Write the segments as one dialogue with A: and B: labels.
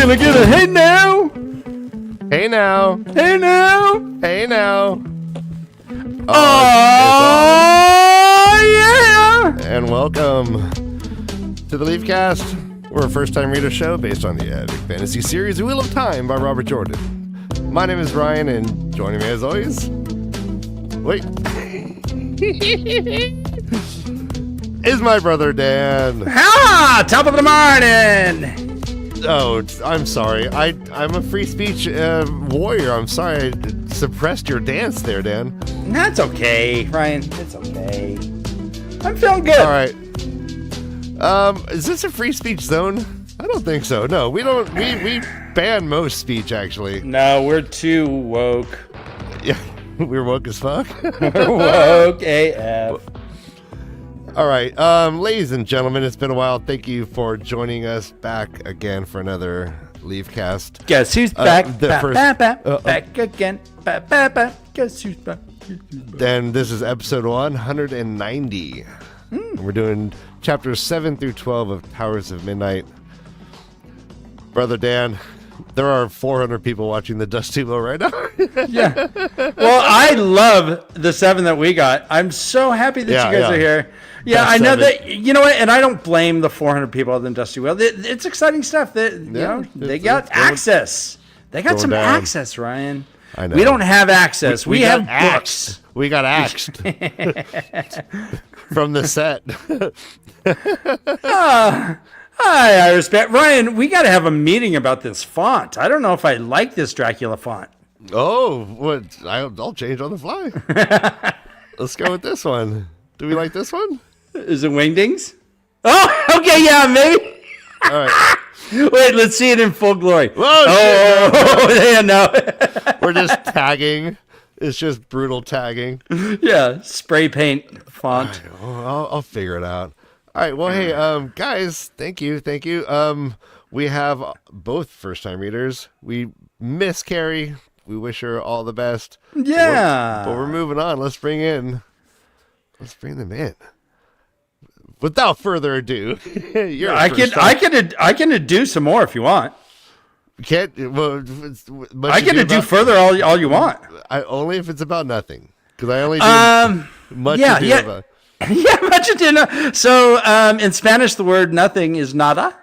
A: Can I get a hey now? Hey now. Hey now. Hey now. Yeah! And welcome to the Leafcast. We're a first-time reader show based on the epic fantasy series Wheel of Time by Robert Jordan. My name is Ryan, and joining me as always... Wait. is my brother Dan.
B: Top of the morning!
A: Oh, I'm sorry. I'm a free speech warrior. I'm sorry I suppressed your dance there, Dan.
B: That's okay, Ryan. It's okay. I'm feeling good.
A: All right. Is this a free speech zone? I don't think so. No, we don't. We ban most speech, actually.
B: No, we're too woke.
A: Yeah, we're woke as fuck.
B: We're woke AF.
A: All right, ladies and gentlemen, it's been a while. Thank you for joining us back again for another Leafcast.
B: Guess who's back?
A: Back
B: again. Guess who's back?
A: Then this is episode 190. We're doing chapters 7 through 12 of Towers of Midnight. Brother Dan, there are 400 people watching the Dust Tubo right now.
B: Yeah. Well, I love the 7 that we got. I'm so happy that you guys are here. Yeah,
A: Best
B: I know
A: 7.
B: that, you know what, and I don't blame the 400 people on the Dusty Wheel. It's exciting stuff. They got access. They got some access, Ryan.
A: I know.
B: We don't have access. We have
A: axed.
B: books.
A: We got axed from the set.
B: I respect. Ryan, we got to have a meeting about this font. I don't know if I like this Dracula font.
A: Oh, what? I'll change on the fly. Let's go with this one. Do we like this one?
B: Is it Wingdings? Oh, okay, yeah, maybe.
A: All right.
B: Wait, let's see it in full glory.
A: Whoa,
B: yeah, no.
A: We're just tagging. It's just brutal tagging.
B: Yeah, spray paint font.
A: I'll figure it out. All right. Well, hey, guys, thank you. We have both first-time readers. We miss Carrie. We wish her all the best.
B: Yeah.
A: But we're moving on. Let's bring them in. Without further ado,
B: I can do some more if you want.
A: Can't. Well,
B: I can do further all you want.
A: Only if it's about nothing, because I only do much ado about.
B: Yeah, much ado. So, in Spanish, the word nothing is nada.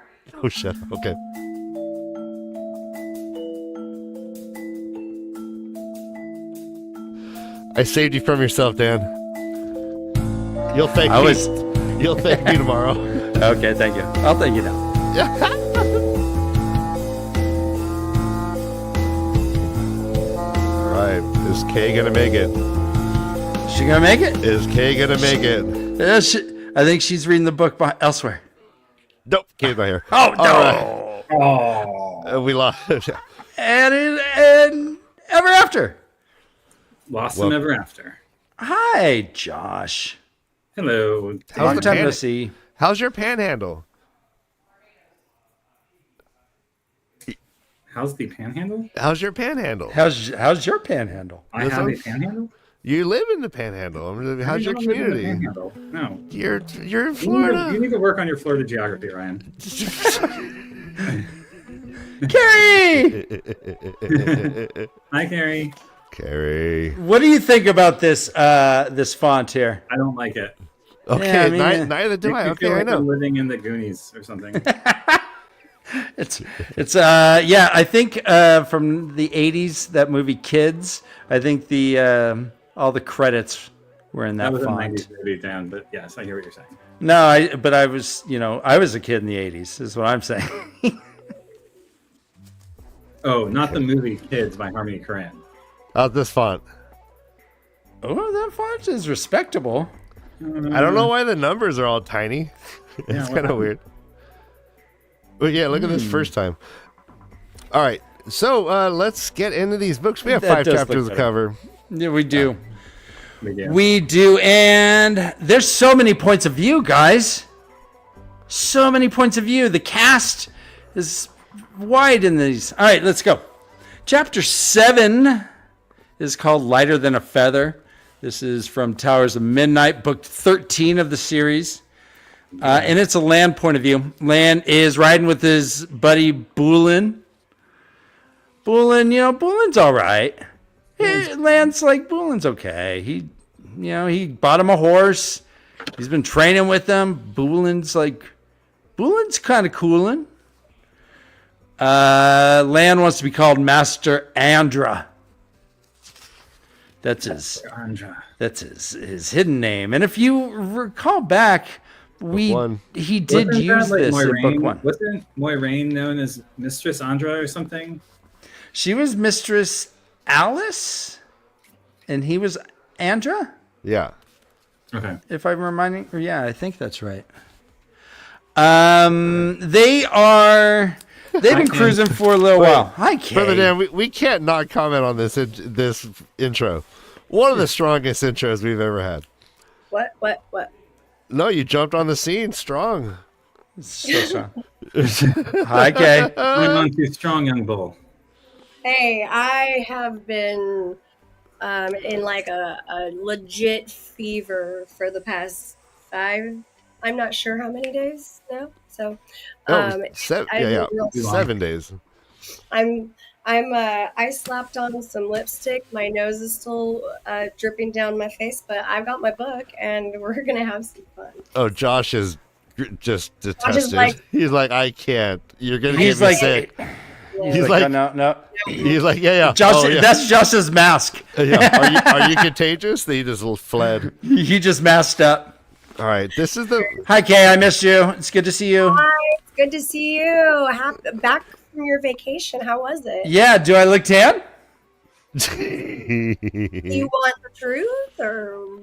A: Oh shit. Okay. I saved you from yourself, Dan. You'll thank me. You'll thank me tomorrow.
B: Okay, thank you. I'll thank you now.
A: All right. Is Kay gonna make it?
B: Is she gonna make it?
A: Is Kay gonna make it?
B: Yeah, I think she's reading the book elsewhere.
A: Nope. Kay's not here.
B: Oh no!
A: Right.
B: Oh.
A: We lost.
B: and ever after.
C: Lost them ever after.
B: Hi, Josh.
C: Hello.
B: Long time no see.
A: How's your panhandle?
C: How's the panhandle?
A: How's your panhandle?
B: How's your panhandle?
C: I have a panhandle?
A: You live in the panhandle. How's your community?
C: No.
A: You're in Florida.
C: You need to work on your Florida geography, Ryan.
B: Carrie!
C: Hi, Carrie.
A: Carrie.
B: What do you think about this font here?
C: I don't like it.
A: Okay,
B: yeah,
A: neither do I.
C: I
A: Okay,
C: feel like
A: I know.
C: I'm living in the Goonies or something.
B: It's I think from the 80s, that movie Kids, I think the all the credits were in that
C: was
B: font.
C: a 90s movie, Dan, but yes, I hear what you're saying.
B: No, I was a kid in the 80s is what I'm saying.
C: Oh, not the movie Kids by Harmony Korine.
A: How's this font?
B: Oh, that font is respectable.
A: I don't know why the numbers are all tiny. It's kind of weird. But yeah, look at this first time. All right, so let's get into these books. We have 5 chapters to cover.
B: Yeah, we do.
C: We
B: do, and there's so many points of view, guys. So many points of view. The cast is wide in these. All right, let's go. Chapter 7 is called Lighter Than a Feather. This is from Towers of Midnight, book 13 of the series. And it's a Lan point of view. Lan is riding with his buddy Boolin. Boolin's all right. Lan's like, Boolin's okay. he bought him a horse. He's been training with them. Boolin's kind of coolin'. Lan wants to be called Master Andra. That's his hidden name. And if you recall back, he did use this in book 1.
C: Wasn't Moiraine known as Mistress Andra or something?
B: She was Mistress Alice, and he was Andra.
A: Yeah.
C: Okay.
B: If I'm reminding, yeah, I think that's right. They've been cruising for a little while. Hi, Kay.
A: Brother Dan, we can't not comment on this intro. One of the strongest intros we've ever had.
D: What?
A: No, you jumped on the scene strong.
B: So strong. Hi, Kay.
C: I'm on too strong, young bull.
D: Hey, I have been in like a legit fever for the past 5. I'm not sure how many days now. So,
A: 7 days.
D: I slapped on some lipstick. My nose is still dripping down my face, but I've got my book, and we're gonna have some fun.
A: Oh, Josh is just detested.
D: Josh is like,
A: he's like, I can't. You're gonna get me sick. He's like,
B: no.
A: He's like, yeah.
B: Josh, that's Josh's mask.
A: Yeah. Are you contagious? He just fled.
B: He just masked up.
A: All right, this is the.
B: Hi, Kay. I missed you. It's good to see you.
D: Hi, it's good to see you. Back from your vacation. How was it?
B: Yeah. Do I look tan?
D: Do you want the truth, or?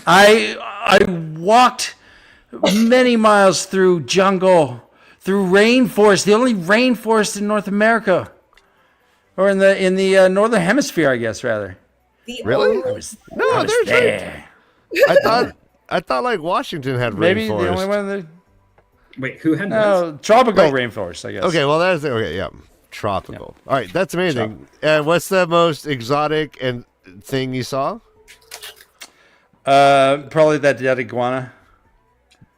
B: I walked many miles through jungle, through rainforest, the only rainforest in North America, or in the northern hemisphere, I guess, rather.
A: Really?
B: I was
A: there's
B: there.
A: I thought like Washington had
B: Maybe
A: rainforest.
B: the only one that.
C: Wait, who had
B: Tropical rainforest, I guess.
A: Okay, well that's okay. Yeah, tropical. All right, that's amazing. And what's the most exotic and thing you saw?
B: Probably that dead iguana.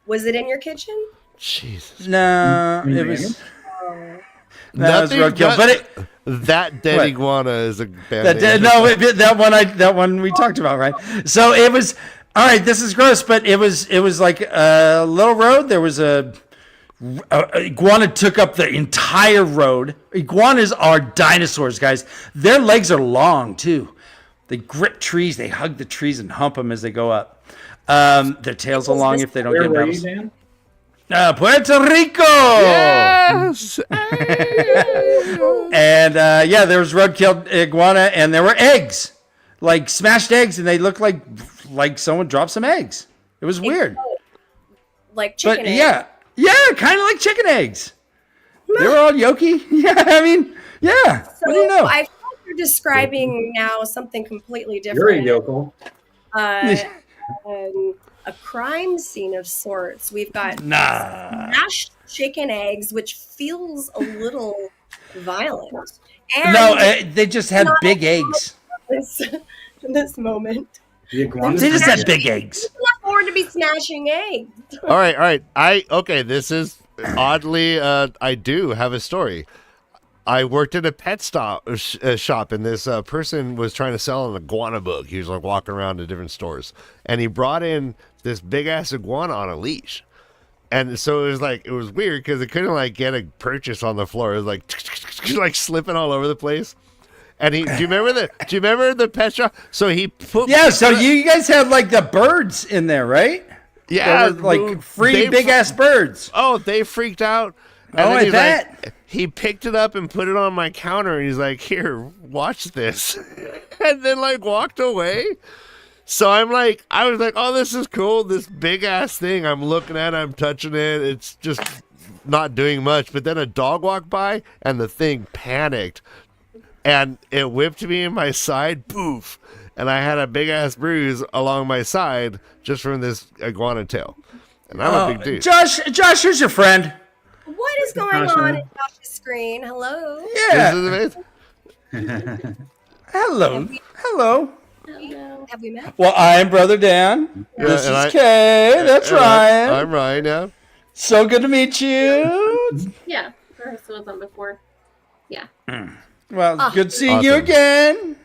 D: Was it in your kitchen?
A: Jesus.
B: No, it was. That was
A: Nothing
B: roadkill, but
A: that dead iguana is a bad
B: that one we talked about, right? So it was all right. This is gross, but it was like a little road. There was a iguana took up the entire road. Iguanas are dinosaurs, guys. Their legs are long too. They grip trees. They hug the trees and hump them as they go up. Their tails are long if they don't get rattles. Puerto Rico.
A: Yes.
B: And there was roadkill iguana, and there were eggs, like smashed eggs, and they looked like someone dropped some eggs. It was weird.
D: Like chicken eggs.
B: Yeah, kind of like chicken eggs. They were all yolky. Yeah, I mean, yeah.
D: So
B: what do you know?
D: I feel like you're describing now something completely
C: You're a
D: different.
C: yokel.
D: A crime scene of sorts. We've got smashed chicken eggs, which feels a little violent. And
B: No, they just had big eggs.
D: in this moment.
C: The iguana.
B: They just had big eggs.
D: You can afford to be smashing eggs.
A: All right. This is oddly. I do have a story. I worked at a pet shop, and this person was trying to sell an iguana book. He was like walking around to different stores, and he brought in this big ass iguana on a leash. And so it was weird because it couldn't like get a purchase on the floor. It was like slipping all over the place. And do you remember the pet shop? So he put
B: So you guys had like the birds in there, right?
A: Yeah,
B: like free big ass birds.
A: Oh, they freaked out. And
B: I bet.
A: He picked it up and put it on my counter, and he's like, "Here, watch this," and then like walked away. So I was like, "Oh, this is cool. This big ass thing. I'm looking at it, I'm touching it. It's just not doing much." But then a dog walked by, and the thing panicked, and it whipped me in my side. Poof! And I had a big ass bruise along my side just from this iguana tail. And I'm a big dude.
B: Josh, here's your friend.
D: What is going on in Josh's screen? Hello.
B: Yeah.
A: This is amazing.
B: Hello.
D: Have we met?
B: Well, I'm Brother Dan. This is Kay. That's Ryan.
A: I'm Ryan, yeah.
B: So good to meet you.
E: Yeah, rehearsal was on before. Yeah.
B: Well, good seeing
A: Awesome.
B: you again.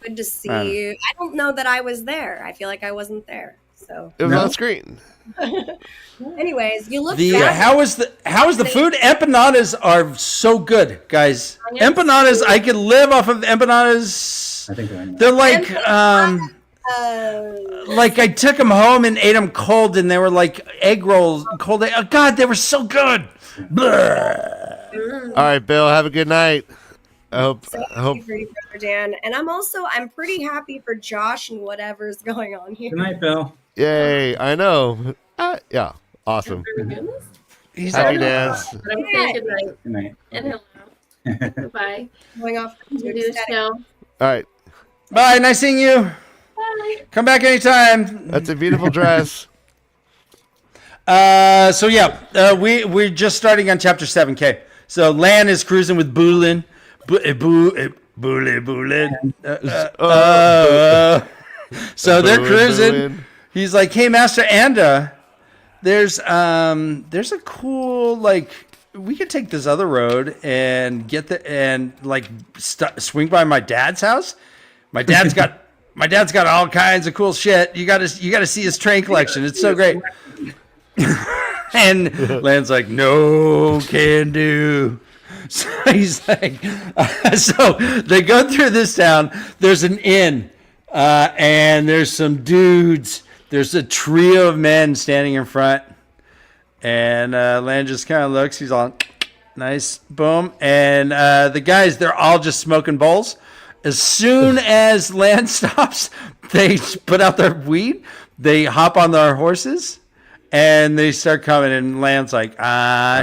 D: good to see
B: I know.
D: you. I don't know that I was there. I feel like I wasn't there. So,
A: It was
C: No.
A: on screen.
D: anyways, you look
B: The
D: fabulous.
B: how is the food? Empanadas are so good, guys. Empanadas, I could live off of empanadas.
C: I think I know.
B: They're like like I took them home and ate them cold, and they were like egg rolls, cold egg. Oh God, they were so good. Blah.
A: All right, Bill. Have a good night. I hope.
D: So
A: I hope.
D: happy for you, Brother Dan. And I'm pretty happy for Josh and whatever's going on here.
C: Good night, Bill.
A: Yay! I know. Yeah. Awesome.
B: He's
A: Happy
B: all-
A: dance.
E: But I'm saying good night
C: Good night.
E: and hello. Goodbye.
D: Going off to
E: Do the
D: ecstatic.
E: show.
A: All right.
B: Bye. Nice seeing you.
E: Bye.
B: Come back anytime.
A: That's a beautiful dress.
B: So yeah, we're just starting on chapter 7. Okay, so Lan is cruising with Boolin. Boolin. So they're cruising.
A: Booing.
B: He's like, "Hey, Master Anda, there's a cool like we could take this other road and get swing by my dad's house. My dad's got all kinds of cool shit. You got to see his train collection. It's so great." And Lan's like, "No can do." So he's like, so they go through this town. There's an inn, and there's some dudes. There's a trio of men standing in front, and Lan just kind of looks. He's all nice, boom, and the guys, they're all just smoking bowls. As soon as Lan stops, they put out their weed. They hop on their horses. And they start coming, and Lan's like,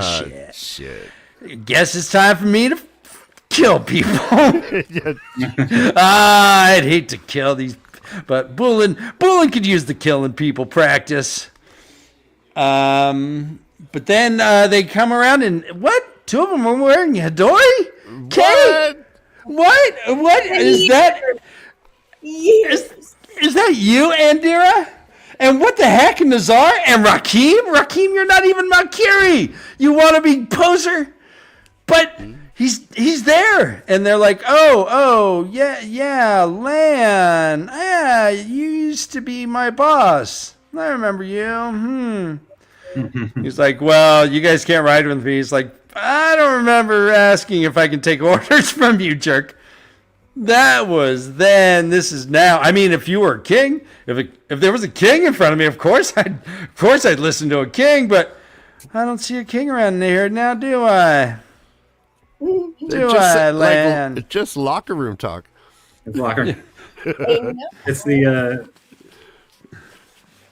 B: shit.
A: Shit.
B: Guess it's time for me to kill people. I'd hate to kill these, but Bullen could use the killing people practice. But then they come around, and what? Two of them are wearing Hidori? Kay? What is that?
D: Yes.
B: Is that you, Andira? And what the heck, Nazar and Rakim? Rakim, you're not even Makiri. You want to be poser? But he's there. And they're like, oh, yeah, Lan. Yeah, you used to be my boss. I remember you. He's like, well, you guys can't ride with me. He's like, I don't remember asking if I can take orders from you, jerk. That was then. This is now. I mean, if you were a king, if there was a king in front of me, of course I'd listen to a king. But I don't see a king around here now, do I? Lan?
A: It's just locker room talk.
C: It's locker. It's the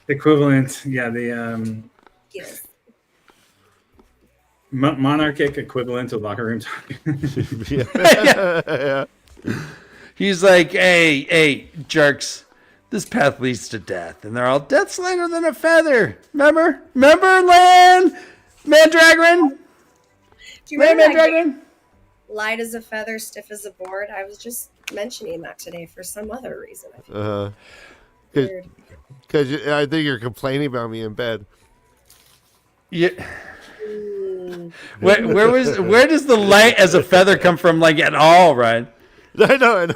C: equivalent. Yeah, the
D: Yes.
C: monarchic equivalent of locker room talk.
A: Yeah.
B: He's like, hey, jerks. This path leads to death, and they're all death's lighter than a feather. Remember, Lan? Mandragoran?
D: Do you
B: Lan
D: remember that game,
B: Mandragoran?
D: light as a feather, stiff as a board? I was just mentioning that today for some other reason. I feel weird.
A: Because I think you're complaining about me in bed.
B: Yeah. Where does the light as a feather come from, like at all, Ryan?
A: I know.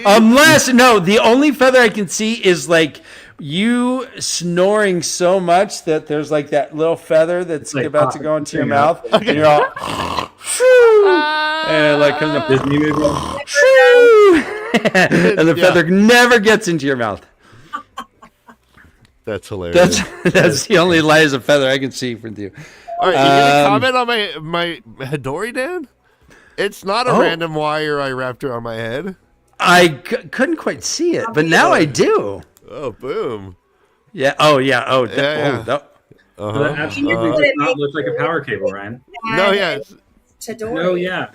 B: Unless the only feather I can see is like you snoring so much that there's like that little feather that's
C: Like
B: about to go into your
C: popping
B: mouth,
C: out.
B: and you're all, shoo, and it like comes up,
C: Disney movie.
B: shoo, and the
A: Yeah.
B: feather never gets into your mouth.
A: That's hilarious.
B: That's the only light as a feather I can see with you.
A: All right, you gonna comment on my Hidori, Dan? It's not a random wire I wrapped around my head.
B: I couldn't quite see it, but now I do.
A: Oh, boom.
B: Yeah. Oh, yeah. Oh,
A: Yeah.
C: That absolutely does not look like a power cable, Ryan.
A: No, yeah.
D: Tadori.
C: No, yeah.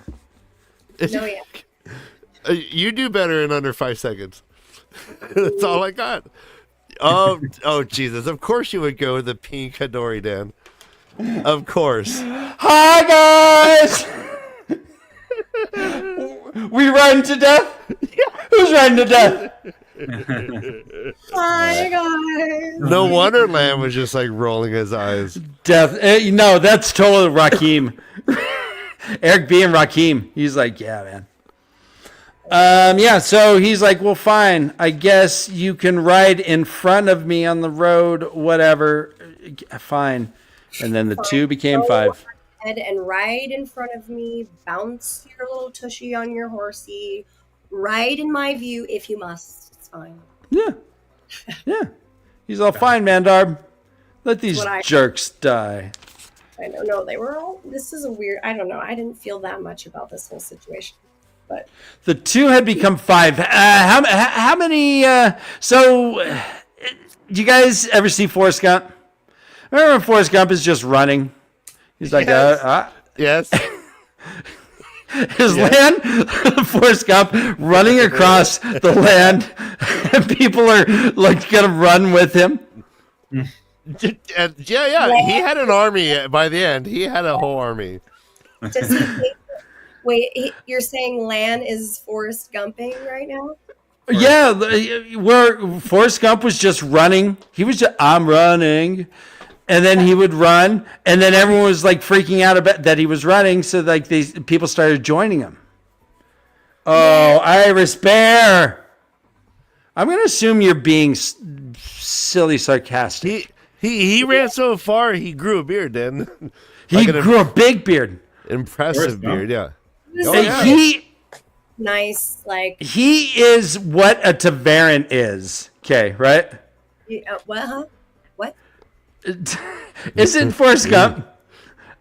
D: No, yeah.
A: You do better in under 5 seconds. That's all I got. Oh, Jesus. Of course you would go with the pink Hidori, Dan. Of course.
B: Hi, guys. We riding to death? Who's riding to death?
D: Hi guys.
A: No wonder Lamb was just like rolling his eyes.
B: Death. No, that's totally Rakim. Eric B. and Rakim. He's like, yeah, Yeah, so he's like, well, fine. I guess you can ride in front of me on the road, whatever. Fine. And then the two became
D: Go
B: 5.
D: ahead and ride in front of me. Bounce your little tushy on your horsey. Ride in my view if you must. It's fine.
B: Yeah. Yeah. He's all fine, Mandarb. Let these
D: What I-
B: jerks die.
D: I don't know. They were all. This is a weird. I don't know. I didn't feel that much about this whole situation, but
B: The 2 had become 5. How many? Do you guys ever see Forrest Gump? Remember when Forrest Gump is just running? He's like,
A: Yes.
B: his land, Forrest Gump running across the land, and people are like gonna run with him.
A: Yeah. He had an army by the end. He had a whole army.
D: does he think, you're saying Lan is Forrest Gumping right now?
B: Yeah, where Forrest Gump was just running. He was just, I'm running. And then he would run, and then everyone was like freaking out about that he was running, so like people started joining him. Oh, Iris Bear! I'm gonna assume you're being silly sarcastic.
A: He ran so far he grew a beard. Then
B: He grew a big beard.
A: impressive beard. Yeah. Oh,
B: And
A: yeah.
D: Nice, like
B: he is what a Tavaran is. Okay, right?
D: what? Huh? What?
B: Isn't Forrest Gump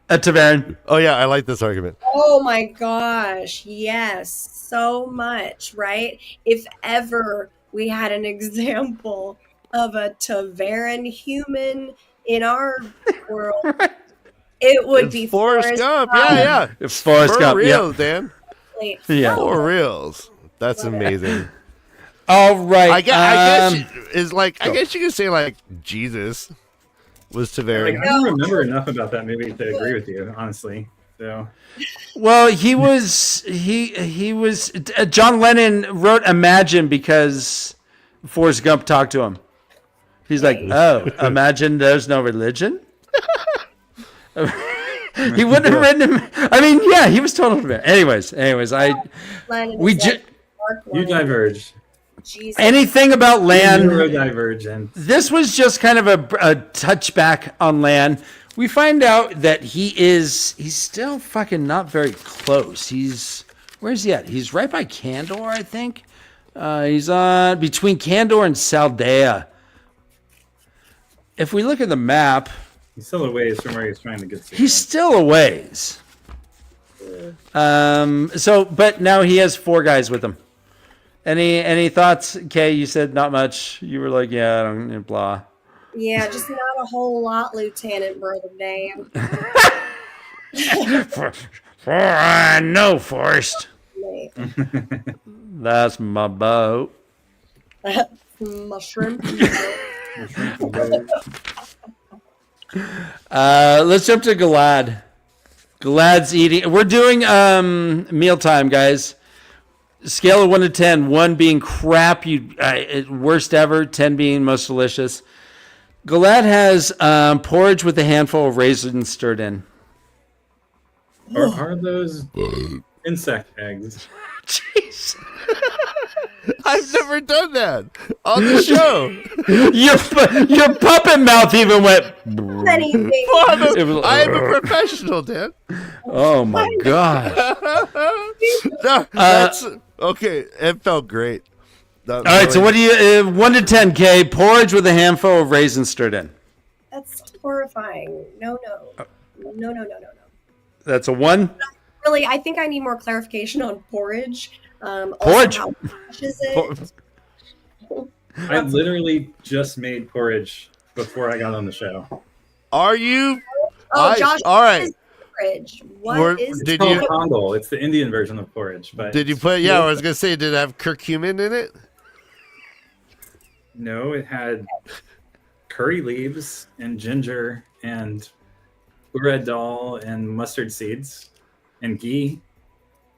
B: a Tavaran?
A: Oh yeah, I like this argument.
D: Oh my gosh, yes, so much, right? If ever we had an example of a Tavaran human in our world, it would
A: It's
D: be
A: Forrest Gump. Yeah.
B: It's Forrest
A: For
B: Gump.
A: reals,
B: Yeah.
A: Dan.
B: Yeah.
A: For reals. That's amazing.
B: All right.
A: I guess I guess you could say like Jesus was Tavaran.
C: Like, I don't remember enough about that movie to agree with you, honestly. So
B: Well, he was John Lennon wrote Imagine because Forrest Gump talked to him. He's like, "Oh, imagine there's no religion?" He wouldn't have written him. I mean, yeah, he was totally fair. Anyways,
C: you diverge.
D: Jesus.
B: anything about land.
C: Neurodivergent.
B: This was just kind of a touchback on land. We find out that he's still fucking not very close. Where's he at? He's right by Kandor, I think. He's on between Kandor and Saldea. If we look at the map,
C: He's still a ways from where he's trying to get to.
B: he's still a ways. But now he has 4 guys with him. Any thoughts? Kay, you said not much. You were like, yeah, I don't blah.
D: Yeah, just not a whole lot, Lieutenant Brother Dan.
B: For I know, Forrest. That's my boat.
D: Mushroom.
B: Let's jump to Galad. Galad's eating. We're doing mealtime, guys. Scale of 1 to 10. 1 being crap, worst ever. 10 being most delicious. Galad has porridge with a handful of raisins stirred in.
C: Are those insect eggs?
B: Jeez.
A: I've never done that on the show.
B: Your puppet mouth even went.
D: Anything.
A: I am a professional, Dan.
B: Oh my gosh.
A: No, that's okay. It felt great.
B: All right, so what do you 1 to 10, K? Porridge with a handful of raisins stirred in.
D: That's horrifying. No.
B: That's a 1.
D: Really, I think I need more clarification on porridge.
B: Porridge?
D: Also, how much is it?
C: I literally just made porridge before I got on the show.
A: Are you?
D: Oh, Josh,
A: all right.
D: is porridge. What is
A: Did
C: It's
A: you?
C: called Pongal. It's the Indian version of porridge. But
A: Did you put? Yeah, I was gonna say, did it have curcumin in it?
C: No, it had curry leaves and ginger and urad dal and mustard seeds and ghee.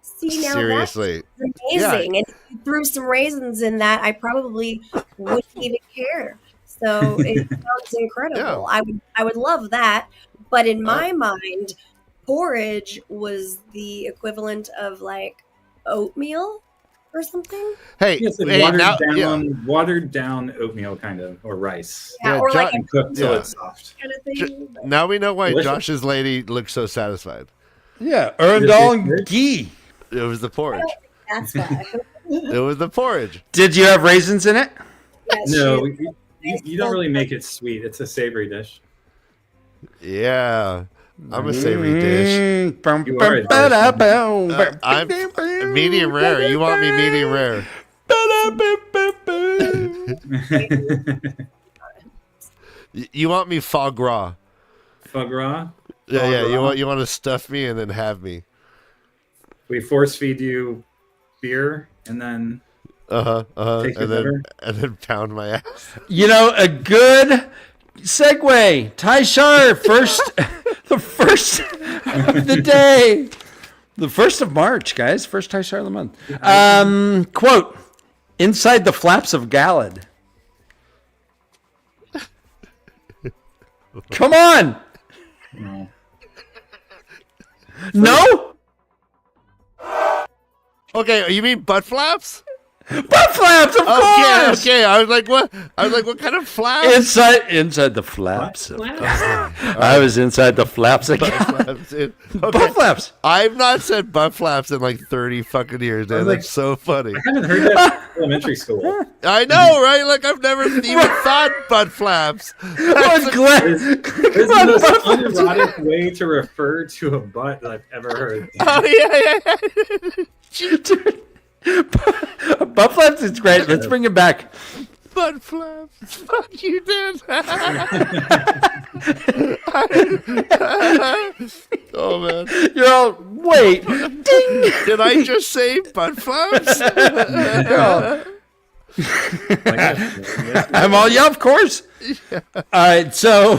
D: See, now
A: Seriously.
D: that's amazing. And if you threw some raisins in that, I probably wouldn't even care. So it sounds incredible.
A: Yeah.
D: I would love that. But in my mind, porridge was the equivalent of like oatmeal or something.
A: Hey,
C: It's like
A: hey,
C: watered down oatmeal kind of, or rice.
D: Yeah,
A: Yeah,
D: or like
A: John-
D: a
C: Cooked till
A: Yeah.
C: it's soft.
D: kind of thing. But
A: now we know why
C: Delicious.
A: Josh's lady looked so satisfied.
B: Yeah, Erndal and ghee.
A: It was the porridge.
D: that's why.
A: It was the porridge.
B: Did you have raisins in it?
D: Yes,
C: No,
D: she-
C: you don't really make it sweet. It's a savory dish.
A: Yeah, I'm a savory dish.
C: You are a dish.
A: I'm medium rare. You want me medium rare? You want me foie gras?
C: Foie gras.
A: Yeah, yeah.
C: Foie gras.
A: You want to stuff me and then have me?
C: We force feed you beer and then Take your butter.
A: And then pound my ass.
B: You know, a good segue. Ty Shar, the first of the day. The 1st of March, guys. First Ty Shar of the month. Quote, inside the flaps of Galad. Come on.
C: no.
B: No?
A: Okay, you mean butt flaps?
B: Butt flaps, of course.
A: Okay. I was like, what kind of flaps?
B: Inside the flaps.
E: Wow.
B: I was inside the flaps of
A: Butt
B: Galad.
A: flaps, dude.
B: Butt
A: Okay.
B: flaps.
A: I've not said butt flaps in like 30 fucking years, man.
C: Like-
A: That's so funny.
C: I haven't heard that since elementary school.
A: I know, right? Like I've never even thought butt flaps.
B: Oh, Glenn.
C: It's the most unerotic way to refer to a butt that I've ever heard.
A: Oh yeah.
B: Dude, butt flaps is great. Let's bring it back.
A: Butt flaps. Fuck you, dude. Oh man.
B: You're all, wait. Ding.
A: Did I just say butt flaps?
B: You're all,
C: Like,
B: I'm all, yeah, of course. All right, so.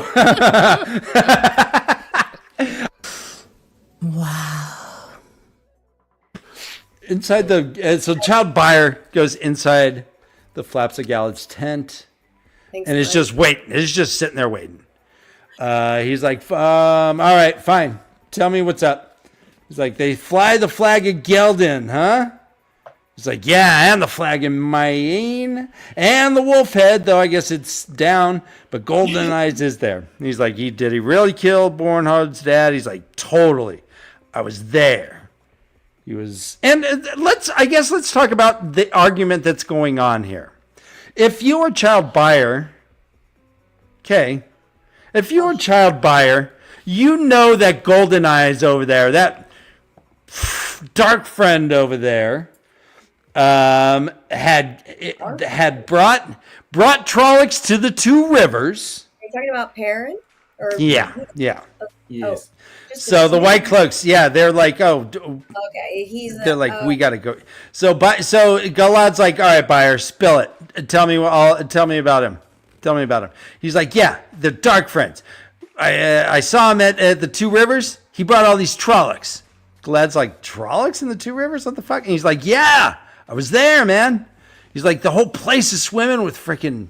B: Inside the. So, child buyer goes inside the flaps of Galad's tent.
D: Thanks,
B: And it's
D: Glenn.
B: just waiting. It's just sitting there waiting. He's like, all right, fine. Tell me what's up. He's like, they fly the flag of Gelden, huh? He's like, yeah, and the flag in Maine, and the wolf head, though I guess it's down, but Golden Eyes is there. He's like, did he really kill Bornhard's dad? He's like, totally. I was there. He was, and let's talk about the argument that's going on here. If you're a child buyer, okay, if you're a child buyer, you know that Golden Eyes over there, that dark friend over there, had brought Trollocs to the two rivers.
D: Are you talking about Perrin? Or
B: Yeah.
C: yes.
D: just
B: So the
D: two?
B: White Cloaks, yeah, they're like,
D: Okay, he's.
B: they're like, we gotta go. So Galad's like, all right, buyer, spill it. Tell me about him. Tell me about him. He's like, yeah, they're dark friends. I saw him at the two rivers. He brought all these Trollocs. Galad's like, Trollocs in the two rivers? What the fuck? And he's like, yeah, I was there, man. He's like, the whole place is swimming with freaking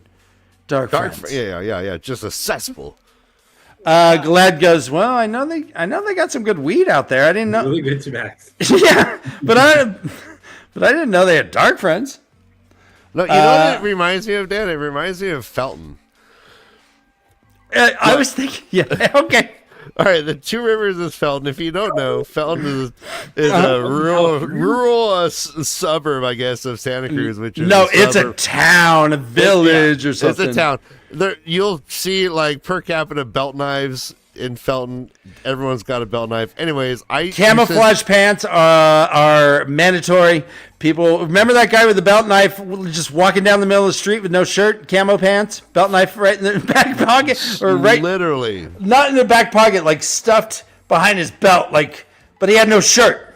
B: dark friends.
A: Yeah. Just a cesspool.
B: Galad goes, well, I know they got some good weed out there. I didn't know.
C: Really good tobacco.
B: Yeah, but I didn't know they had dark friends.
A: No, you know what it reminds me of, Dan? It reminds me of Felton.
B: I was thinking, yeah, okay.
A: All right, the Two Rivers is Felton. If you don't know, Felton is a rural suburb, I guess, of Santa Cruz, which is
B: No, it's a
A: suburb.
B: town, a village, or something.
A: It's a town. There, you'll see like per capita belt knives in Felton. Everyone's got a belt knife. Anyways,
B: Camouflage pants are mandatory. People remember that guy with the belt knife just walking down the middle of the street with no shirt, camo pants, belt knife right in the back pocket, or right,
A: literally.
B: not in the back pocket, like stuffed behind his belt, like, but he had no shirt.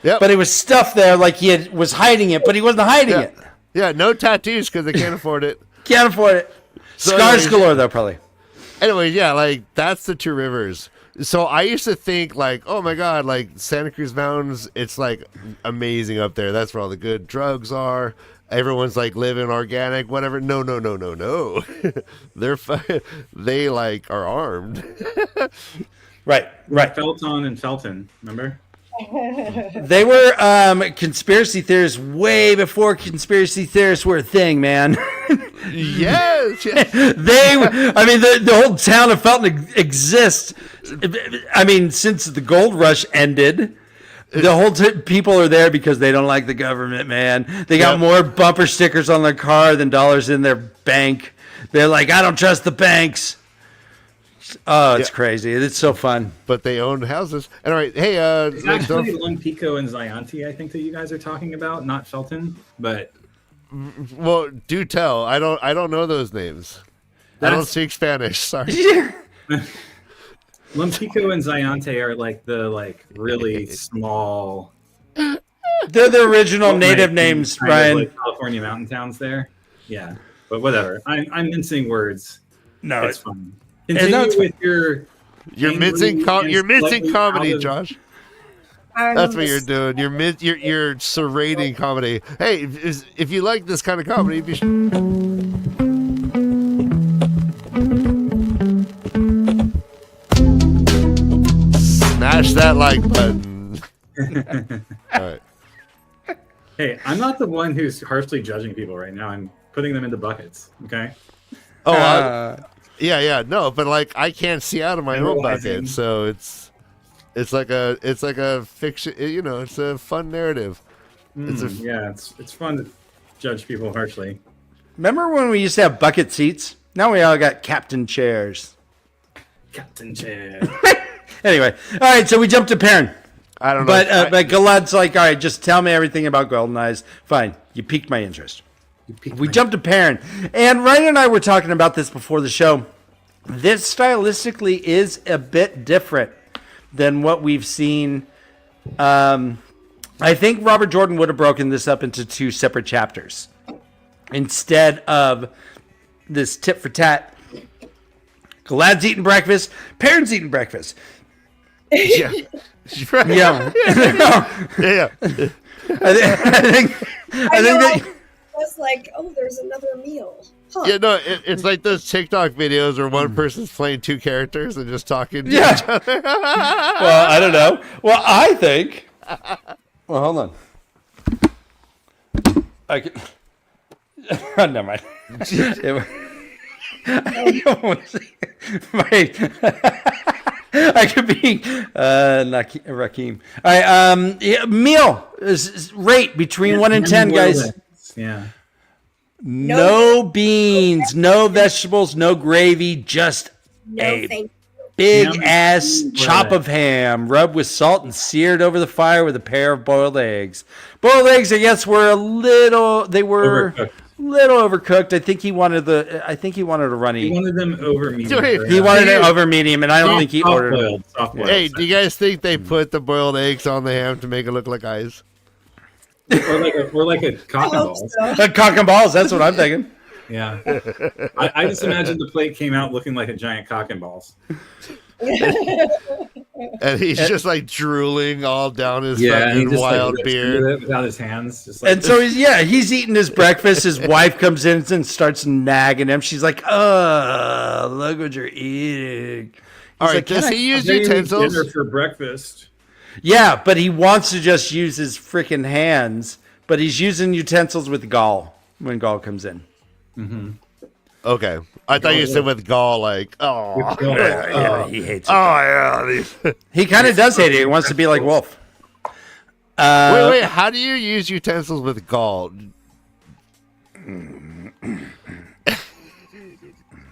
A: Yep.
B: But it was stuffed there, like he was hiding it, but he wasn't hiding it.
A: Yeah, no tattoos because they can't afford it.
B: Can't afford it.
A: So
B: Scars
A: anyways-
B: galore, though, probably.
A: Anyway, yeah, like that's the Two Rivers. So I used to think like, oh my God, like Santa Cruz Mountains, it's like amazing up there. That's where all the good drugs are. Everyone's like living organic, whatever. No. They like are armed.
B: Right.
C: Felton and Felton, remember?
B: They were conspiracy theorists way before conspiracy theorists were a thing, man.
A: Yes.
B: The whole town of Felton exists. I mean, since the gold rush ended, the whole people are there because they don't like the government, man. They got more bumper stickers on their car than dollars in their bank. They're like, I don't trust the banks. Oh, it's crazy. It's so fun.
A: But they own houses. And all right, hey,
C: It's actually Lone Pico and Zayante, I think that you guys are talking about, not Felton. But
A: well, do tell. I don't know those names. I don't speak Spanish. Sorry.
C: Lone Pico and Zayante are like the really small.
B: They're the original native names,
C: kind of
B: Brian.
C: like California mountain towns there. Yeah, but whatever. I'm mincing words.
B: No,
C: It's fun. Continue with your.
A: You're missing comedy, Josh. That's what you're doing. You're serrating comedy. Hey, if you like this kind of comedy, smash that like button. All right.
C: Hey, I'm not the one who's harshly judging people right now. I'm putting them into buckets. Okay.
A: Oh, yeah, no, but like I can't see out of my own
C: Realizing.
A: bucket, so it's like a fiction. It's a fun narrative.
C: It's fun to judge people harshly.
B: remember when we used to have bucket seats? Now we all got captain chairs.
C: Captain Chair.
B: Anyway, all right, so we jumped to Perrin.
A: I don't know.
B: But Galad's like, all right, just tell me everything about Golden Eyes. Fine, you piqued my interest. We jumped to Perrin. And Ryan and I were talking about this before the show. This stylistically is a bit different than what we've seen. I think Robert Jordan would have broken this up into 2 separate chapters instead of this tit for tat. Galad's eating breakfast. Perrin's eating breakfast.
A: yeah.
B: Yeah.
A: Yeah.
B: I think that.
D: was like, oh, there's another meal. Huh.
A: Yeah, no, it's like those TikTok videos where one person's playing 2 characters and just talking to
B: Yeah.
A: each other.
B: Well, I don't know. Well, I think. Well, hold on. I can. Never mind. I want to see. I could be Rakim. All right, meal is rate between 1 and 10, guys.
C: Yeah.
B: No beans, no vegetables, no gravy, just
D: No,
B: a
D: thank
B: big
C: Ham
B: ass
C: and
B: chop
C: bread.
B: of ham, rubbed with salt and seared over the fire with a pair of boiled eggs. Boiled eggs, I guess, were
C: Overcooked.
B: little overcooked. I think he wanted a runny.
C: He wanted them over medium.
A: Dude,
B: He wanted it over medium, and I don't think he ordered it.
C: Soft boiled.
A: Hey, do you guys think they put the boiled eggs on the ham to make it look like eyes?
C: or like a cock and
D: hope
C: balls.
D: so.
B: Cock and balls, that's what I'm thinking.
C: Yeah. I just imagine the plate came out looking like a giant cock and balls.
A: And he's just like drooling all down his
C: and he
A: fucking
C: just,
A: wild
C: rips
A: beard.
C: into it without his hands. Just like
B: And so he's eating his breakfast. His wife comes in and starts nagging him. She's like, look what you're eating.
A: All right,
B: like,
A: does
B: "Can
A: he use
C: They eat
A: utensils?
C: dinner for breakfast.
B: Yeah, but he wants to just use his freaking hands. But he's using utensils with Gaul when Gaul comes in.
A: Okay, I thought you said with gall, like, oh,
B: Yeah, he hates it.
A: yeah. These.
B: He kind of does hate it. He wants to be like Wolf.
A: Wait, how do you use utensils with gall?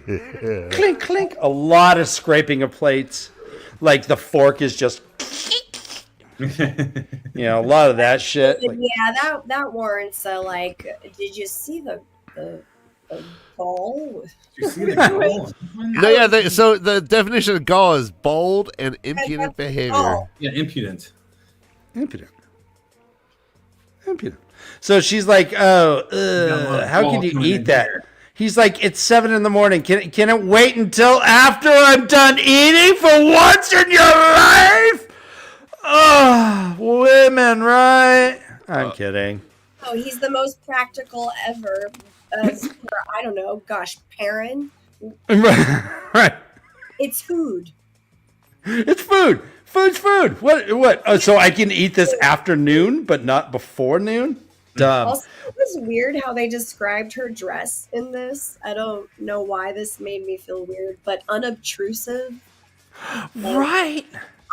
B: Clink, clink. A lot of scraping of plates. Like the fork is just, a lot of that shit. Like,
D: Yeah, that warrants did you see the ball?
C: Did you see the goal?
A: No, yeah. So the definition of gall is bold and impudent behavior.
D: Oh.
C: Yeah, impudent.
B: impudent. So she's like, how can you eat that? He's like, it's 7 a.m. Can it wait until after I'm done eating for once in your life? Oh, women, right? I'm kidding.
D: Oh, he's the most practical ever. As per, I don't know, gosh, Perrin.
B: Right.
D: It's food.
B: It's food. Food's food. What? Oh, so I can eat this afternoon, but not before noon? Dumb.
D: Also, it was weird how they described her dress in this. I don't know why this made me feel weird, but unobtrusive.
B: Right.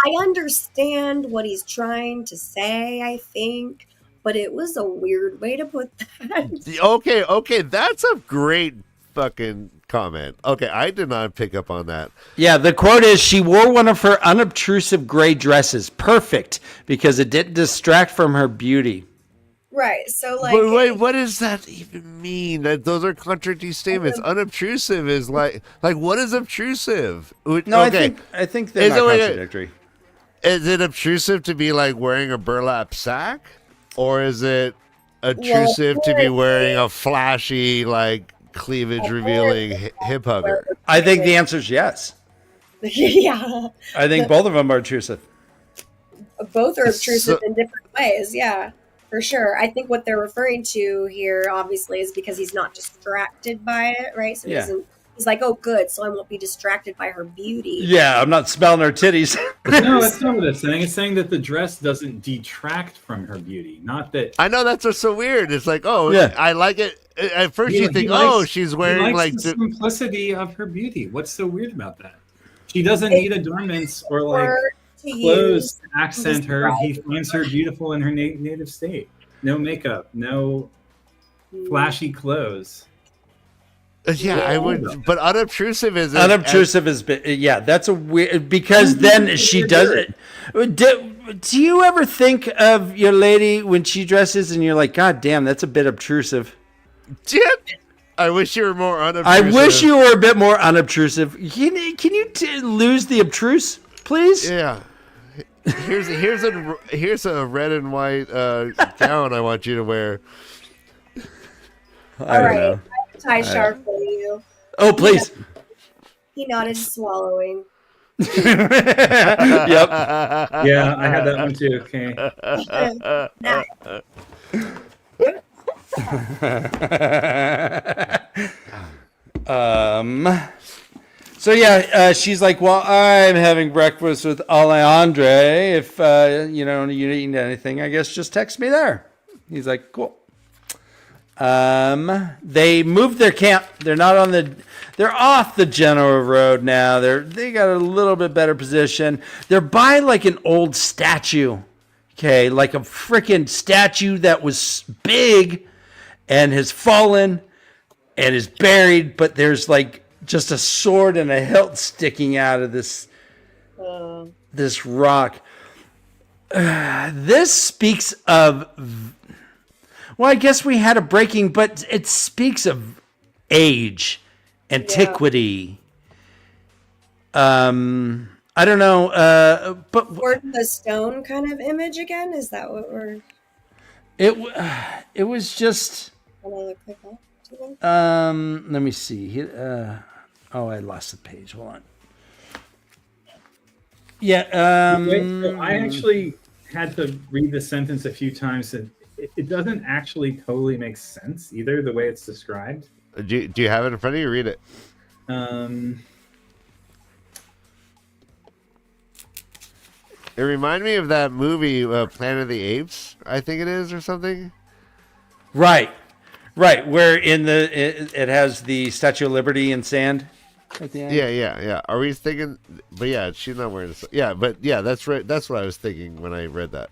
D: I understand what he's trying to say, I think, but it was a weird way to put that.
A: Okay, that's a great fucking comment. Okay, I did not pick up on that.
B: Yeah, the quote is, she wore one of her unobtrusive gray dresses. Perfect, because it didn't distract from her beauty.
D: Right, so like...
A: Wait, what does that even mean? Those are contradicting statements. Unobtrusive is like what is obtrusive?
B: No,
A: okay.
B: I think they're not contradictory.
A: Is it obtrusive to be like wearing a burlap sack? Or is it obtrusive to be wearing a flashy, like, cleavage revealing hip hugger?
B: I think the answer is yes.
D: Yeah.
B: I think both of them are obtrusive.
D: Both are obtrusive in different ways, yeah, for sure. I think what they're referring to here, obviously, is because he's not distracted by it, right? So he's like, oh, good, so I won't be distracted by her beauty.
B: Yeah, I'm not smelling her titties.
C: No, that's not what it's saying. It's saying that the dress doesn't detract from her beauty. Not that.
A: I know, that's what's so weird. It's like, oh,
B: yeah.
A: I like it. At first you think, she's wearing like
C: the simplicity of her beauty. What's so weird about that? She doesn't need adornments or like clothes to accent her. He finds her beautiful in her native state. No makeup, no flashy clothes.
A: Yeah, I would, but unobtrusive is
B: yeah, that's a weird, because then she does it. Do you ever think of your lady when she dresses and you're like, God damn, that's a bit obtrusive?
A: I wish you were more unobtrusive.
B: I wish you were a bit more unobtrusive. Can you lose the obtruse, please?
A: Yeah. Here's a red and white gown I want you to wear.
B: I don't know.
D: Tie sharp for you.
B: Oh, please.
D: He nodded, swallowing.
B: Yep.
C: Yeah, I had that one too. Okay.
B: So yeah, she's like, well, I'm having breakfast with Alejandre. If you need anything, I guess just text me there. He's like, cool. They moved their camp. They're off the general road now. They got a little bit better position. They're by like an old statue. Okay, like a freaking statue that was big and has fallen and is buried, but there's like just a sword and a hilt sticking out of this rock. This speaks of, well, I guess we had a breaking, but it speaks of age, antiquity. Yeah. I don't know, but
D: Sword in the stone kind of image again. Is that what we're?
B: It was just.
D: Let
B: me see. I lost the page. Hold on. Yeah.
C: So I actually had to read the sentence a few times, and it doesn't actually totally make sense either, the way it's described.
A: Do you have it in front of you? Read it. It reminded me of that movie, Planet of the Apes, I think it is, or something.
B: Right. Where it has the Statue of Liberty in sand at the end.
A: Yeah. Are we thinking? But yeah, she's not wearing this. Yeah, but yeah, that's right. That's what I was thinking when I read that.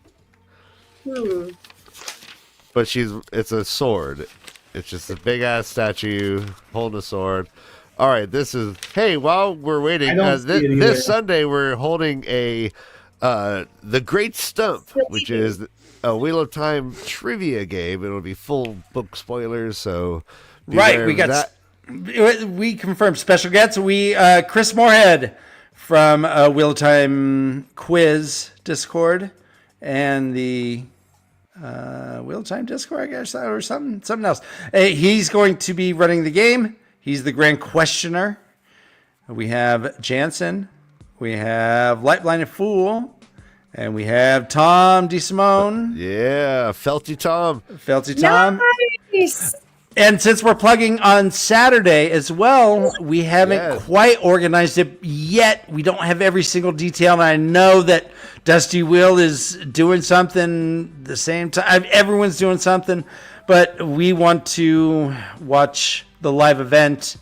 A: But it's a sword. It's just a big ass statue holding a sword. All right, hey, while we're waiting, this Sunday we're holding the Great Stump, which is a Wheel of Time trivia game. It'll be full book spoilers, so
B: right. We confirmed special guests. Chris Moorhead from Wheel of Time quiz Discord and the Wheel of Time Discord, I guess, or something else. He's going to be running the game. He's the grand questioner. We have Jansen. We have Light Blinded Fool. And we have Tom DeSimone.
A: Yeah, Felty Tom.
D: Nice.
B: And since we're plugging on Saturday as well, we haven't quite organized it yet. We don't have every single detail. And I know that Dusty Will is doing something the same time. Everyone's doing something, but we want to watch the live event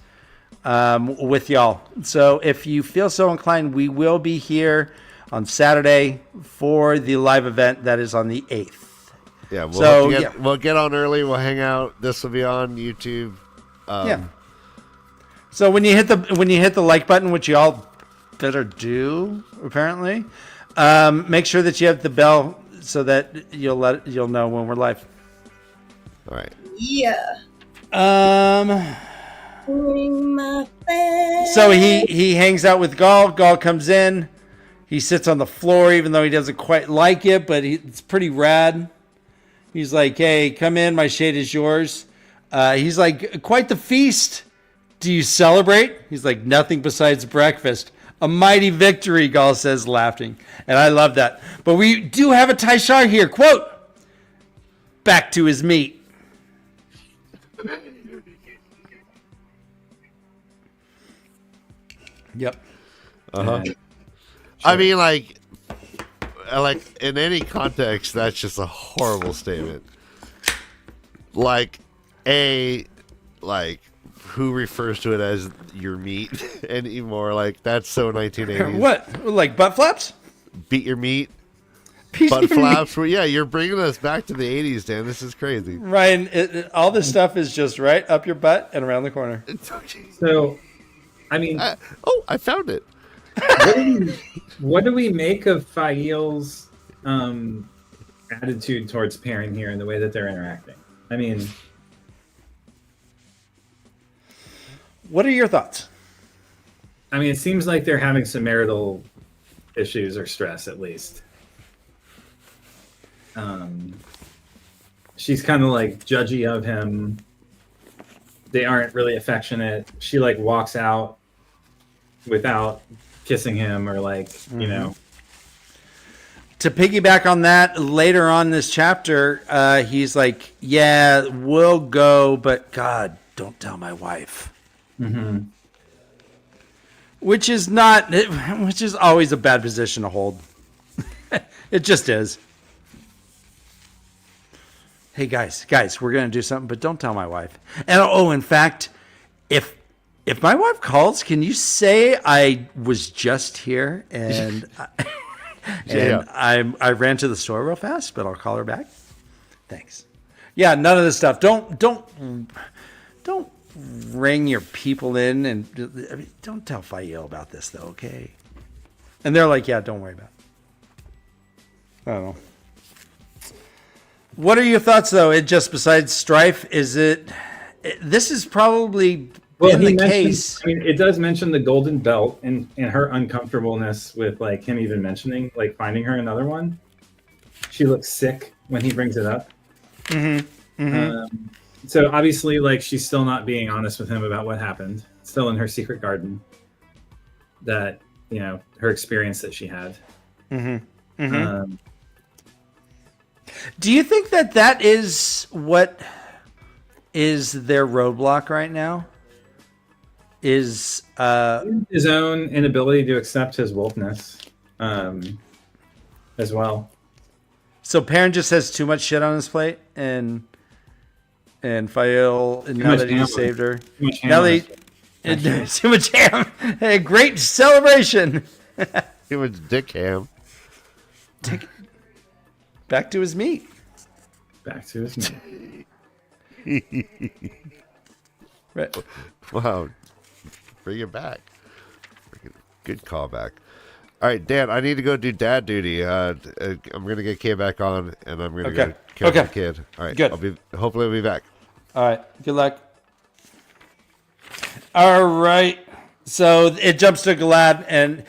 B: with y'all. So if you feel so inclined, we will be here on Saturday for the live event that is on the 8th.
A: Yeah, we'll get on early. We'll hang out. This will be on YouTube.
B: Yeah. So when you hit the like button, which y'all better do apparently, make sure that you have the bell so that you'll know when we're live.
A: All right.
D: Yeah.
B: So he hangs out with Gaul. Gaul comes in. He sits on the floor, even though he doesn't quite like it, but it's pretty rad. He's like, "Hey, come in. My shade is yours." He's like, "Quite the feast. Do you celebrate?" He's like, "Nothing besides breakfast." A mighty victory, Gaul says, laughing. And I love that. But we do have a Taishar here. Quote, "Back to his meat." Yep.
A: Uh-huh.
C: Sure.
A: I mean, like in any context, that's just a horrible statement. Like, who refers to it as your meat anymore? Like, that's so 1980s.
B: What? Like butt flaps?
A: Beat your meat?
B: Beat
A: Butt
B: your
A: flaps? Well, yeah, you're bringing us back to the 80s, Dan. This is crazy.
B: Ryan, all this stuff is just right up your butt and around the corner.
C: So, I mean,
A: I found it.
C: what do we make of Fail's attitude towards Perrin here and the way that they're interacting? I mean,
B: What are your thoughts?
C: it seems like they're having some marital issues or stress, at least. She's kind of like judgy of him. They aren't really affectionate. She like walks out without kissing him or like, you know.
B: To piggyback on that, later on this chapter, he's like, "Yeah, we'll go, but God, don't tell my wife."
C: Mm-hmm.
B: Which is always a bad position to hold. It just is. Hey guys, we're gonna do something, but don't tell my wife. And in fact, if my wife calls, can you say I was just here and I ran to the store real fast, but I'll call her back. Thanks. Yeah, none of this stuff. Don't ring your people in and don't tell Fael about this though, okay? And they're like, "Yeah, don't worry about it." I don't know. What are your thoughts though? It just besides strife, this is probably been the case.
C: It does mention the golden belt and her uncomfortableness with like him even mentioning like finding her another one. She looks sick when he brings it up. So obviously, like she's still not being honest with him about what happened. Still in her secret garden. That her experience that she had.
B: Do you think that is what is their roadblock right now? Is
C: his own inability to accept his wolfness, as well.
B: So Perrin just has too much shit on his plate, and Fael, now that he saved her, too much ham. Hey, great celebration.
A: Too much dick ham.
B: Back to his meat.
C: Back to his meat.
B: Right.
A: Wow. Bring it back. Good callback. All right, Dan, I need to go do dad duty. I'm going to get Kay back on, and I'm going to go care for the kid. All right.
B: Good.
A: Hopefully I'll be back.
B: All right. Good luck. All right. So it jumps to Galad, and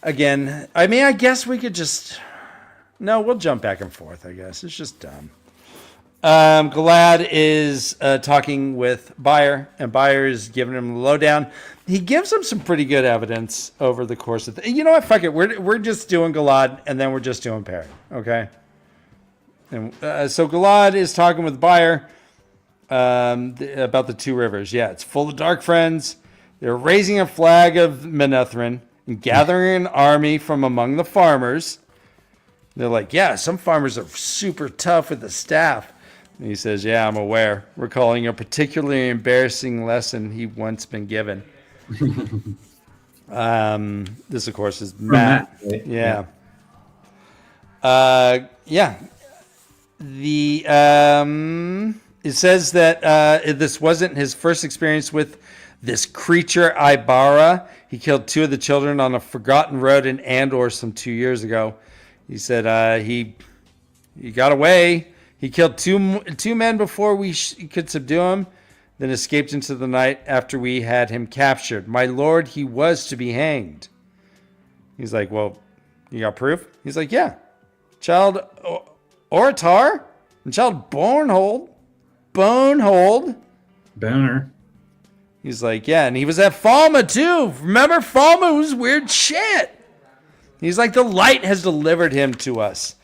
B: again, I guess we could just... No, we'll jump back and forth, I guess. It's just dumb. Galad is talking with Bayer, and Bayer is giving him the lowdown. He gives him some pretty good evidence over the course of you know what? Fuck it. We're just doing Galad, and then we're just doing Perrin. Okay? And so Galad is talking with Bayer about the two rivers. Yeah, it's full of dark friends. They're raising a flag of Menethrin and gathering an army from among the farmers. They're like, yeah, some farmers are super tough with the staff. And he says, yeah, I'm aware. Recalling a particularly embarrassing lesson he once been given. This, of course, is Matt.
C: Right?
B: Yeah. Yeah. The it says that this wasn't his first experience with this creature, Ibarra. He killed 2 of the children on a forgotten road in Andor some 2 years ago. He said he got away. He killed two men before we could subdue him, then escaped into the night after we had him captured. My lord, he was to be hanged. He's like, well, you got proof? He's like, yeah. Child Oratar and child Bonehold.
C: Boner.
B: He's like, yeah, and he was at Falma too. Remember, Falma was weird shit. He's like, the light has delivered him to us.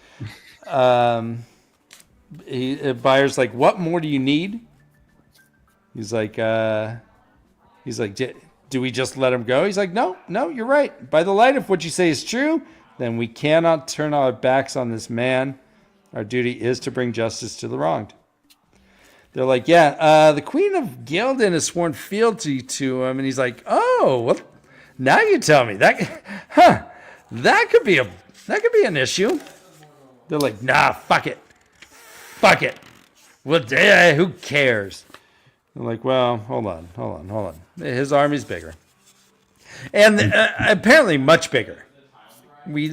B: Buyer's like, what more do you need? He's like, do we just let him go? He's like, no, you're right. By the light, if what you say is true, then we cannot turn our backs on this man. Our duty is to bring justice to the wronged. They're like, yeah, the Queen of Gildan has sworn fealty to him. And he's like, oh, well, now you tell me. That could be an issue. They're like, nah, fuck it. Well, who cares? They're like, well, hold on. His army's bigger. And apparently much bigger. We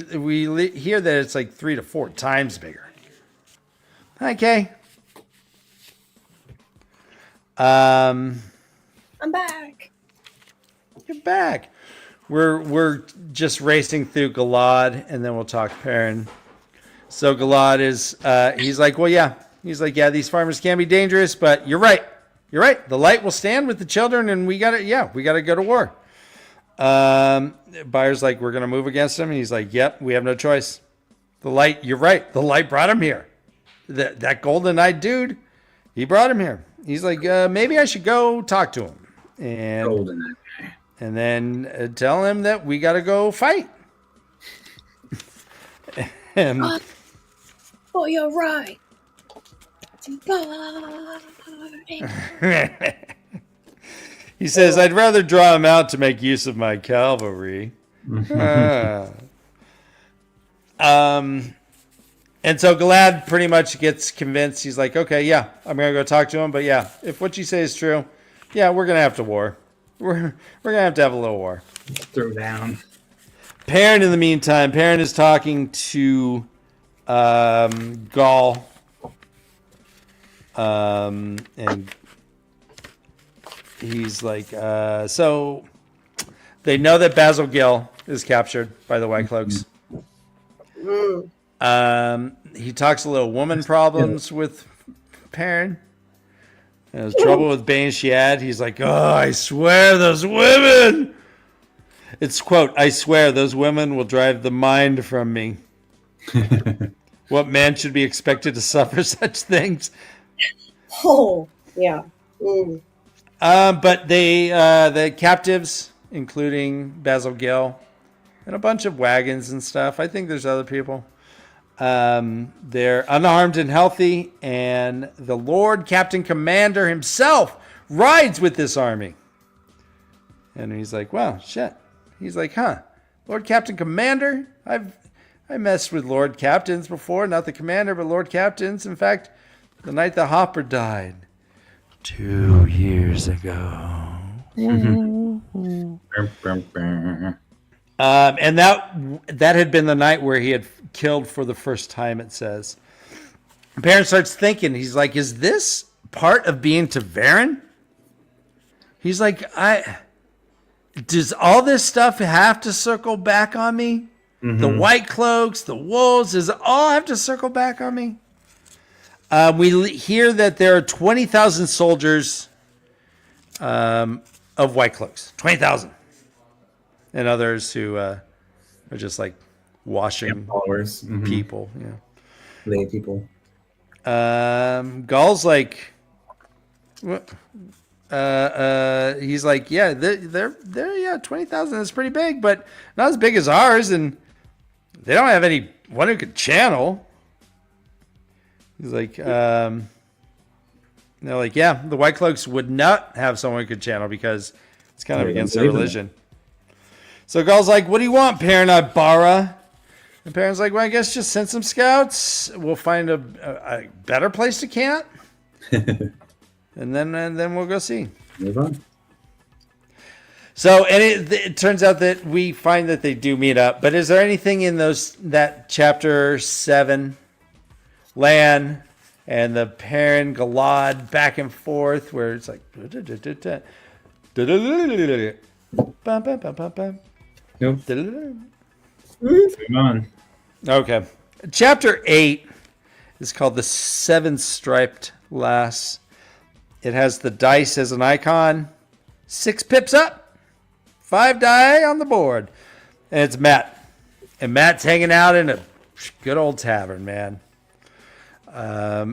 B: hear that it's like 3 to 4 times bigger. Okay.
D: I'm back.
B: You're back. We're just racing through Galad, and then we'll talk Perrin. So Galad is he's like, well, yeah. He's like, yeah, these farmers can be dangerous, but you're right. The light will stand with the children, and we gotta go to war. Buyer's like, we're gonna move against him, and he's like, yep, we have no choice. The light, you're right. The light brought him here. That golden-eyed dude, he brought him here. He's like, maybe I should go talk to him. And then tell him that we got to go fight. And
D: oh, you're right.
B: He says, I'd rather draw him out to make use of my cavalry. And so Galad pretty much gets convinced. He's like, okay, yeah, I'm going to go talk to him. But yeah, if what you say is true, yeah, we're going to have to war. We're going to have a little war.
C: Throw down.
B: Perrin, in the meantime, Perrin is talking to Gaul. And he's like, so they know that Basil Gill is captured by the White Cloaks. He talks a little woman problems with Perrin. There's trouble with Bane Shiad. He's like, oh, I swear those women. It's quote, I swear those women will drive the mind from me. What man should be expected to suffer such things?
D: Oh, yeah.
B: But the captives, including Basil Gill, and a bunch of wagons and stuff. I think there's other people. They're unarmed and healthy, and the Lord Captain Commander himself rides with this army. And he's like, well, shit. He's like, Lord Captain Commander? I messed with Lord Captains before, not the commander, but Lord Captains. In fact, the night the Hopper died 2 years ago. And that had been the night where he had killed for the first time, it says. Perrin starts thinking, he's like, is this part of being Ta'veren? He's like, does all this stuff have to circle back on me? Mm-hmm. The White Cloaks, the Wolves, does it all have to circle back on me? We hear that there are 20,000 soldiers of White Cloaks. 20,000. And others who are just like washing
C: followers,
B: people. Yeah.
C: Lay people.
B: Gaul's like, he's like, yeah, they're 20,000 is pretty big, but not as big as ours. And they don't have anyone who could channel. He's like, they're like, yeah, the White Cloaks would not have someone who could channel because it's kind of against their religion. So Gull's like, what do you want, Parent Bara? And Parent's like, well, I guess just send some scouts. We'll find a better place to camp. and then we'll go see.
C: Move on.
B: So, and it turns out that we find that they do meet up. But is there anything in that chapter 7, Lan and the Perrin Galad back and forth, where it's like,
C: Nope. Move on.
B: Okay. Chapter 8 is called The Seven Striped Lass. It has the dice as an icon. 6 pips up. 5 die on the board. And it's Matt. And Matt's hanging out in a good old tavern, man.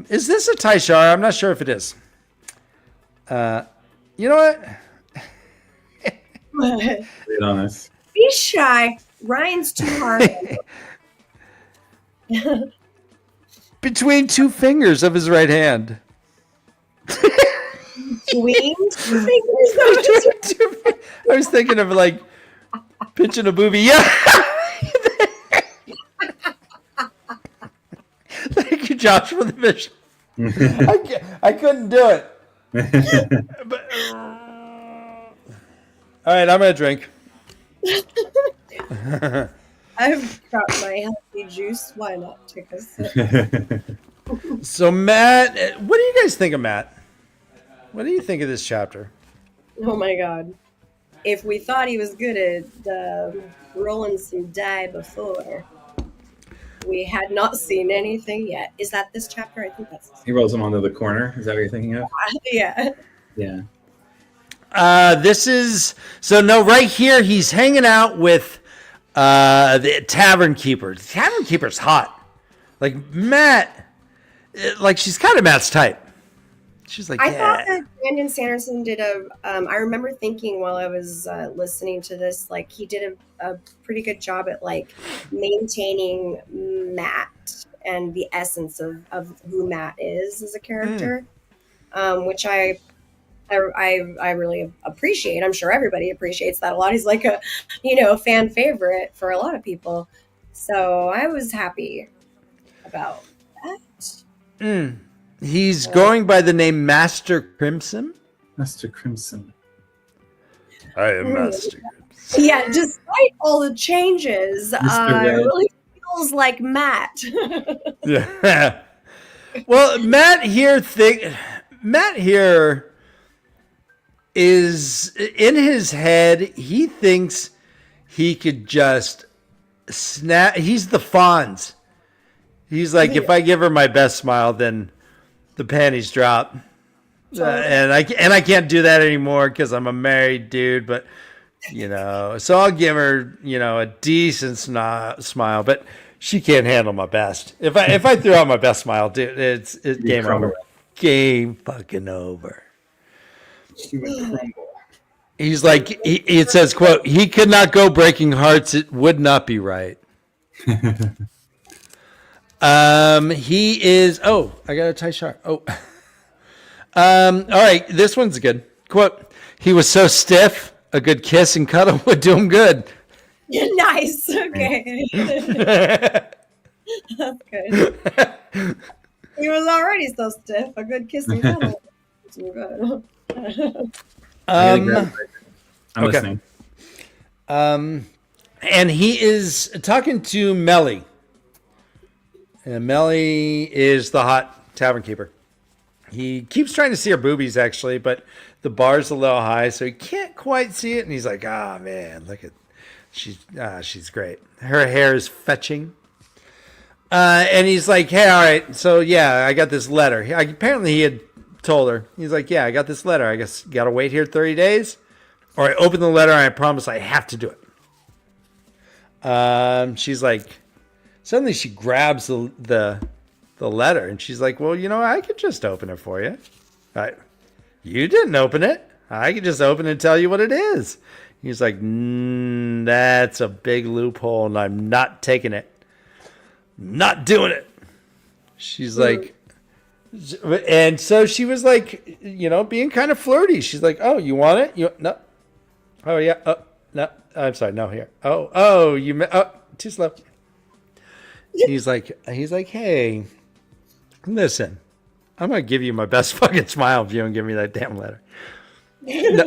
B: Is this a Taishar? I'm not sure if it is. You know what?
C: Be honest.
D: Be shy. Ryan's too hard.
B: Between 2 fingers of his right hand.
D: Between 2 fingers.
B: I was thinking of like pitching a movie. Yeah. Thank you, Josh, for the vision. I couldn't do it. But, all right, I'm gonna drink.
D: I've got my healthy juice. Why not take a sip?
B: So, Matt, what do you guys think of Matt? What do you think of this chapter?
D: Oh my god. If we thought he was good at rolling some die before, we had not seen anything yet. Is that this chapter? I think that's this.
C: He rolls him onto the corner. Is that what you're thinking of?
D: Yeah.
C: Yeah.
B: This is right here. He's hanging out with the tavern keeper. The tavern keeper's hot. Like Matt, like she's kind of Matt's type. She's like,
D: I thought that Brandon Sanderson did I remember thinking while I was listening to this, like he did a pretty good job at like maintaining Matt and the essence of who Matt is as a character, which I really appreciate. I'm sure everybody appreciates that a lot. He's like a fan favorite for a lot of people. So I was happy about that.
B: He's going by the name Master Crimson.
C: Master Crimson.
B: I am Master Crimson.
D: Yeah, despite all the changes, it really feels like Matt.
B: Yeah. Well, Matt here is in his head. He thinks he could just snap. He's the Fonz. He's like, if I give her my best smile, then the panties drop. And I can't do that anymore because I'm a married dude. But so I'll give her a decent smile, but she can't handle my best. If I threw out my best smile, dude, it's game over. Game fucking over.
C: She would crumble.
B: He's like, it says, quote, he could not go breaking hearts. It would not be right. He is, I got a Taishar. All right. This one's good. Quote, he was so stiff, a good kiss and cuddle would do him good.
D: Nice. Okay. That's good. He was already so stiff. A good kiss and cuddle.
C: I'm listening.
B: And he is talking to Melly. And Melly is the hot tavern keeper. He keeps trying to see her boobies, actually, but the bar's a little high, so he can't quite see it. And he's like, man, look at, she's great. Her hair is fetching. And he's like, hey, all right, so yeah, I got this letter. Apparently he had told her. He's like, yeah, I got this letter. I guess you got to wait here 30 days. Or I open the letter and I promise I have to do it. She's like, suddenly she grabs the letter and she's like, well, I could just open it for you. You didn't open it. I could just open it and tell you what it is. He's like, that's a big loophole and I'm not taking it. not doing it. She's like, and so she was like, being kind of flirty. She's like, oh, you want it? No. Oh yeah. Oh no. I'm sorry. No, here. Oh, too slow. He's like, hey, listen, I'm gonna give you my best fucking smile if you don't give me that damn letter.
D: And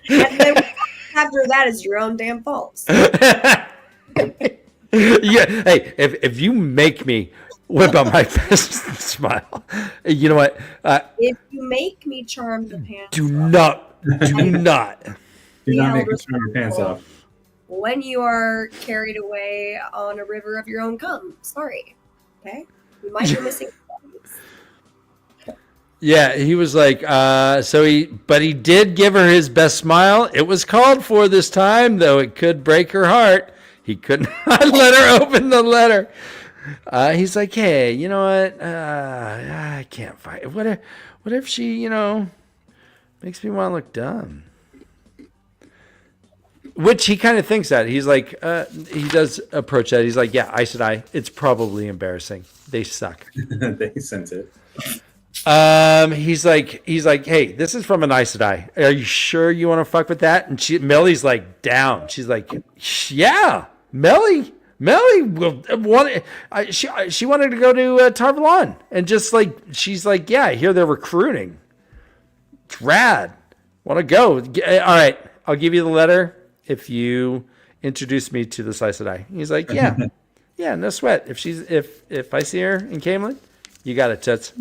D: then after that is your own damn fault.
B: Yeah. Hey, if you make me whip out my best smile, you know what?
D: If you make me charm the pants,
B: Do not
C: Do not make me turn your pants off.
D: when you are carried away on a river of your own cum. Sorry. Okay? We might be missing things.
B: Yeah, he was like, but he did give her his best smile. It was called for this time, though it could break her heart. He could not let her open the letter. He's like, hey, you know what? I can't fight. What if she, makes me want to look dumb? Which he kind of thinks that. He's like, he does approach that. He's like, yeah, Aes Sedai, it's probably embarrassing. They suck.
C: They sense it.
B: He's like, hey, this is from an Aes Sedai. Are you sure you want to fuck with that? And Mellie's like down. She's like, yeah, Mellie will want. She wanted to go to Tar Valon, and just like she's like, yeah, I hear they're recruiting. It's rad. Want to go? All right, I'll give you the letter if you introduce me to the Aes Sedai. He's like, yeah, yeah, no sweat. If I see her in Camelin, you got it, Toots.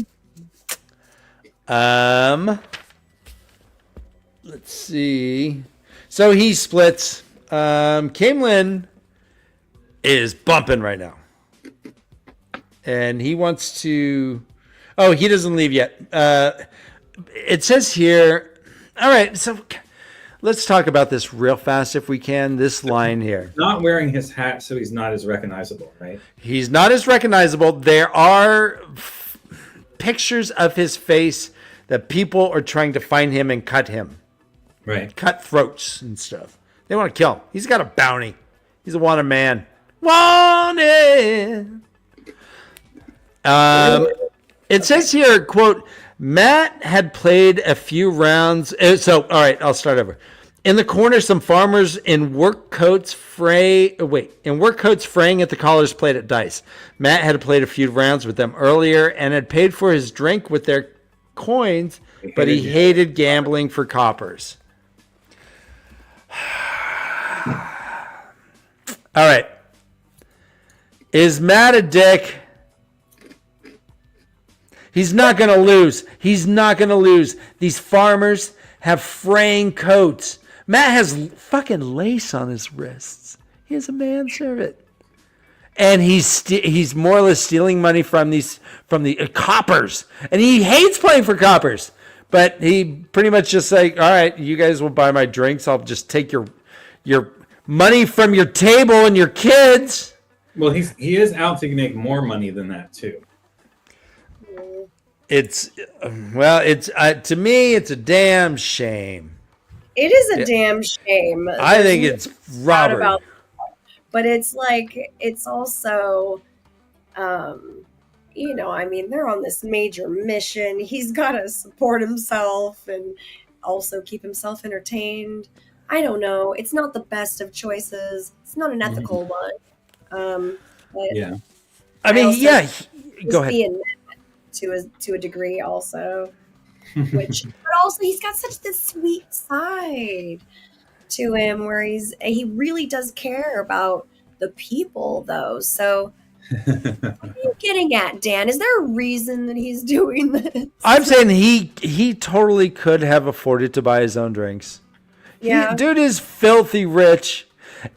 B: Let's see. So he splits. Camelin is bumping right now. And he wants to... Oh, he doesn't leave yet. It says here... All right, so let's talk about this real fast if we can. This line here.
C: Not wearing his hat, so he's not as recognizable, right?
B: He's not as recognizable. There are pictures of his face that people are trying to find him and cut him.
C: Right. Cut
B: Throats and stuff. They want to kill him. He's got a bounty. He's a wanted man. Wanted. It says here, quote, Matt had played a few rounds. So, all right, I'll start over. In the corner, some farmers in work coats fraying at the collars played at dice. Matt had played a few rounds with them earlier and had paid for his drink with their coins, but he hated gambling for coppers. All right. Is Matt a dick? He's not going to lose. He's not going to lose. These farmers have fraying coats. Matt has fucking lace on his wrists. He has a manservant. And he's more or less stealing money from the coppers. And he hates playing for coppers. But he pretty much just like, all right, you guys will buy my drinks. I'll just take your money from your table and your kids.
C: Well, he is out to make more money than that too.
B: It's to me, it's a damn shame.
D: It is a damn shame.
B: I think it's robbery.
D: But it's like, it's also, I mean, they're on this major mission. He's got to support himself and also keep himself entertained. I don't know. It's not the best of choices. It's not an ethical one. But
C: yeah.
B: I mean, yeah. Go ahead.
D: To a degree, also. But also, he's got such this sweet side to him, where he really does care about the people, though. So, what are you getting at, Dan? Is there a reason that he's doing this?
B: I'm saying he totally could have afforded to buy his own drinks.
D: Yeah,
B: Dude is filthy rich,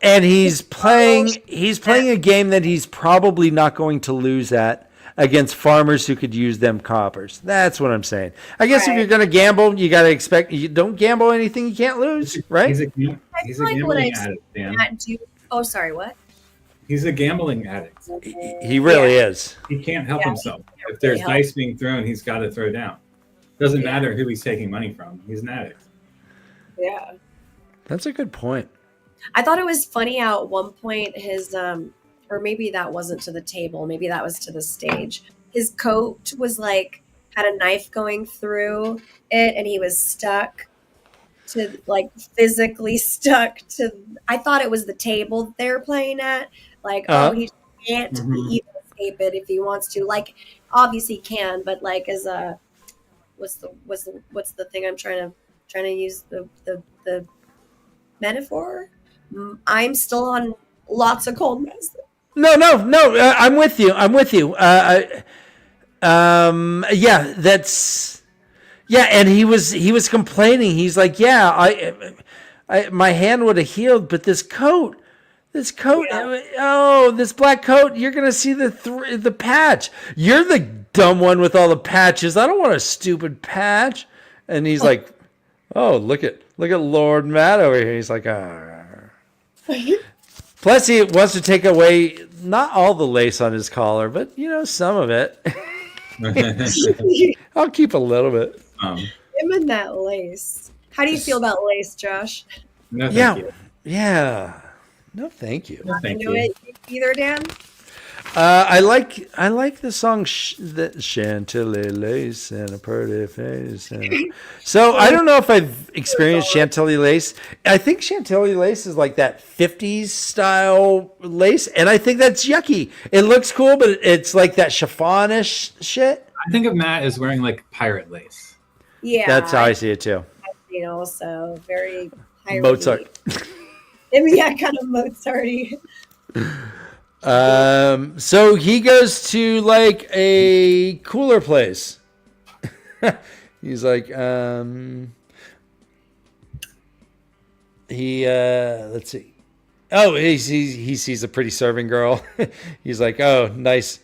B: and he's playing a game that he's probably not going to lose at against farmers who could use them coppers. That's what I'm saying. I guess if you're going to gamble, you got to expect you don't gamble anything you can't lose, right?
C: He's a gambling addict, Dan.
D: Oh, sorry, what?
C: He's a gambling addict.
B: He really is.
C: He can't help himself. If there's dice being thrown, he's got to throw down. Doesn't matter who he's taking money from. He's an addict.
D: Yeah.
B: That's a good point.
D: I thought it was funny how at one point his or maybe that wasn't to the table, maybe that was to the stage. His coat was like had a knife going through it, and he was stuck to like physically stuck to. I thought it was the table they're playing at. Like, oh, he can't even escape it if he wants to. Like, obviously he can, but like as a what's the thing I'm trying to use the metaphor. I'm still on lots of cold medicine.
B: No. I'm with you. Yeah, that's yeah. And he was complaining. He's like, yeah, I my hand would have healed, but this coat. Oh, this black coat. You're gonna see the patch. You're the dumb one with all the patches. I don't want a stupid patch. And he's like, oh, look at Lord Matt over here. He's like, Plus, he wants to take away not all the lace on his collar, but some of it. I'll keep a little bit.
D: Him and that lace. How do you feel about lace, Josh?
C: No, thank you.
B: Yeah. No, thank you.
C: No, thank
D: you.
C: you.
D: Either, Dan?
B: I like the song that Chantilly lace and a pretty face. So I don't know if I've experienced Chantilly lace. I think Chantilly lace is like that 50s style lace, and I think that's yucky. It looks cool, but it's like that chiffonish shit.
C: I think of Matt as wearing like pirate lace.
D: Yeah.
B: That's how I see it too.
D: Also very
B: Mozart.
D: Yeah, kind of Mozart-y.
B: So he goes to like a cooler place. He's like, let's see. Oh, he sees a pretty serving girl. He's like, oh, nice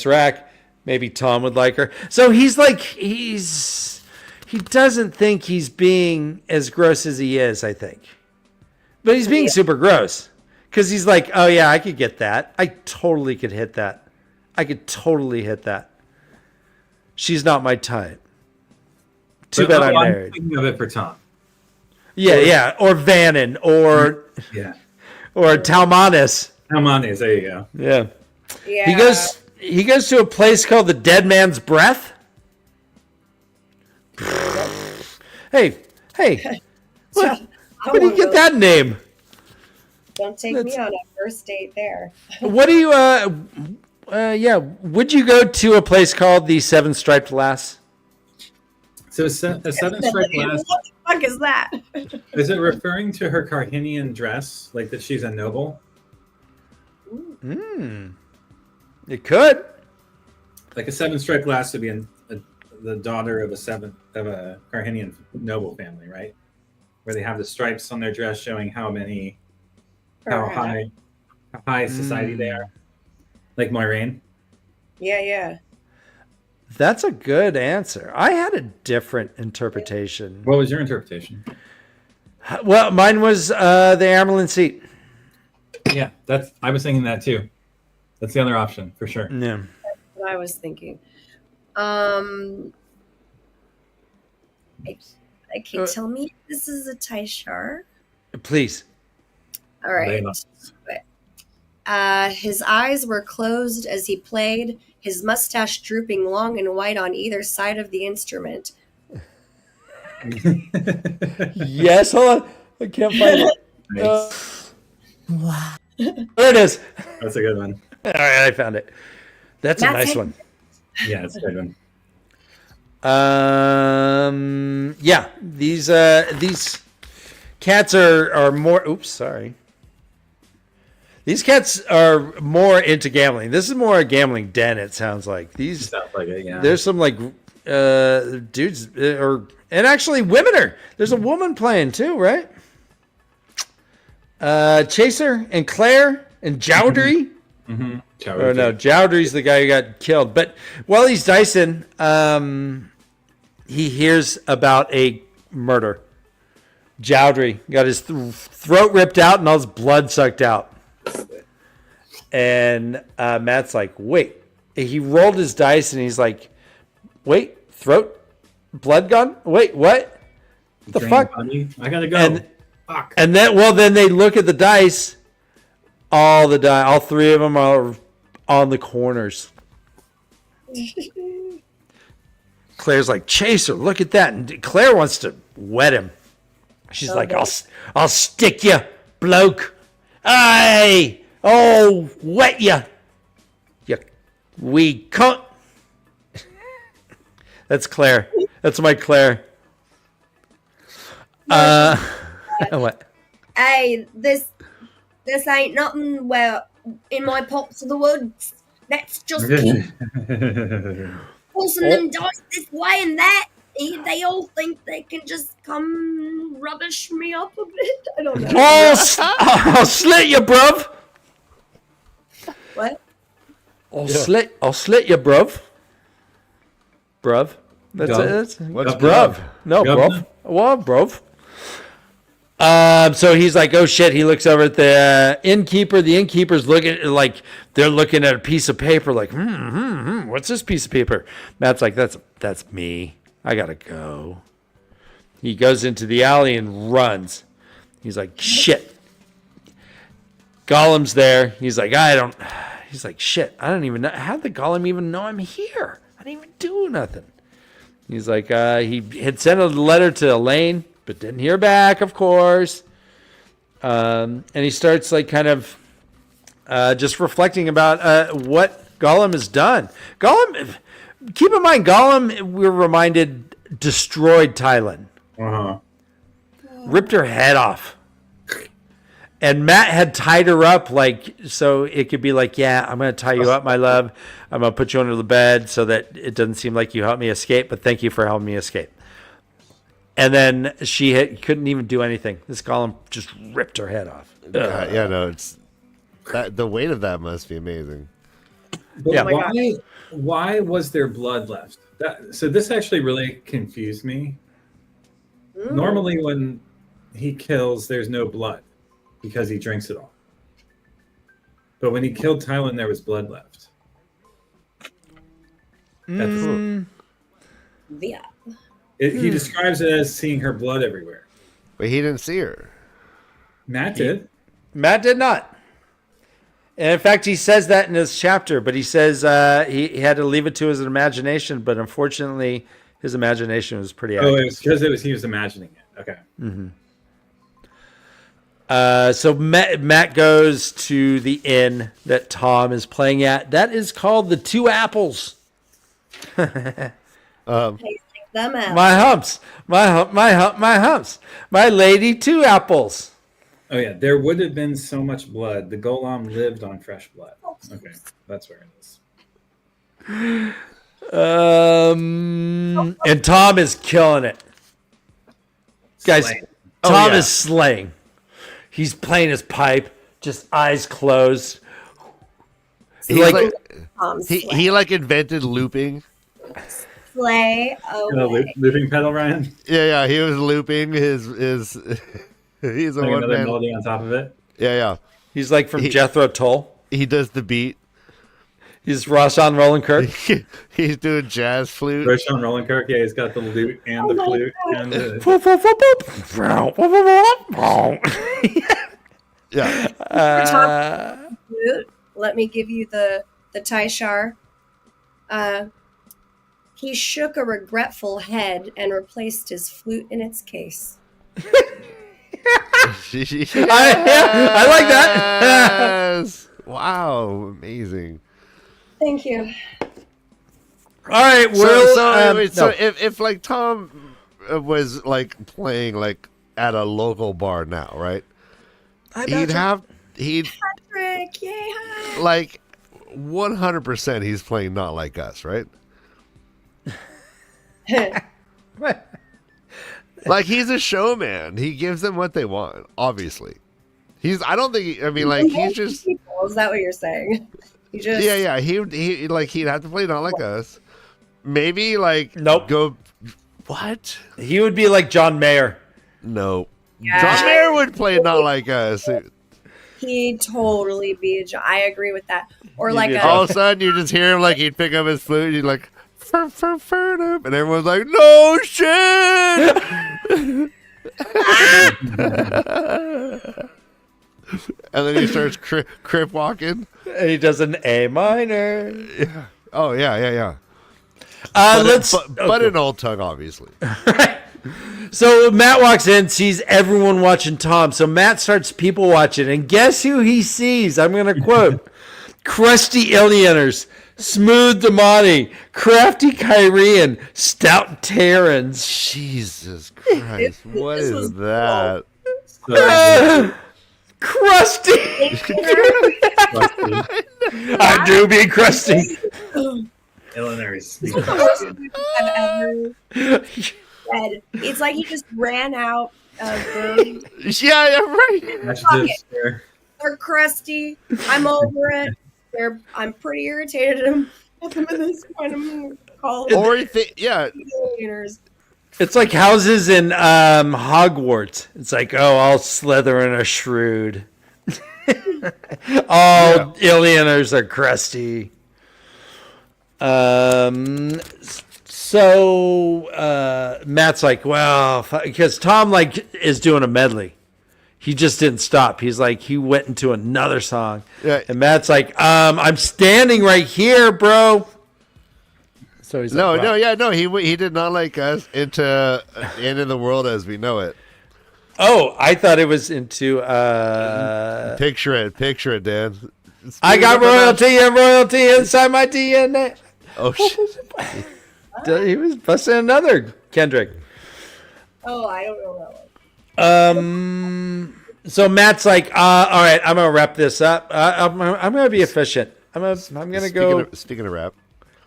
B: rack. Maybe Tom would like her. So he's like, he doesn't think he's being as gross as he is, I think. But he's being super gross. Because he's like, oh, yeah, I could get that. I totally could hit that. I could totally hit that. She's not my type. Too bad I'm married.
C: I'm thinking of it for Tom.
B: Yeah. Or Vannon. Or Talmanis.
C: Talmanis, there you go.
B: Yeah.
D: Yeah.
B: He goes to a place called the Dead Man's Breath. Hey. Where did you get that name?
D: Don't take me on a first date there.
B: What do you, would you go to a place called the Seven Striped Lass?
C: So a seven striped lass.
D: What the fuck is that?
C: Is it referring to her Carhinian dress, like that she's a noble?
B: It could.
C: Like a seven striped lass would be the daughter of a Carhinian noble family, right? Where they have the stripes on their dress showing how high society they are. Like Moiraine.
D: Yeah.
B: That's a good answer. I had a different interpretation.
C: What was your interpretation?
B: Well, mine was the Amerlin seat.
C: Yeah, I was thinking that too. That's the other option for sure.
B: Yeah.
D: That's what I was thinking. Okay, tell me if this is a Taishar.
B: Please.
D: All right. His eyes were closed as he played, his mustache drooping long and white on either side of the instrument.
B: Yes, hold on. I can't find it.
C: Nice.
D: Wow.
B: There it is.
C: That's a good one.
B: All right, I found it. That's a nice one.
C: Yeah, it's a good one.
B: Yeah, these cats are more. Oops, sorry. These cats are more into gambling. This is more a gambling den. It sounds like these.
C: Sounds like it, yeah.
B: There's some like dudes and actually women There's a woman playing too, right? Chaser and Claire and Jowdry.
C: Mm-hmm.
B: Oh no, Jowdry's the guy who got killed. But while he's dicing, he hears about a murder. Jowdry got his throat ripped out and all his blood sucked out. And Matt's like, wait. He rolled his dice and he's like, wait, throat, blood gone? Wait, what? The fuck?
C: Buddy. I gotta go.
B: Fuck. And then they look at the dice All three of them are on the corners. Claire's like, Chaser, look at that. And Claire wants to wet him. She's like, I'll stick you, bloke. Aye. Oh, wet you. You wee cunt. That's Claire. That's my Claire. What?
D: Hey, this ain't nothing. Well, in my parts of the woods, that's just tossing them dice this way and that. They all think they can just come rubbish me up a bit. I don't know.
B: I'll slit you, bruv.
D: What?
B: I'll slit you, bruv. Bruv. That's it.
A: What's
B: bruv? No, bruv. What, bruv? So he's like, oh shit. He looks over at the innkeeper. The innkeeper's looking like they're looking at a piece of paper. Like, what's this piece of paper? Matt's like, that's me. I gotta go. He goes into the alley and runs. He's like, shit. Gollum's there. He's like, He's like, shit. I don't even know. How'd the Gollum even know I'm here? I didn't even do nothing. He's like, he had sent a letter to Elaine, but didn't hear back, of course. And he starts like kind of just reflecting about what Gollum has done. Gollum, keep in mind, Gollum, we're reminded, destroyed Tylan. Ripped her head off. And Matt had tied her up like so it could be like, yeah, I'm going to tie you up, my love. I'm going to put you under the bed so that it doesn't seem like you helped me escape, but thank you for helping me escape. And then she couldn't even do anything. This Gollum just ripped her head off.
A: Yeah, no, it's the weight of that must be amazing.
C: But
B: Yeah.
C: why was there blood left? So this actually really confused me. Normally when he kills, there's no blood because he drinks it all. But when he killed Tylan, there was blood left.
D: Yeah.
C: He describes it as seeing her blood everywhere.
A: But he didn't see her.
C: Matt did.
B: Matt did not. And in fact, he says that in his chapter, but he says he had to leave it to his imagination, but unfortunately, his imagination was pretty accurate.
C: Oh, it was because he was imagining it. Okay.
B: So Matt goes to the inn that Tom is playing at. That is called the Two Apples.
D: Tasting them out.
B: My humps. My humps. My lady Two Apples.
C: Oh yeah, there would have been so much blood. The Golem lived on fresh blood. Okay, that's where it is.
B: And Tom is killing it. Guys,
C: Slaying.
B: Tom is slaying. He's playing his pipe, just eyes closed.
A: He like invented looping.
D: Slay away.
C: Looping pedal, Ryan.
A: Yeah, he was looping his he's a
C: Putting
A: one
C: another
A: man.
C: melody on top of it.
A: Yeah.
B: He's like from Jethro Tull.
A: He does the beat.
B: He's Roshan Roland-Kirk.
A: He's doing jazz flute.
C: Roshan Roland-Kirk, yeah, he's got the lute and the flute and the...
A: Yeah.
D: Let me give you the Taishar. He shook a regretful head and replaced his flute in its case.
B: I like that.
A: Yes. Wow, amazing.
D: Thank you.
B: All right,
A: So if like Tom was like playing like at a local bar now, right? He'd
D: Patrick, yay, hi.
A: like 100% he's playing Not Like Us, right? Like he's a showman. He gives them what they want, obviously. Is that what you're saying? He just Yeah. He like he'd have to play Not Like Us. Maybe like
B: Nope.
A: go what?
B: He would be like John Mayer.
A: No.
D: Yeah.
A: John Mayer would play Not Like Us.
D: He'd totally be I agree with that. Or like
A: All of a sudden you just hear him like he'd pick up his flute, he'd like and everyone's like, no shit. And then he starts crip walking.
B: And he does an A minor.
A: Yeah. Oh, yeah. But in old tongue, obviously.
B: So Matt walks in, sees everyone watching Tom. So Matt starts people watching, and guess who he sees? I'm going to quote: crusty Ilianers, smooth Damani, crafty Kyrian, stout Terrans.
A: Jesus Christ. What is that?
B: Crusty. I do be crusty.
C: Illinois.
D: This is the worst movie I've ever read. It's like he just ran out of room.
A: Yeah, right.
D: They're crusty. I'm over it. I'm pretty irritated at them at this point. I'm gonna call
A: Illioners.
B: It's like houses in Hogwarts. It's like, oh, all Slytherin are shrewd. All Illioners are crusty. So Matt's like, well, because Tom is doing a medley. He just didn't stop. He's like, he went into another song. Yeah. And Matt's like, I'm standing right here, bro. So he's
A: no. He did not like us into End of the World as we know it.
B: Oh, I thought it was into
A: Picture it, Dan.
B: I got royalty and royalty inside my DNA.
A: Oh shit.
B: He was busting another Kendrick.
D: Oh, I don't know that one.
B: So Matt's like, all right, I'm gonna wrap this up. I'm gonna be efficient. I'm gonna go.
A: Speaking of rap,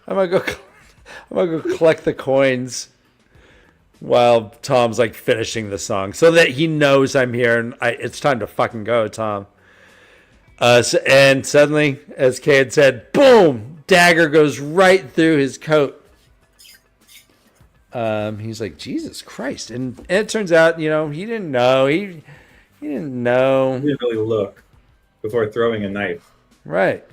B: I'm gonna go collect the coins while Tom's like finishing the song, so that he knows I'm here and it's time to fucking go, Tom. And suddenly, as Kay had said, boom, dagger goes right through his coat. He's like, Jesus Christ. And it turns out, he didn't know. He didn't know.
C: He didn't really look before throwing a knife.
B: Right.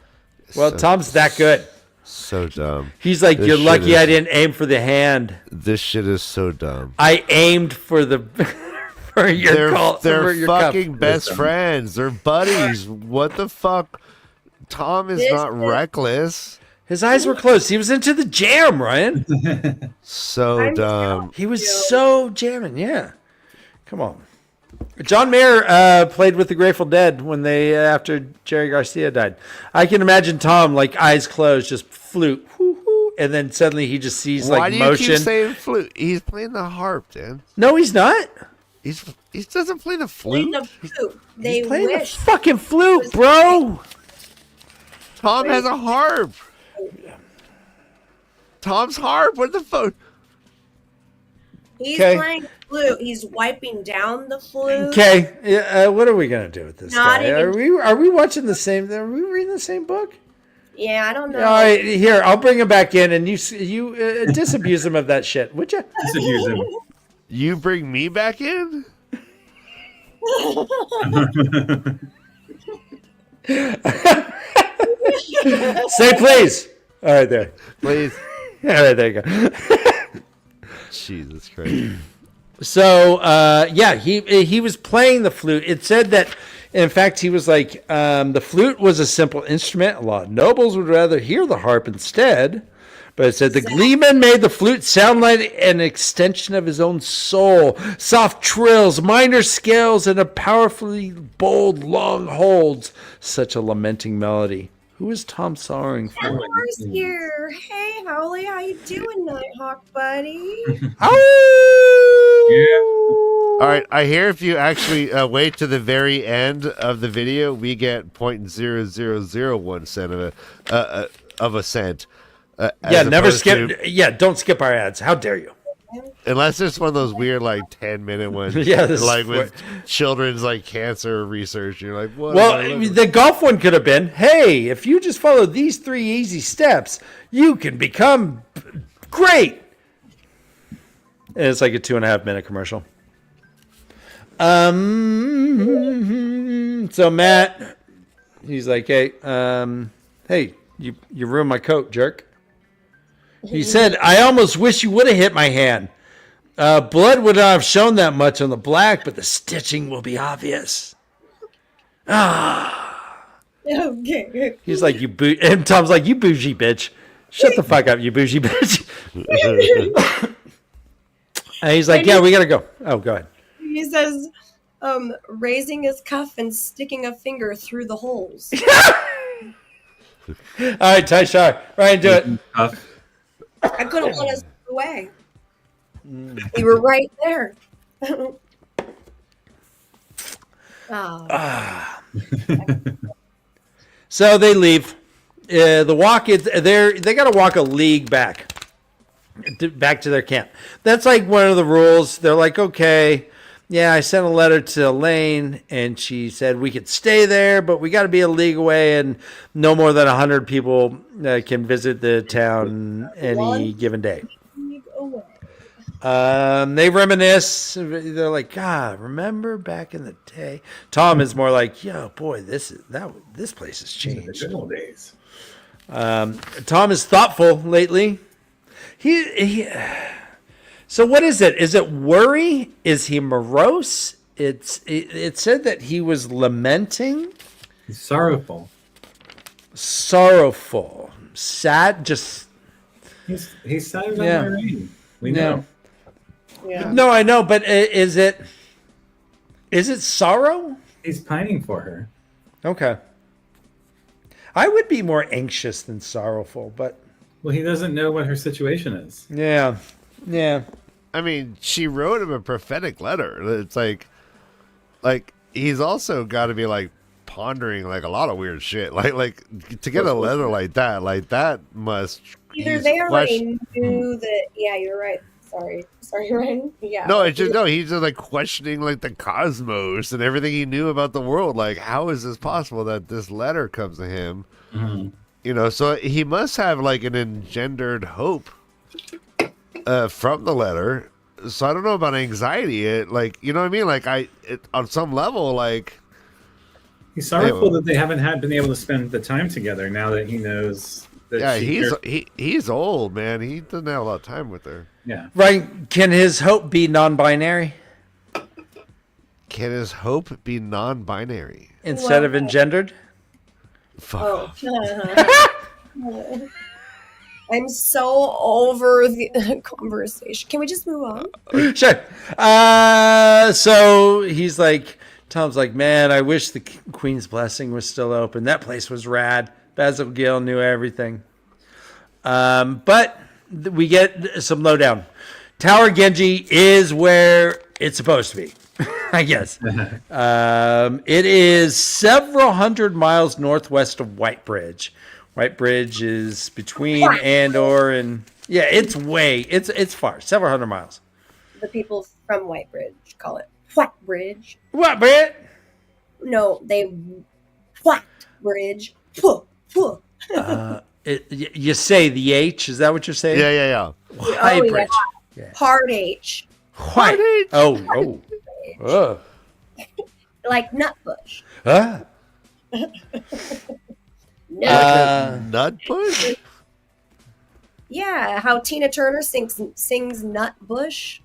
B: Well, Tom's that good.
A: So dumb.
B: He's like, you're lucky I didn't aim for the hand.
A: This shit is so dumb.
B: I aimed for the for your call.
A: They're
B: your
A: fucking
B: cup.
A: best friends. They're buddies. What the fuck? Tom is not reckless.
B: His eyes were closed. He was into the jam, Ryan.
A: So dumb.
B: He was so jamming. Yeah. Come on. John Mayer played with the Grateful Dead when after Jerry Garcia died. I can imagine Tom, like eyes closed, just flute, and then suddenly he just sees
A: Why
B: like
A: do you
B: motion.
A: keep saying flute? He's playing the harp, Dan.
B: No, he's not.
A: He doesn't play the flute.
D: They
B: Play the
D: wish.
B: fucking flute, bro.
A: Tom has a harp. Tom's harp. What the fuck?
D: He's playing flute. He's wiping down the flute.
B: Okay, what are we gonna do with this
D: Not
B: guy? Are we watching the same? Are we reading the same book?
D: Yeah, I don't know.
B: All right, here I'll bring him back in, and you disabuse him of that shit, would you?
C: Disabuse him.
A: You bring me back in?
B: Say please. All right, there.
A: Please.
B: All right, there you go.
A: Jesus Christ.
B: So, he was playing the flute. It said that, in fact, he was like, the flute was a simple instrument. A lot of nobles would rather hear the harp instead. But it said the gleeman made the flute sound like an extension of his own soul. Soft trills, minor scales, and a powerfully bold long holds. Such a lamenting melody. Who is Tom sorrowing for?
D: Laura's here. Hey, Holly, how you doing, Nighthawk buddy?
A: All right, I hear if you actually wait to the very end of the video, we get 0.0001 cent of a cent.
B: Never skip. Don't skip our ads. How dare you?
A: Unless it's one of those weird 10-minute ones.
B: Yeah,
A: with children's cancer research. You're like, what?
B: Well, the golf one could have been, hey, if you just follow these 3 easy steps, you can become great. And it's like a 2.5 minute commercial. So Matt, he's like, hey, you ruined my coat, jerk. He said, I almost wish you would have hit my hand. Blood would not have shown that much on the black, but the stitching will be obvious.
D: Okay.
B: He's like, and Tom's like, you bougie bitch. Shut the fuck up, you bougie bitch. And he's like, yeah, we gotta go. Oh, go ahead.
D: He says, raising his cuff and sticking a finger through the holes.
B: All right, Tyshar, Ryan, do it.
C: Tough.
D: I couldn't let us away. We were right there. Oh.
B: So they leave. The walk is they got to walk a league back to their camp. That's like one of the rules. They're like, okay, yeah, I sent a letter to Elaine, and she said we could stay there, but we got to be a league away, and no more than 100 people can visit the town any given day.
D: Away.
B: They reminisce. They're like, God, remember back in the day? Tom is more like, yo, boy, this place has changed.
C: Good old days.
B: Tom is thoughtful lately. He So what is it? Is it worry? Is he morose? It said that he was lamenting,
C: He's sorrowful.
B: sorrowful, sad. Just
C: He's sad about
B: Yeah.
C: Irene. We
B: Yeah.
C: know.
D: Yeah.
B: no, I know, but is it sorrow?
C: He's pining for her.
B: Okay. I would be more anxious than sorrowful, but
C: Well, he doesn't know what her situation is.
B: yeah.
A: I mean, she wrote him a prophetic letter. It's like he's also got to be like pondering like a lot of weird shit. Like to get a letter like that must
D: Either
A: he's
D: they already
A: question-
D: knew that. Yeah, you're right. Sorry, Ryan. Yeah.
A: No, it's just he's just like questioning like the cosmos and everything he knew about the world. Like, how is this possible that this letter comes to him?
C: Mm-hmm.
A: You know, so he must have like an engendered hope from the letter. So I don't know about anxiety. It like, you know what I mean? Like on some level, like
C: He's sorrowful that they haven't been able to spend the time together now that he knows that
A: yeah,
C: she cares.
A: he's old, man. He doesn't have a lot of time with her.
C: Yeah.
B: Right? Can his hope be non-binary
A: Can his hope be non-binary?
B: instead of engendered?
A: Fuck
D: Oh.
A: off.
D: I'm so over the conversation. Can we just move on?
B: Sure. So he's like, Tom's like, man, I wish the Queen's Blessing was still open. That place was rad. Basil Gill knew everything. But we get some lowdown. Tower Genji is where it's supposed to be, I guess. It is several hundred miles northwest of Whitebridge. Whitebridge is between Andor and it's far, several hundred miles.
D: The people from Whitebridge call it Whitebridge.
B: What, Brett?
D: No, they Whitebridge. Puh, puh.
B: You say the H? Is that what you're saying?
A: Yeah.
B: Whitebridge. Yeah.
D: Hard H.
B: White. Oh.
D: Like Nutbush.
B: Ah.
D: No.
A: Nut push?
D: Yeah, how Tina Turner sings Nutbush.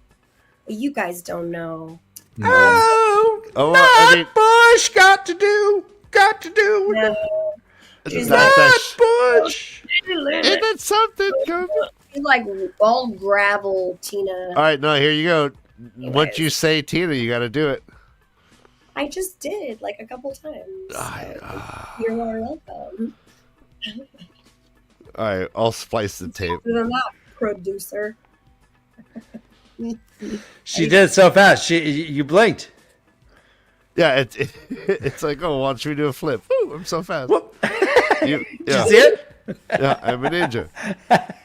D: You guys don't know.
B: Oh,
A: I mean,
B: Bush got to do.
D: No.
A: it's
D: She's
A: not
D: like,
A: that
B: Bush.
A: Isn't that something? Kobe?
D: She's like all gravel Tina.
A: All right, no, here you go.
D: Anyways.
A: Once you say Tina, you got to do it.
D: I just did like a couple times. So you're more welcome.
A: All right, I'll splice the tape.
D: Other than that, producer.
B: She did it so fast. You blinked.
A: Yeah, it's like, oh, watch me do a flip. Ooh, I'm so fast.
B: Whoop.
A: Yeah,
B: Did you see it?
A: yeah, I'm a ninja.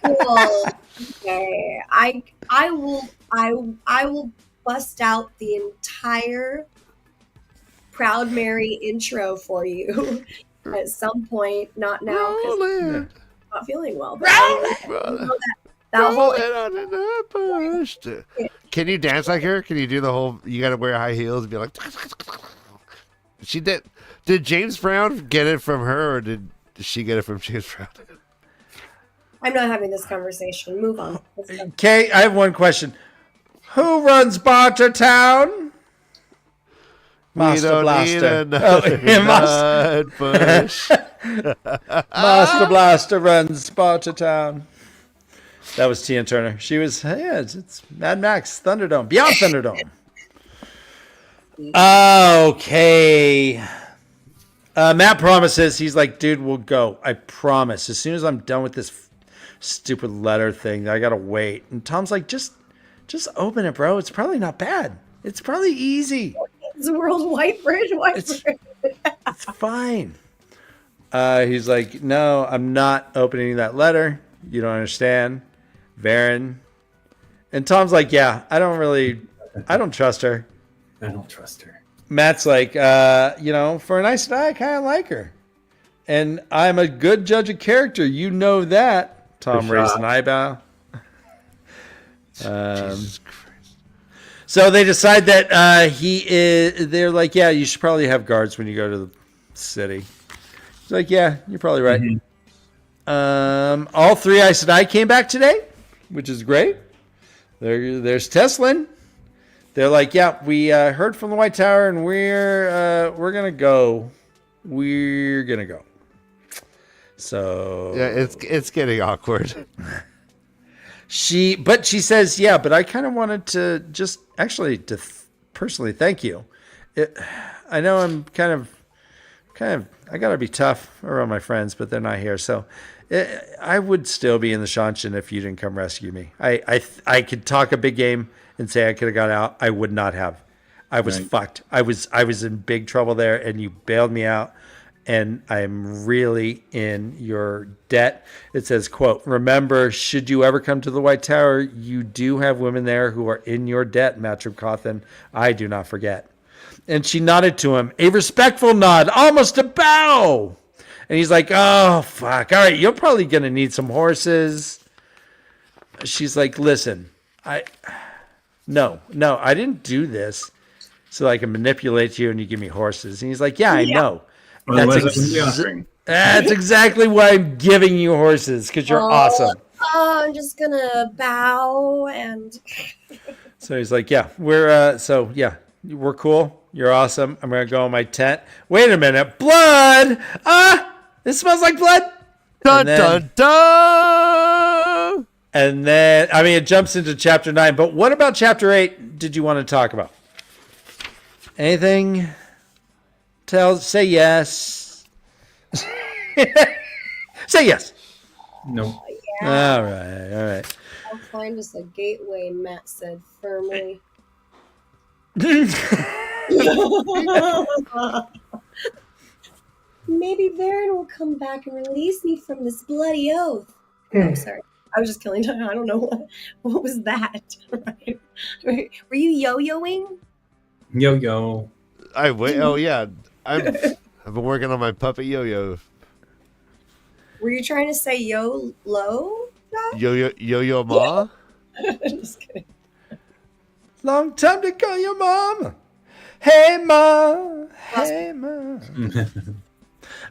D: Well, okay. I will bust out the entire Proud Mary intro for you at some point. Not now because I'm
A: Rolling,
D: not feeling well. But I
A: rolling,
D: know that whole
A: rolling on in the bush. Can you dance like her? Can you do the whole? You got to wear high heels and be like. She did. Did James Brown get it from her, or did she get it from James Brown?
D: I'm not having this conversation. Move on. Let's go.
B: Okay, I have one question. Who runs Bartertown? Master
A: don't
B: Blaster.
A: need another nut bush.
B: Master Blaster runs Sparta Town. That was Tina Turner. She was, it's Mad Max, Thunderdome, Beyond Thunderdome. Okay. Matt promises, he's like, dude, we'll go. I promise. As soon as I'm done with this stupid letter thing, I gotta wait. And Tom's like, just open it, bro. It's probably not bad. It's probably easy.
D: It's World White Bridge.
B: It's fine. He's like, no, I'm not opening that letter. You don't understand. Varen. And Tom's like, yeah, I don't trust her.
C: I don't trust her.
B: Matt's like, for an Aes Sedai, I kind of like her. And I'm a good judge of character. You know that. Tom raised an eyebrow.
A: Jesus Christ.
B: So they decide that they're like, yeah, you should probably have guards when you go to the city. He's like, yeah, you're probably right. Mm-hmm. All three Aes Sedai came back today, which is great. There's Teslin. They're like, yeah, we heard from the White Tower, and we're gonna go. We're gonna go. So
A: yeah, it's getting awkward.
B: She says, yeah, but I kind of wanted to just actually personally thank you. I know I'm kind of I gotta be tough around my friends, but they're not here, so I would still be in the Shanshan if you didn't come rescue me. I could talk a big game and say I could have got out. I would not have. I was fucked. I was in big trouble there, and you bailed me out. And I'm really in your debt. It says, quote, remember, should you ever come to the White Tower, you do have women there who are in your debt, Matrim Cawthon. I do not forget. And she nodded to him, a respectful nod, almost a bow. And he's like, oh, fuck. All right, you're probably going to need some horses. She's like, listen, no, I didn't do this so I can manipulate you and you give me horses. And he's like, yeah, I know. That's exactly why I'm giving you horses, because you're awesome.
D: Oh, I'm just gonna bow and.
B: So he's like, yeah, we're cool. You're awesome. I'm gonna go in my tent. Wait a minute, blood! This smells like blood.
A: Dun dun dun.
B: And then, it jumps into chapter 9. But what about chapter 8? Did you want to talk about? Anything? Say yes. Say yes.
C: No.
D: Yeah.
B: All right.
D: I'll find us a gateway, Matt said firmly. Maybe Varen will come back and release me from this bloody oath. I'm sorry. I was just killing time. I don't know what was that. Were you yo-yoing?
C: Yo-yo.
A: Oh yeah. I've been working on my puppet yo-yo.
D: Were you trying to say yo-lo?
A: Yo-yo ma?
D: Just kidding.
B: Long time to call your mom. Hey, mom. Hey, mom.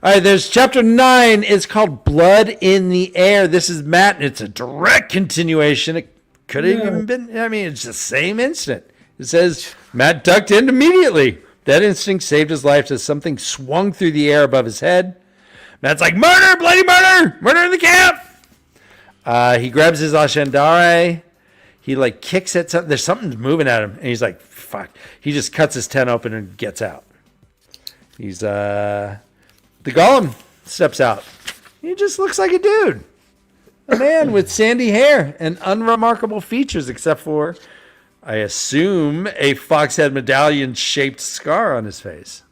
B: All right, there's chapter 9. It's called Blood in the Air. This is Matt, and it's a direct continuation. It could have even been, it's the same incident. It says, Matt ducked in immediately. That instinct saved his life as something swung through the air above his head. Matt's like, murder, bloody murder, murder in the camp. He grabs his Ashendare. He kicks at something. There's something moving at him. And he's like, fuck. He just cuts his tent open and gets out. He's, the golem steps out. He just looks like a dude. A man with sandy hair and unremarkable features except for, I assume, a foxhead medallion-shaped scar on his face.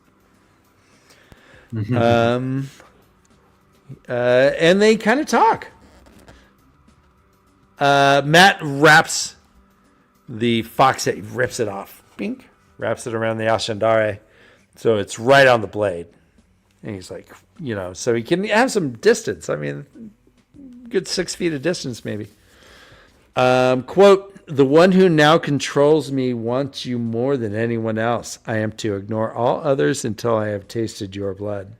B: Mm-hmm. And they kind of talk. Matt wraps the foxhead, rips it off. Bink. Wraps it around the Ashendare. So it's right on the blade. And he's like, so he can have some distance. Good 6 feet of distance, maybe. Quote, the one who now controls me wants you more than anyone else. I am to ignore all others until I have tasted your blood.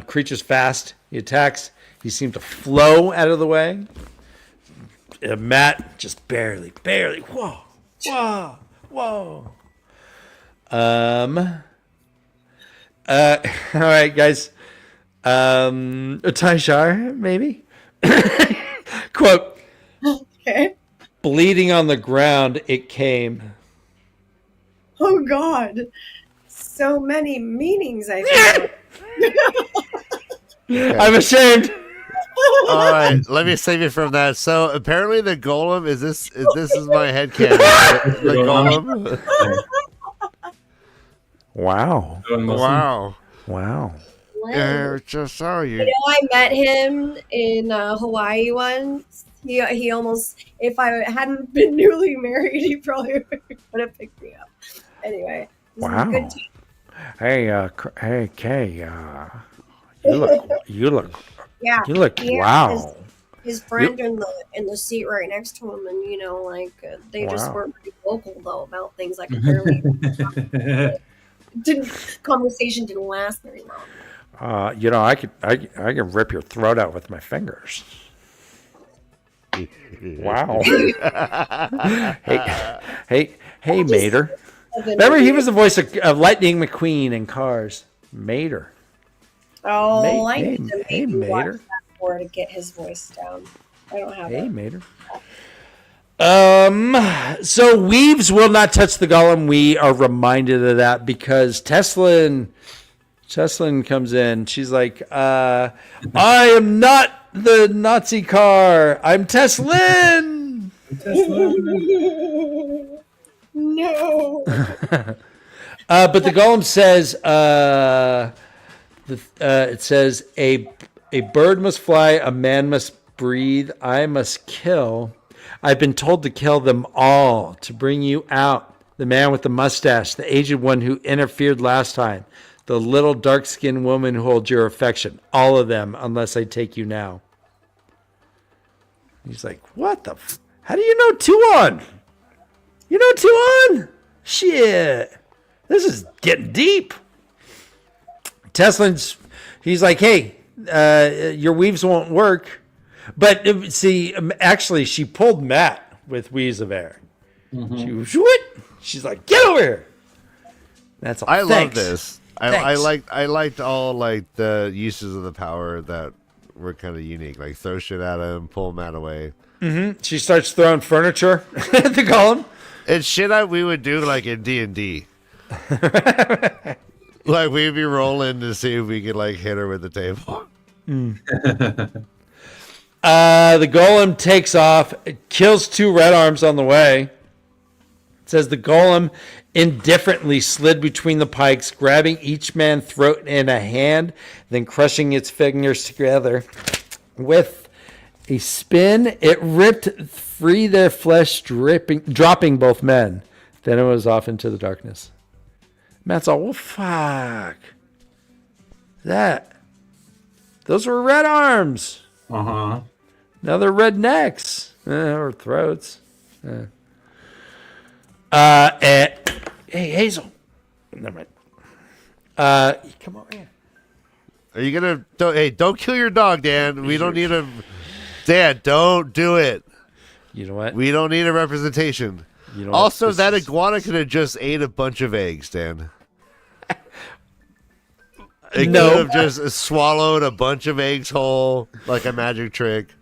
B: Creature's fast. He attacks. He seemed to flow out of the way. Matt just barely. Whoa. Whoa. All right, guys. Taishar, maybe. Quote.
D: Okay.
B: Bleeding on the ground, it came.
D: Oh God. So many meanings, I think.
B: I'm ashamed.
A: All right, let me save you from that. So apparently the golem is this is my headcanon. The golem.
B: Wow.
A: Wow.
B: Wow.
A: Just sorry.
D: You know, I met him in Hawaii once. He almost, if I hadn't been newly married, he probably would have picked me up. Anyway, this is a
B: Wow.
D: good time.
B: Hey, Kay. You look.
D: Yeah.
B: You look.
D: He has
B: Wow.
D: His friend in the seat right next to him, and like they just
B: Wow.
D: weren't pretty vocal though about things. Like apparently, conversation didn't last very long.
B: I can rip your throat out with my fingers. Wow. hey, Mater. Remember, he was the voice of Lightning McQueen in Cars. Mater.
D: Oh, I need to
B: hey,
D: maybe watch
B: Mater.
D: that more to get his voice down. I don't have
B: Hey,
D: it.
B: Mater. So Weaves will not touch the golem. We are reminded of that because Teslin comes in. She's like, I am not the Nazi car. I'm Teslin.
D: No.
B: But the golem says, it says, a bird must fly, a man must breathe, I must kill. I've been told to kill them all, to bring you out. The man with the mustache, the aged one who interfered last time, the little dark-skinned woman who holds your affection. All of them, unless I take you now. He's like, what the how do you know Tuon? You know Tuon? Shit. This is getting deep. He's like, hey, your weaves won't work. But see, actually, she pulled Matt with Weaves of Air. Mm-hmm. She's like, get over here. That's all.
A: I love this. I liked all like the uses of the power that were kind of unique. Like throw shit at him, pull Matt away.
B: Mm-hmm. She starts throwing furniture at the golem.
A: It's shit we would do like in D&D. Like we'd be rolling to see if we could like hit her with the table.
B: The golem takes off, kills 2 red arms on the way. It says the golem indifferently slid between the pikes, grabbing each man's throat in a hand, then crushing its fingers together. With a spin, it ripped free their flesh, dropping both men. Then it was off into the darkness. Matt's all, well, fuck. Those were red arms.
C: Uh-huh.
B: Now they're red necks. Or throats. Hey, Hazel. Never mind. Come over here.
A: Are you gonna? Don't kill your dog, Dan. We don't need a. Dan, don't do it.
B: You know what?
A: We don't need a representation.
B: You know
A: Also,
B: what?
A: that iguana could have just ate a bunch of eggs, Dan. It could have just swallowed a bunch of eggs whole, like a magic trick.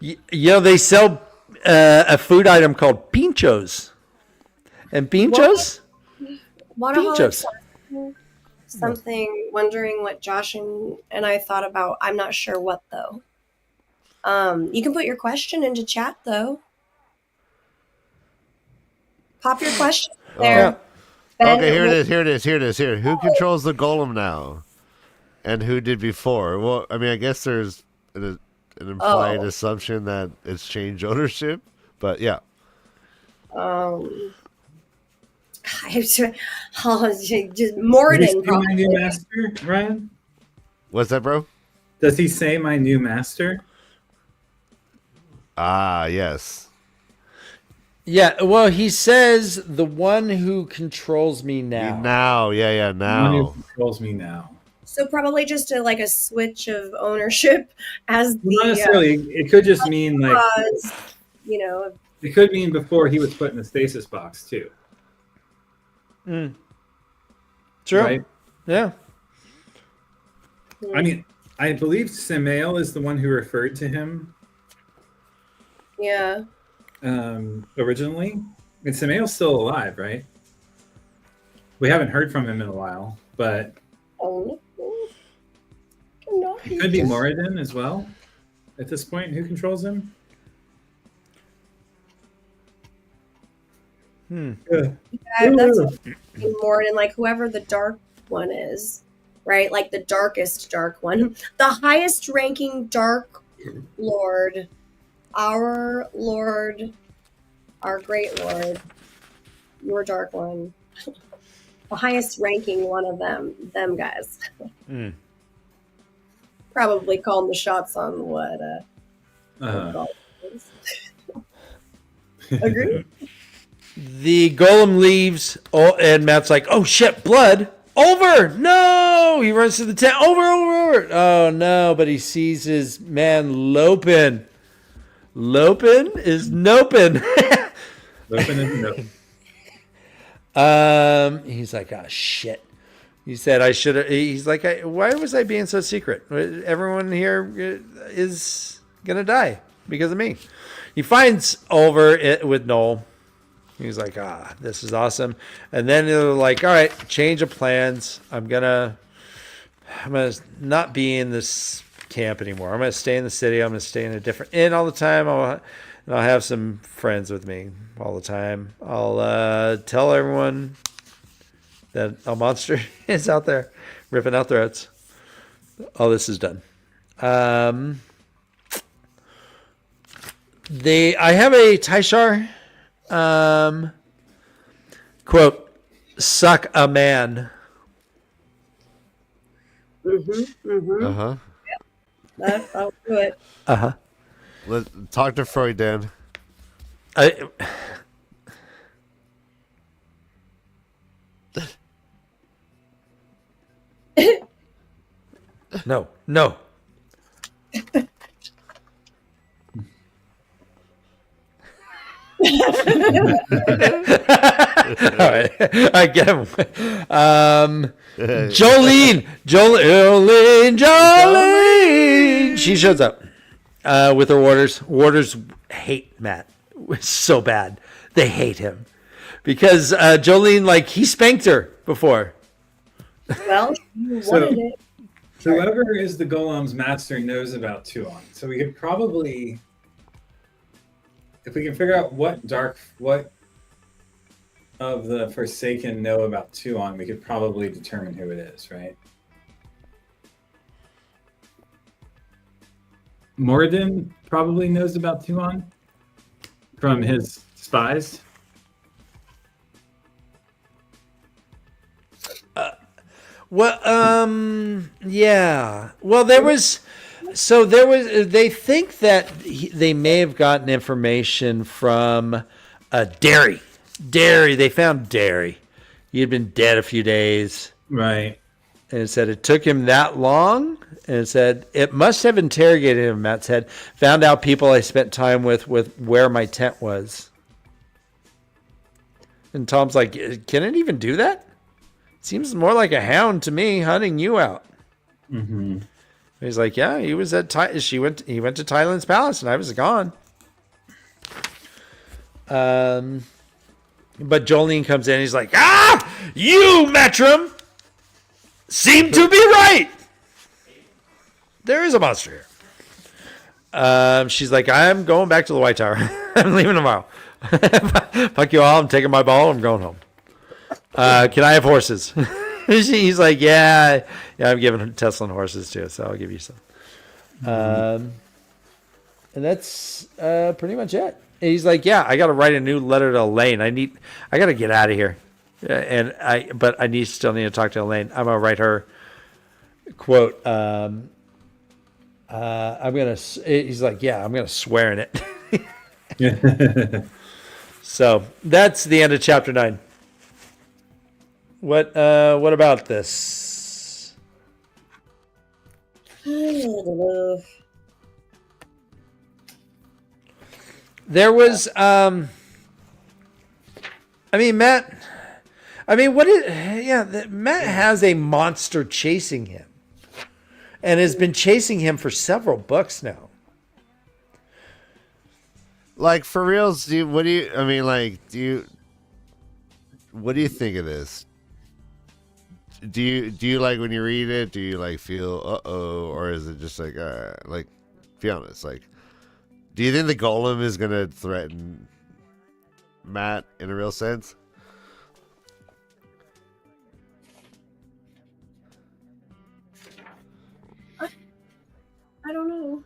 B: They sell a food item called pinchos. And pinchos?
D: Pinchos. Something, wondering what Josh and I thought about. I'm not sure what, though. You can put your question into chat, though. Pop your question there.
A: Okay, here it is. Who controls the golem now? And who did before? Well, I mean, I guess there's an implied assumption that it's changed ownership, but yeah.
D: Just
C: Does
D: Morden,
C: he say
D: probably.
C: my new master, Ryan?
A: What's that, bro?
C: Does he say my new master?
A: Ah, yes.
B: Yeah, well, he says the one who controls me now.
A: Now.
C: The one who controls me now.
D: So probably just a switch of ownership as the
C: Not necessarily. It could just mean like
D: cause,
C: It could mean before he was put in the stasis box too.
B: True.
C: Right?
B: Yeah.
C: I mean, I believe Samael is the one who referred to him
D: Yeah.
C: originally. And Samael's still alive, right? We haven't heard from him in a while, but
D: Oh, no.
C: it could be Moradin as well at this point. Who controls him? Yeah.
D: That's more than like whoever the dark one is, right? Like the darkest dark one, the highest ranking dark lord, our lord, our great lord, your dark one, the highest ranking one of them guys. Probably calling the shots on what Agree?
B: The golem leaves, and Matt's like, "Oh shit, blood! Over! No!" He runs to the tent. Over! Oh no! But he sees his man Lopin. Lopin is nopin.
C: Lopin is nopin.
B: He's like, "Oh shit." He said, "I should have." He's like, "Why was I being so secret? Everyone here is gonna die because of me." He finds Over it with Noel. He's like, this is awesome. And then they're like, all right, change of plans. I'm gonna not be in this camp anymore. I'm gonna stay in the city. I'm gonna stay in a different inn all the time. I'll have some friends with me all the time. I'll tell everyone that a monster is out there ripping out throats. All this is done. I have a Taishar quote, "Suck a man."
A: Uh-huh.
D: I'll do it.
A: Let's talk to Freud, Dan.
B: No. All right, I get him. Jolene. She shows up with her warders. Warders hate Matt so bad. They hate him because Jolene, like, he spanked her before.
D: Well, you wanted it.
C: Whoever is the golem's master knows about Tuon. So we could probably, if we can figure out what of the Forsaken know about Tuon, we could probably determine who it is, right? Moradin probably knows about Tuon from his spies.
B: Yeah. Well, they think that they may have gotten information from Derry. They found Derry. He had been dead a few days.
C: Right.
B: And it said it took him that long. And it said it must have interrogated him, Matt said. Found out people I spent time with where my tent was. And Tom's like, can it even do that? Seems more like a hound to me hunting you out.
C: Mm-hmm.
B: He's like, yeah, he was at he went to Tyland's palace and I was gone. But Jolene comes in and he's like, you, Metrum, seem to be right. There is a monster here. She's like, I'm going back to the White Tower. I'm leaving tomorrow. Fuck you all. I'm taking my ball. I'm going home. Can I have horses? He's like, yeah, I'm giving Teslan horses too, so I'll give you some. And that's pretty much it. And he's like, yeah, I got to write a new letter to Elaine. I got to get out of here, but I still need to talk to Elaine. I'm gonna write her quote. He's like, yeah, I'm gonna swear in it. So that's the end of chapter 9. What about this? There was, Matt. Matt has a monster chasing him, and has been chasing him for several books now.
A: Like, for reals, what do you think of this? Do you like, when you read it, do you like feel or is it just like be honest, like, do you think the golem is gonna threaten Matt in a real sense?
D: I don't know.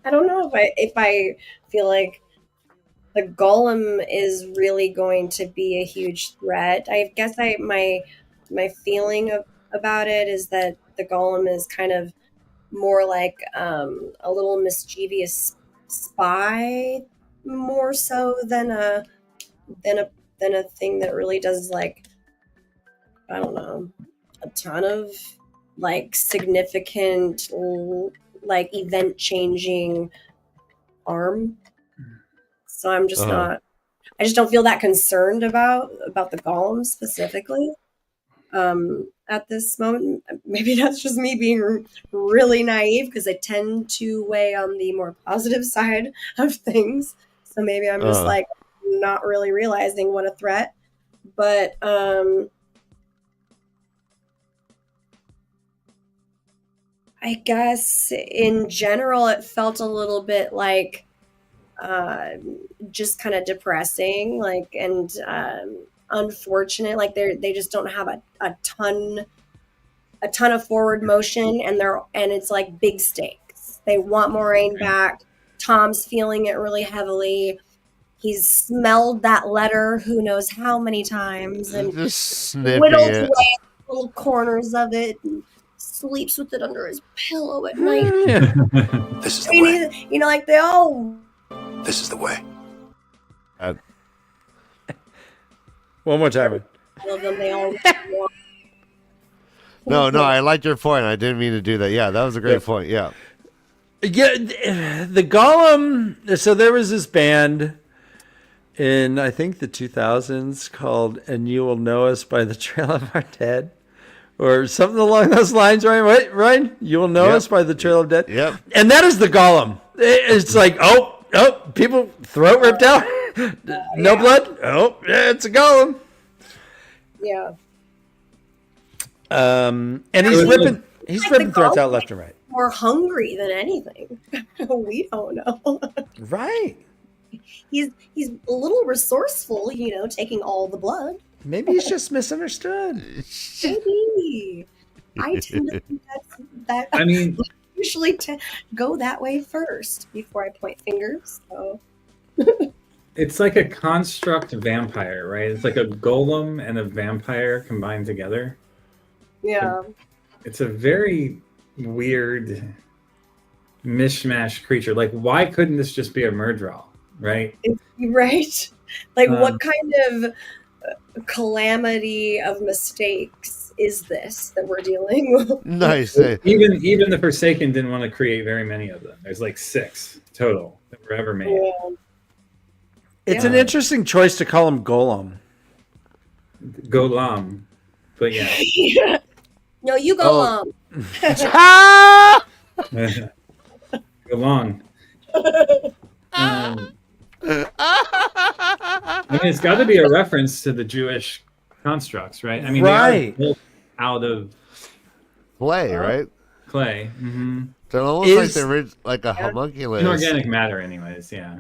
D: I don't know if I feel like the golem is really going to be a huge threat. I guess my feeling about it is that the golem is kind of more like a little mischievous spy, more so than a thing that really does, like, I don't know, a ton of like significant, like, event changing harm. So I'm just not. I just don't feel that concerned about the golem specifically at this moment. Maybe that's just me being really naive, because I tend to weigh on the more positive side of things. So maybe I'm just like not really realizing what a threat. But I guess in general, it felt a little bit like just kind of depressing, like, and unfortunate. Like, they just don't have a ton of forward motion, and it's like big stakes. They want Moraine back. Tom's feeling it really heavily. He's smelled that letter who knows how many times, and
A: just
D: whittles
A: sniffing it.
D: away little corners of it, and sleeps with it under his pillow at night.
F: This is the way.
D: You know, like, they all.
F: This is the way.
B: One more time.
D: All of them, they all.
A: No, I liked your point. I didn't mean to do that. Yeah, that was a great point. Yeah.
B: Yeah, the golem. So there was this band in, I think, the 2000s called "And You Will Know Us by the Trail of Our Dead," or something along those lines, right? What, Ryan? You will know us by the Trail of Dead.
A: Yep.
B: And that is the golem. It's like, oh, people, throat ripped out, no blood. Oh, yeah, it's a golem.
D: Yeah.
B: And he's ripping throats out left and right.
D: More hungry than anything. We don't know.
B: Right.
D: He's a little resourceful, taking all the blood.
B: Maybe he's just misunderstood.
D: Maybe. I tend to think that.
C: I mean,
D: usually go that way first before I point fingers. So.
C: It's like a construct vampire, right? It's like a golem and a vampire combined together.
D: Yeah. It's
C: a very weird mishmash creature. Like, why couldn't this just be a Murdral, right?
D: Right. Like, what kind of calamity of mistakes is this that we're dealing with?
A: Nice.
C: Even the Forsaken didn't want to create very many of them. There's like 6 total that were ever made.
D: Yeah.
B: It's an interesting choice to call him Golem.
C: Golem. But yeah.
D: No, you go long.
C: Go long. I mean, it's got to be a reference to the Jewish constructs, right? I mean,
B: right.
C: They are built out of
A: clay, right?
C: Clay. Mm-hmm.
A: They're almost like a homunculus.
C: Inorganic matter, anyways. Yeah.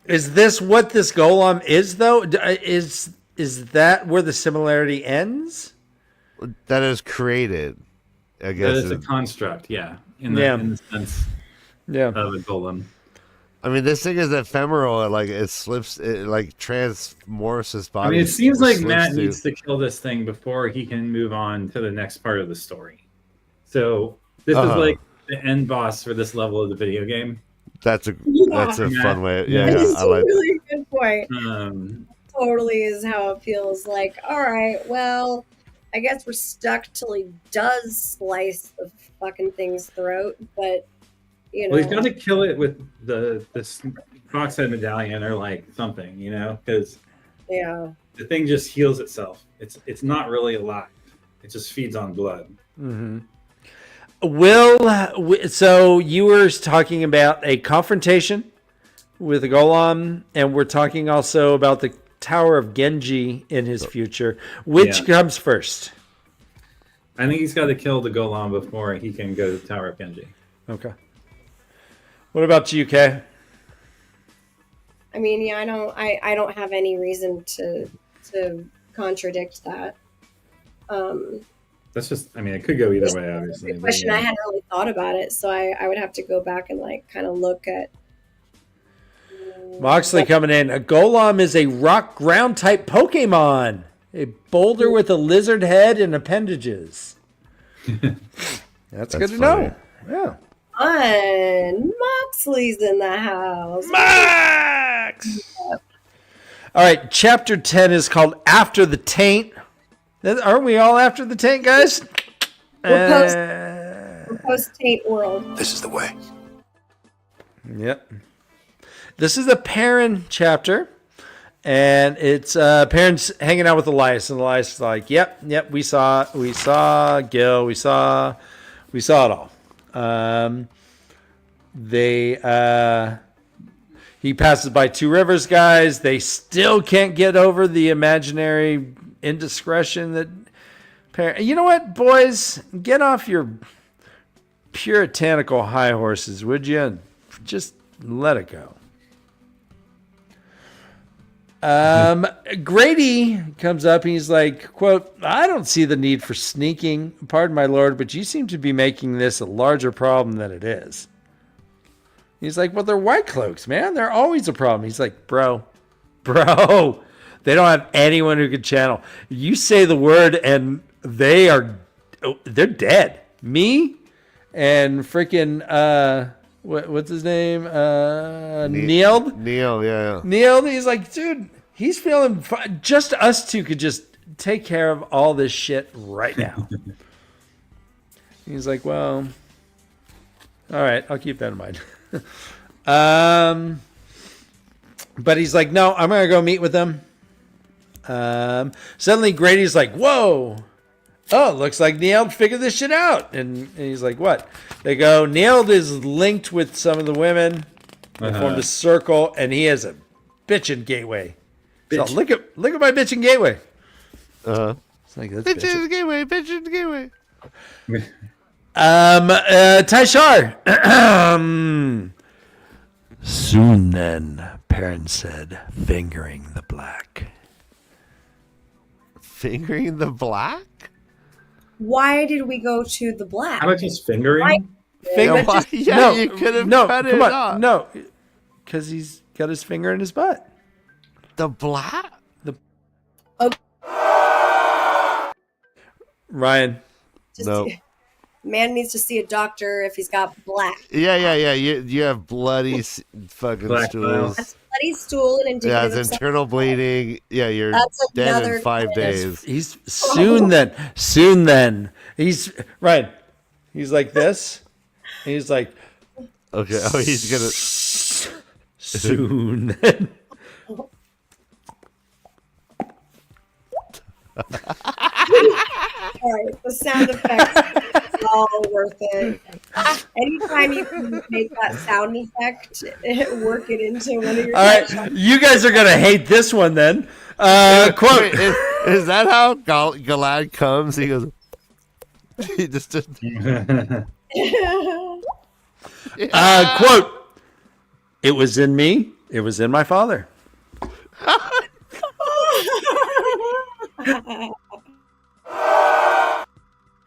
B: Is this what this golem is, though? Is that where the similarity ends?
A: That is created, I guess.
C: That is a construct, yeah. In the sense of a golem.
A: I mean, this thing is ephemeral. Like, it slips, it like transmorphs his body.
C: I mean, it seems like Matt needs to kill this thing before he can move on to the next part of the story. So this is like the end boss for this level of the video game.
A: That's a fun way. Yeah,
D: That's
A: I like.
D: A really good point. Totally is how it feels. Like, all right, well, I guess we're stuck till he does slice the fucking thing's throat, but You know.
C: Well, he's got to kill it with this fox head medallion or like something, because
D: Yeah.
C: the thing just heals itself. It's not really alive. It just feeds on blood.
B: Mm-hmm. So you were talking about a confrontation with a golem, and we're talking also about the Tower of Genji in his future. Which comes first?
C: I think he's got to kill the golem before he can go to the Tower of Genji.
B: Okay. What about you, Kay?
D: I mean, yeah, I don't have any reason to contradict that.
C: That's just, it could go either way, obviously.
D: Good question. I hadn't really thought about it, so I would have to go back and like kind of look at.
B: Moxley coming in. A golem is a rock ground type Pokemon. A boulder with a lizard head and appendages. That's good to
A: funny.
B: know. Yeah.
D: Fun. Moxley's in the house.
B: Max! All right, chapter 10 is called After the Taint. Aren't we all after the taint, guys?
D: We're post-taint world.
F: This is the way.
B: Yep. This is a Perrin chapter, and it's Perrin's hanging out with Elias, and Elias is like, "Yep, we saw Gil, we saw it all." He passes by Two Rivers guys. They still can't get over the imaginary indiscretion that Perrin. You know what, boys? Get off your puritanical high horses, would you? And just let it go. Grady comes up and he's like, quote, "I don't see the need for sneaking, pardon my lord, but you seem to be making this a larger problem than it is." He's like, "Well, they're white cloaks, man. They're always a problem." He's like, bro, they don't have anyone who can channel. You say the word and they're dead. Me and freaking, what's his name? Neil?
A: Neil, yeah.
B: Neil, he's like, dude, he's feeling fine. Just us two could just take care of all this shit right now. He's like, well, all right, I'll keep that in mind. But he's like, no, I'm going to go meet with them. Suddenly Grady's like, whoa. Oh, looks like Neil figured this shit out. And he's like, what? They go, Neil is linked with some of the women. They formed a circle, and he has a bitchin' gateway. So look at my bitchin' gateway. It's like, that's
A: Bitchin' gateway.
B: Taishar. Soon then, Perrin said, fingering the black.
A: Fingering the black?
D: Why did we go to the black?
C: How about just fingering?
A: You could have cut it off.
B: No, because he's got his finger in his butt.
A: The black?
B: Ryan.
A: No.
D: Man needs to see a doctor if he's got black.
A: Yeah. You have bloody fucking
C: Black
A: stools.
D: That's bloody stool and indicative.
A: Yeah,
D: of
A: it's internal bleeding. Yeah, you're
D: That's
A: dead
D: another
A: in 5
D: thing.
A: days.
B: He's soon then. He's Ryan. He's like this. And he's like,
A: Okay. Oh, he's gonna.
B: soon then.
D: All right, the sound effects is all worth it. Anytime you can make that sound effect, work it into one of your.
B: All right, you guys are gonna hate this one then. Quote:
A: Wait, is that how Galad comes? He goes. He just.
B: Quote: "It was in me. It was in my father."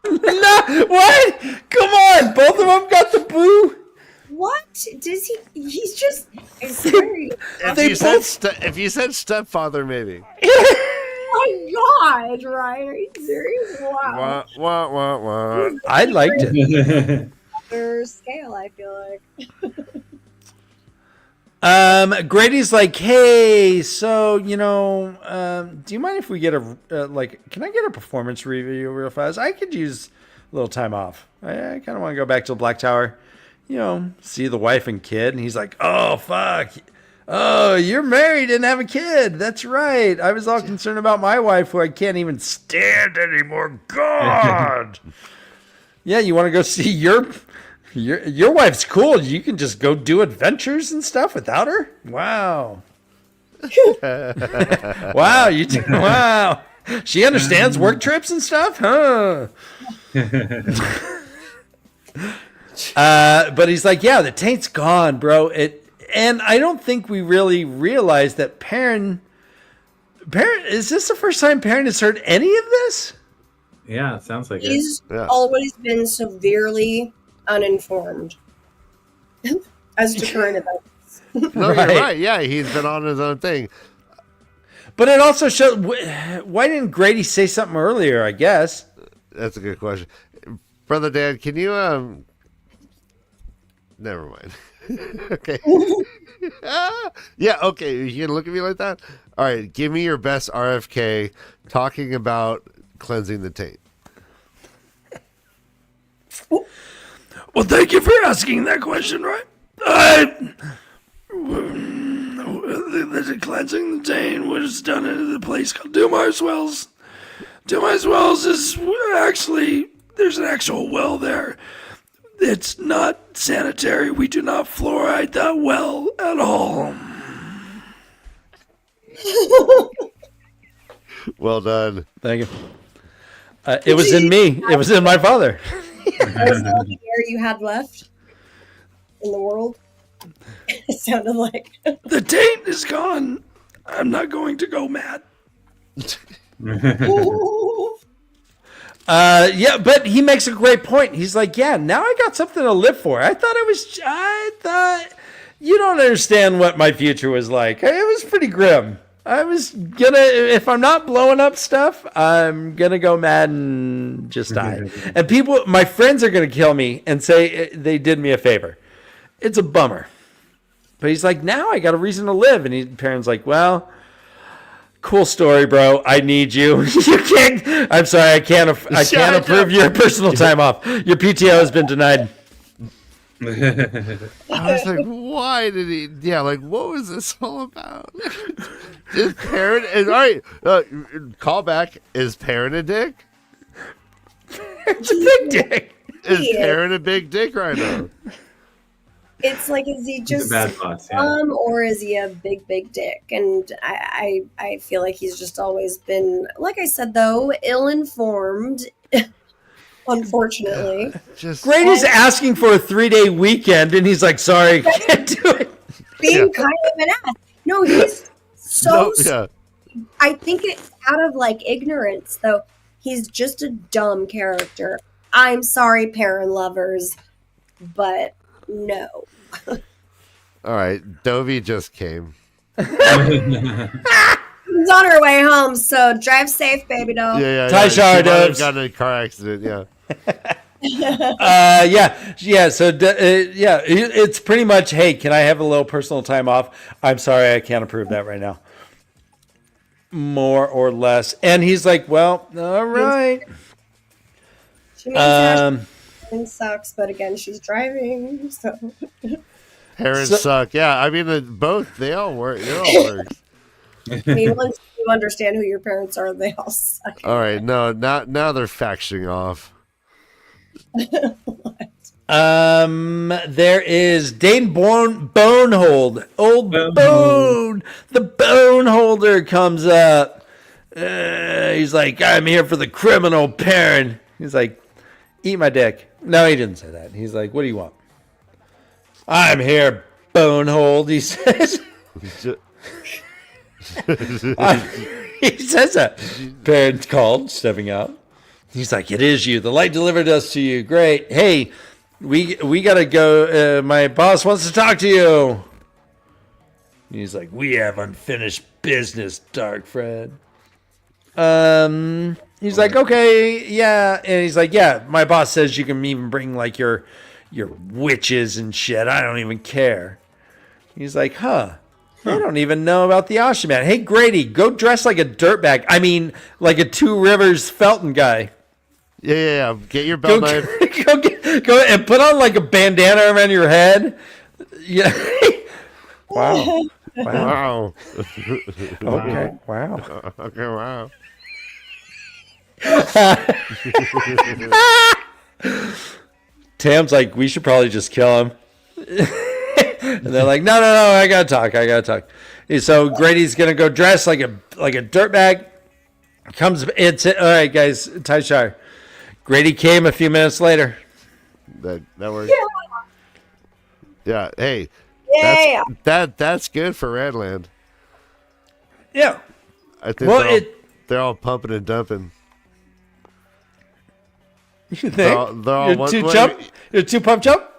B: No, what? Come on, both of them got the boo.
D: What does he? He's just. I swear.
A: If you said stepfather, maybe.
D: Oh my God, Ryan, are you serious? Wow.
A: Wah.
B: I liked it.
D: Other scale, I feel like.
B: Grady's like, hey, so do you mind if we get a can I get a performance review real fast? I could use a little time off. I kind of want to go back to the Black Tower. see the wife and kid. And he's like, oh, fuck. Oh, you're married and have a kid. That's right. I was all concerned about my wife who I can't even stand anymore. God. Yeah, you want to go see your wife's cool. You can just go do adventures and stuff without her? Wow. Wow, wow. She understands work trips and stuff, huh? But he's like, yeah, the taint's gone, bro. And I don't think we really realized that Perrin, is this the first time Perrin has heard any of this?
C: Yeah, it sounds like
D: He's always been severely uninformed as to current events.
A: No, you're right. Yeah, he's been on his own thing.
B: But it also shows, why didn't Grady say something earlier, I guess?
A: That's a good question. Brother Dan, can you, never mind. Okay. Yeah, okay. You can look at me like that? All right, give me your best RFK talking about cleansing the taint.
B: Well, thank you for asking that question, right? The cleansing the taint was done in a place called Dumar's Wells. Dumar's Wells is actually, there's an actual well there. It's not sanitary. We do not fluoride that well at all.
A: Well done.
B: Thank you. It was in me. It was in my father.
D: That was all the air you had left in the world. It sounded like
B: The taint is gone. I'm not going to go mad. Yeah, but he makes a great point. He's like, yeah, now I got something to live for. I thought you don't understand what my future was like. It was pretty grim. I was gonna, if I'm not blowing up stuff, I'm gonna go mad and just die. And my friends are gonna kill me and say they did me a favor. It's a bummer. But he's like, now I got a reason to live. And Perrin's like, well, cool story, bro. I need you. You can't. I'm sorry. I can't approve your personal time off. Your PTO has been denied.
A: I was like, why did he? Yeah, like, what was this all about? Is Perrin? All right, call back. Is Perrin a dick?
B: It's a big dick.
A: Is Perrin a big dick right now?
D: it's like, is he just
C: a bad boss,
D: or is he a big dick? And I feel like he's just always been, like I said though, ill-informed. Unfortunately,
B: Grady's asking for a 3-day weekend, and he's like, "Sorry, I can't do it."
D: Being kind of an ass. No, he's I think it's out of like ignorance, though. He's just a dumb character. I'm sorry, Perrin lovers, but no.
A: All right, Dovey just came.
D: She's on her way home, so drive safe, baby doll.
A: Yeah.
B: Ty-Shar
A: She might have
B: does.
A: gotten in a car accident. Yeah.
B: Yeah. So, it's pretty much, hey, can I have a little personal time off? I'm sorry, I can't approve that right now. More or less. And he's like, well, all right.
D: She means it sucks, but again, she's driving, so.
A: Parents suck. Yeah, I mean, both. They all work. It all works.
D: I mean, once you understand who your parents are, they all suck.
A: All right, no, now they're factioning off.
B: There is Dane Bonehold. Old Bone. The Boneholder comes up. He's like, I'm here for the criminal Perrin. He's like, eat my dick. No, he didn't say that. He's like, what do you want? I'm here, Bonehold, he says. He says that. Perrin's called, stepping out. He's like, it is you. The light delivered us to you. Great. Hey, we gotta go. My boss wants to talk to you. He's like, we have unfinished business, Dark Fred. He's like, okay, yeah. And he's like, yeah, my boss says you can even bring like your witches and shit. I don't even care. He's like, huh. I don't even know about the Oshaman. Hey, Grady, go dress like a dirtbag. I mean, like a Two Rivers Felton guy.
A: Yeah. Get your belt knife.
B: Go and put on like a bandana around your head. Yeah. Wow.
A: Wow.
B: Okay. Wow.
A: Okay, wow.
B: Tam's like, we should probably just kill him. And they're like, no, I gotta talk. And so Grady's gonna go dress like a dirtbag. Comes, it's all right, guys. Taishar. Grady came a few minutes later.
A: That works. Yeah. Hey.
D: Yeah.
A: That's good for Redland.
B: Yeah.
A: I think they're all pumping and dumping.
B: You think?
A: They're all
B: You're too pumped up?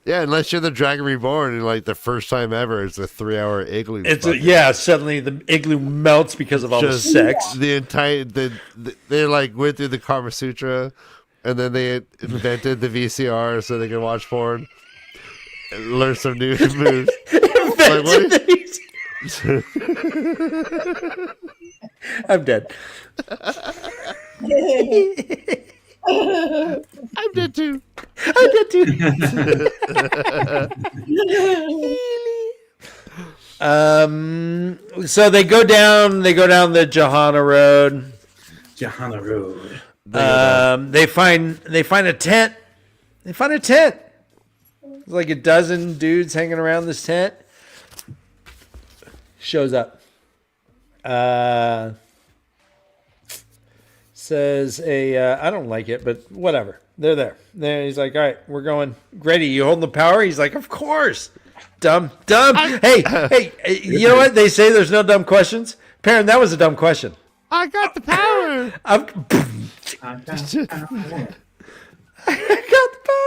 A: Yeah, unless you're the Dragon Reborn and like the first time ever, it's a 3-hour igloo.
B: Suddenly the igloo melts because of all the sex.
A: The entire they like went through the Kama Sutra, and then they invented the VCR so they could watch porn, and learn some new moves.
B: I'm dead.
A: I'm dead too.
B: So they go down the Johanna Road. They find a tent. There's like a dozen dudes hanging around this tent. Shows up. Says I don't like it, but whatever. They're there. He's like, all right, we're going. Grady, you holding the power? He's like, of course. Dumb. Hey, you know what? They say there's no dumb questions. Perrin, that was a dumb question.
A: I got the power.
B: I got the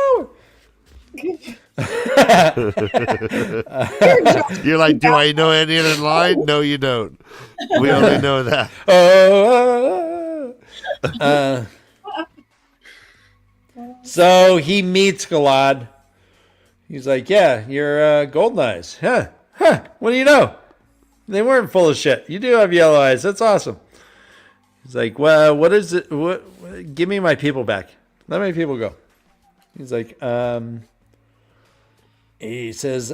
B: power.
A: You're like, do I know any other line? No, you don't. We only know that.
B: So he meets Galad. He's like, yeah, you're golden eyes. Huh. What do you know? They weren't full of shit. You do have yellow eyes. That's awesome. He's like, well, what is it? Give me my people back. Let my people go. He's like, he says,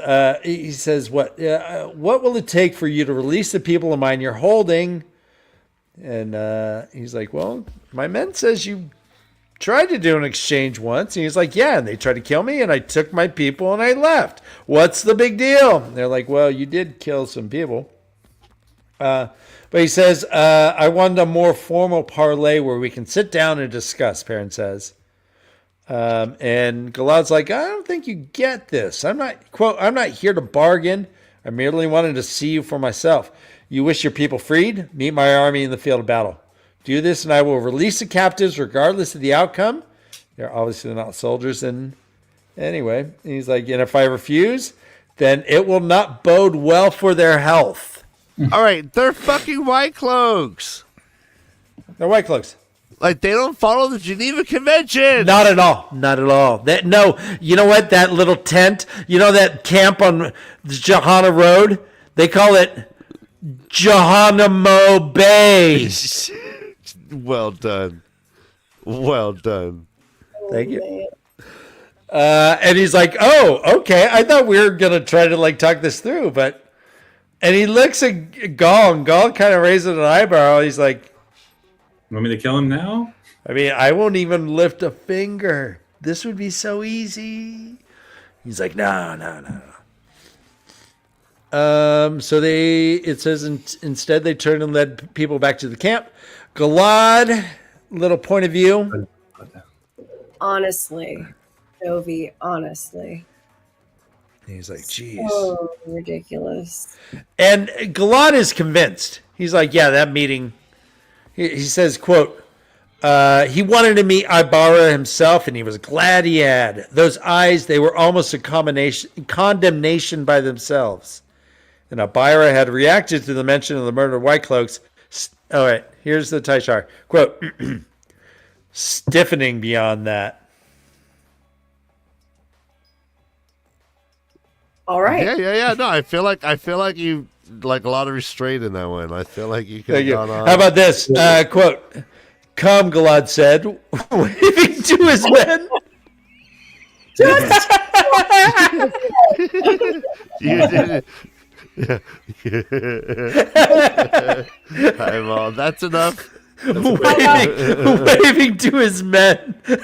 B: what will it take for you to release the people of mine you're holding? And he's like, well, my men says you tried to do an exchange once. And he's like, yeah, and they tried to kill me, and I took my people and I left. What's the big deal? And they're like, well, you did kill some people. But he says, I wanted a more formal parlay where we can sit down and discuss, Perrin says. And Galad's like, I don't think you get this. I'm not here to bargain. I merely wanted to see you for myself. You wish your people freed? Meet my army in the field of battle. Do this, and I will release the captives regardless of the outcome. They're obviously not soldiers. And anyway, and he's like, and if I refuse, then it will not bode well for their health.
A: All right, they're fucking white cloaks.
B: They're white cloaks.
A: Like, they don't follow the Geneva Convention.
B: Not at all. No, you know what? That little tent, you know that camp on the Johanna Road? They call it Jehannamo Bay.
A: Well done.
B: Thank you. And he's like, oh, okay. I thought we were going to try to, like, talk this through, but... And he looks at Gaul, and Gaul kind of raises an eyebrow. He's like...
C: Want me to kill him now?
B: I mean, I won't even lift a finger. This would be so easy. He's like, no. So it says instead they turned and led people back to the camp. Galad, little point of view.
D: Honestly, Jovi, honestly.
B: He's like, geez.
D: So ridiculous.
B: And Galad is convinced. He's like, yeah, that meeting. He says, quote, he wanted to meet Ibarra himself, and he was glad he had. Those eyes, they were almost a condemnation by themselves. And Ibarra had reacted to the mention of the murder of White Cloaks. All right, here's the Taishar. Quote, stiffening beyond that.
D: All right.
A: Yeah. No, I feel like you like a lot of restraint in that one. I feel like you could have gone on.
B: How about this? Quote, Come, Galad said, waving to his men.
A: You did it. Hi, Mom. That's enough.
B: Waving to his men.
A: All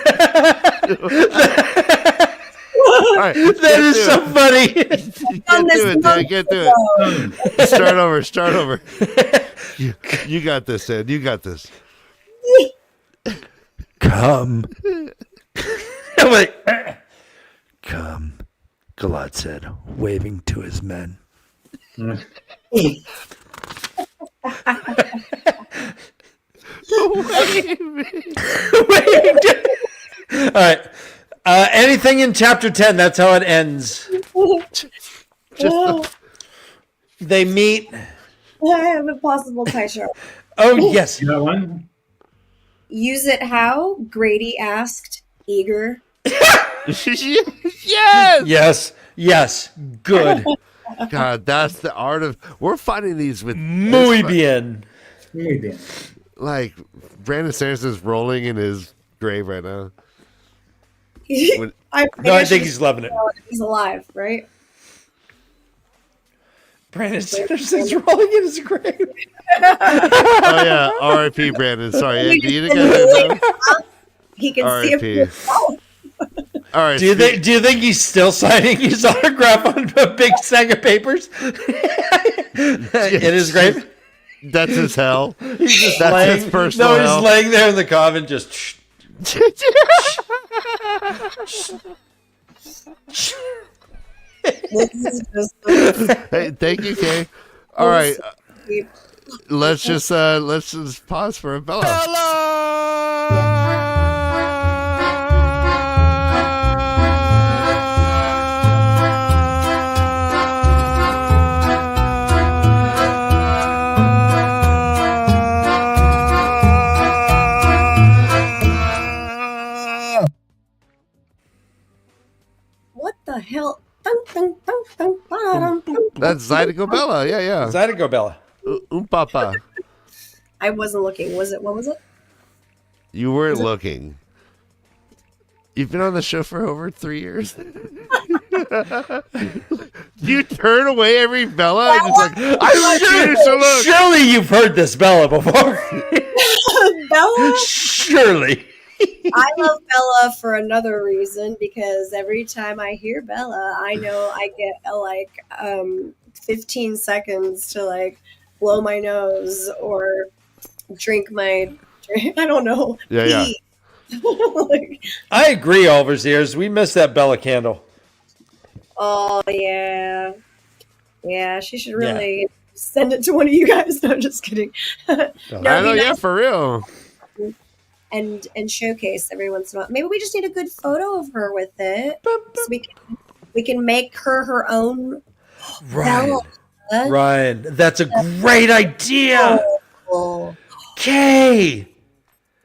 A: right,
B: That is so funny.
A: Get to it, Dan. Get to it. Start over. You got this, Ed. You got this.
B: Come. I'm like, come, Galad said, waving to his men. All right. Anything in chapter 10, that's how it ends. They meet.
D: I have a possible tie shirt.
B: Oh, yes.
C: You got one?
D: Use it how? Grady asked, eager.
A: Yes.
B: Yes. Good.
A: God, that's the art of. We're finding these with
B: Muy bien.
C: Maybe.
A: like Brandon Sanderson's rolling in his grave right now.
D: I
B: think he's loving it.
D: He's alive, right?
B: Brandon Sanderson's rolling in his grave.
A: Oh yeah, R.I.P. Brandon. Sorry, Ed, do you think I know?
D: He can see
A: R.I.P.
D: it.
A: All right.
B: Do you think he's still signing his autograph on a big sack of papers in his grave?
A: That's his hell.
B: He's just
A: That's
B: laying.
A: his personal
B: No, he's
A: hell.
B: laying there in the coffin, just.
D: This is just
A: Hey, thank you, Kay. All right, let's just pause for a Bella.
D: what the hell? Dun, dun, dun, dun, dun, dun.
A: That's Zydeco Bella. Yeah.
B: Zydeco Bella.
A: Papa.
D: I wasn't looking. Was it? What was it?
A: You weren't looking. You've been on the show for over 3 years. You turn away every Bella and it's like, I'm curious to look.
B: Surely you've heard this Bella before.
D: Bella?
B: Surely.
D: I love Bella for another reason because every time I hear Bella, I know I get 15 seconds to like blow my nose or drink my drink. I don't know.
A: Yeah.
D: Pee. Like,
B: I agree, Overseers. We missed that Bella candle.
D: oh yeah. Yeah, she should really send it to one of you guys. No, I'm just kidding. No,
A: I know,
D: it'd be
A: yeah,
D: nice
A: for real.
D: and showcase every once in a while. Maybe we just need a good photo of her with it. So we can make her own
B: Ryan.
D: Bella.
B: Ryan, that's a great idea.
D: Oh,
B: Kay,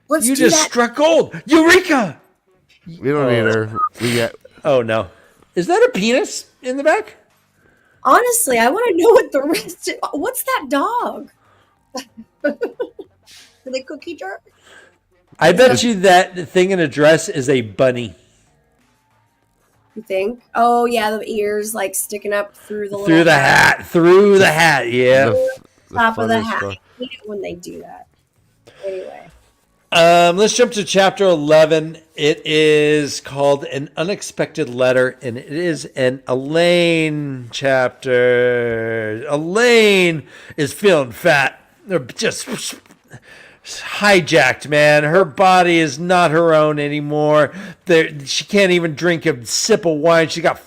D: let's
B: you
D: do
B: just
D: that.
B: struck gold. Eureka!
A: We don't need her. We get.
B: Oh, no. Is that a penis in the back?
D: Honestly, I want to know what the rest is. What's that dog? Are they cookie jar?
B: I bet you that thing in a dress is a bunny.
D: You think? Oh yeah, the ears like sticking up through the
B: Through the hat. Through the hat, yeah.
A: The
D: top of the
A: funniest
D: hat.
A: part.
D: I hate it when they do that. Anyway,
B: Let's jump to chapter 11. It is called An Unexpected Letter, and it is an Elaine chapter. Elaine is feeling fat. They're just hijacked, man. Her body is not her own anymore. She can't even drink a sip of wine. She got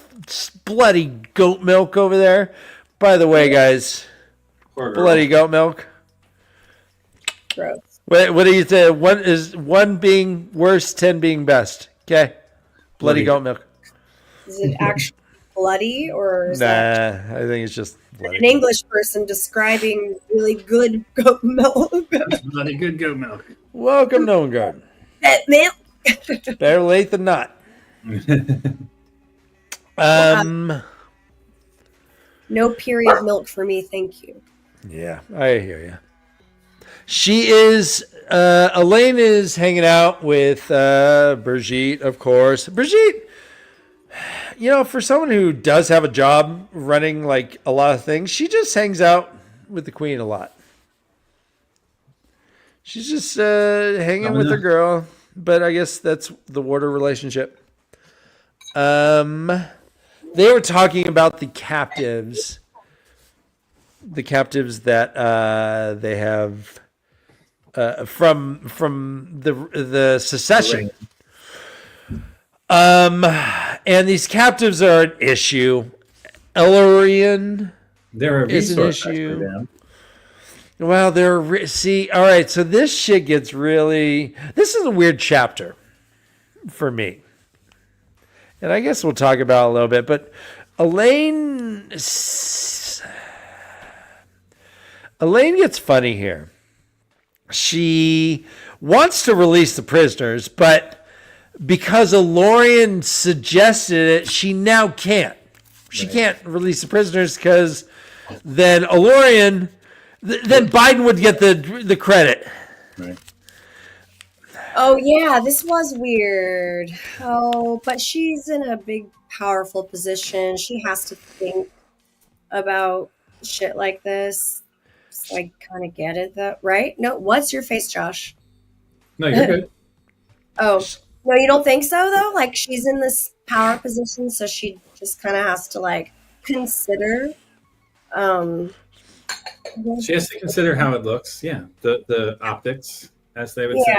B: bloody goat milk over there. By the way, guys, bloody goat milk.
D: gross.
B: What do you say? One being worse, 10 being best. Okay, bloody goat milk.
D: Is it actually bloody or is
B: Nah,
D: that
B: I think it's just
D: an
B: bloody.
D: English person describing really good goat milk?
C: Bloody good goat milk.
B: Welcome, no one garden.
D: That milk.
B: Better late than not.
D: No period milk for me, thank you.
B: Yeah, I hear you. She is Elaine is hanging out with Brigitte, of course. Brigitte, for someone who does have a job running like a lot of things, she just hangs out with the queen a lot. She's just hanging with her girl, but I guess that's the Warder relationship. They were talking about the captives that they have from the secession. And these captives are an issue. Elorian is an issue. Well, all right, so this shit gets really... This is a weird chapter for me. And I guess we'll talk about it a little bit, but Elaine gets funny here. She wants to release the prisoners, but because Elorian suggested it, she now can't. She can't release the prisoners because then Elorian... Then Biden would get the credit.
C: Right.
D: Oh, yeah, this was weird. Oh, but she's in a big, powerful position. She has to think about shit like this. So I kind of get it, though, right? No, what's your face, Josh?
C: No, you're good.
D: Oh, no, you don't think so, though? Like, she's in this power position, so she just kind of has to, like, consider...
C: She has to consider how it looks. Yeah, the optics, as they would say.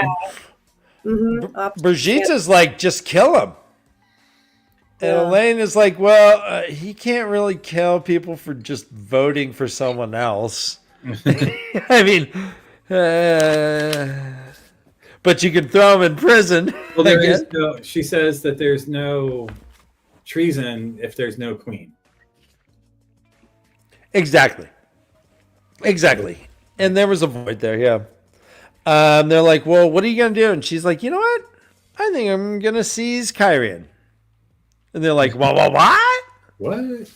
D: Mm-hmm.
B: Brigitte is like, just kill him. And Elaine is like, well, he can't really kill people for just voting for someone else. I mean, but you can throw him in prison.
C: Well, she says that there's no treason if there's no queen.
B: Exactly. And there was a void there, yeah. They're like, well, what are you going to do? And she's like, you know what? I think I'm going to seize Kyrian. And they're like, what?
C: What?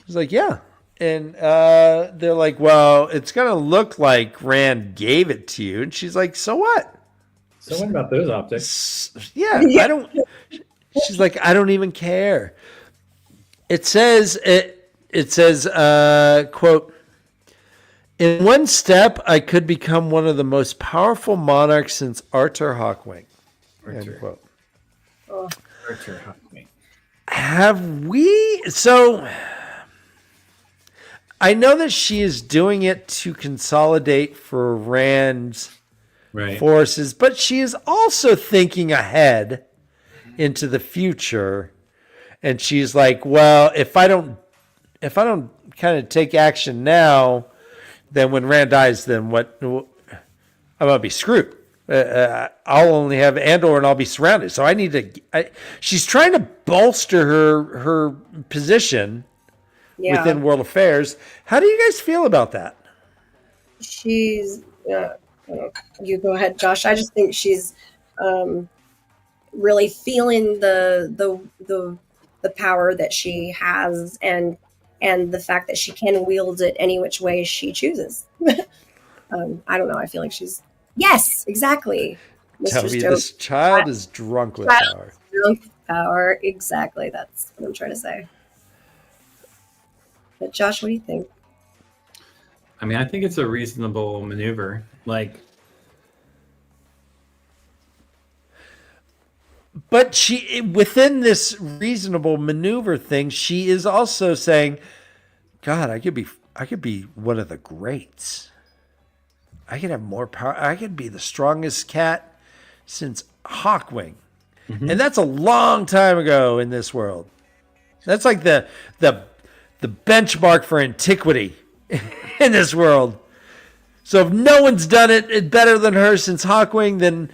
B: She's like, yeah. And they're like, well, it's going to look like Rand gave it to you. And she's like, so what?
C: So what about those optics?
B: Yeah, I don't... She's like, I don't even care. It says, quote, in one step, I could become one of the most powerful monarchs since Arthur Hawkwing. End quote.
C: Arthur Hawkwing.
B: Have we... So, I know that she is doing it to consolidate for Rand's forces, but she is also thinking ahead into the future. And she's like, well, if I don't kind of take action now, then when Rand dies, then what? I'm gonna be screwed. I'll only have Andor, and I'll be surrounded. So I need to. She's trying to bolster her position within world affairs. How do you guys feel about that?
D: She's. You go ahead, Josh. I just think she's really feeling the power that she has and the fact that she can wield it any which way she chooses. I don't know. I feel like she's... Yes, exactly.
B: Tell me this child is drunk with power.
D: Drunk with power. Exactly. That's what I'm trying to say. But Josh, what do you think?
C: I mean, I think it's a reasonable maneuver. Like...
B: But she, within this reasonable maneuver thing, she is also saying, God, I could be one of the greats. I could have more power. I could be the strongest cat since Hawkwing. Mm-hmm. And that's a long time ago in this world. That's like the benchmark for antiquity in this world. So if no one's done it better than her since Hawkwing, then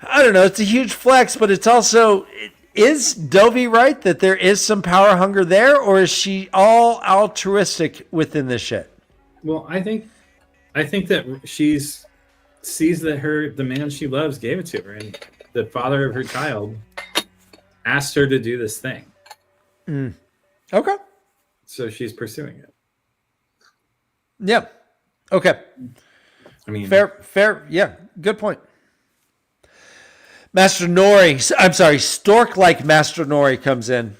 B: I don't know. It's a huge flex, but it's also, is Dovey right that there is some power hunger there, or is she all altruistic within this shit?
C: Well, I think that sees that the man she loves gave it to her, and the father of her child asked her to do this thing.
B: Okay.
C: So she's pursuing it.
B: Yeah. Okay.
C: I mean,
B: Fair. Yeah, good point. Master Nori, I'm sorry, Stork-like Master Nori comes in.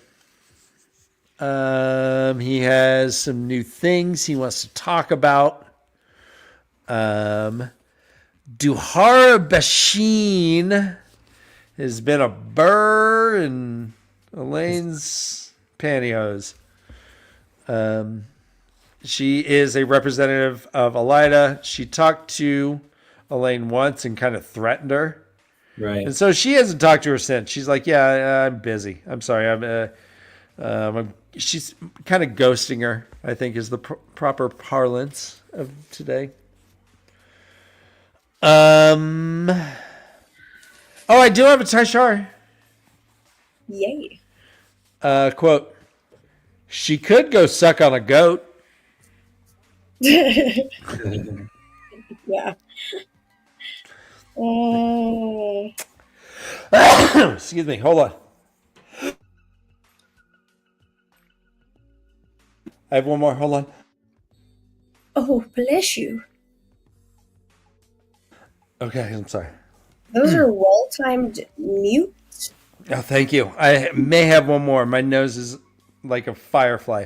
B: He has some new things he wants to talk about. Duhara Bashin has been a burr in Elaine's pantyhose. She is a representative of Elida. She talked to Elaine once and kind of threatened her.
C: right.
B: And so she hasn't talked to her since. She's like, yeah, I'm busy. I'm sorry. She's kind of ghosting her, I think, is the proper parlance of today. Oh, I do have a Taishar.
D: Yay.
B: Quote, she could go suck on a goat.
D: Yeah.
B: Excuse me. Hold on. I have one more. Hold on.
D: Oh, bless you.
B: Okay, I'm sorry.
D: Those are well-timed mutes.
B: Oh, thank you. I may have one more. My nose is like a firefly.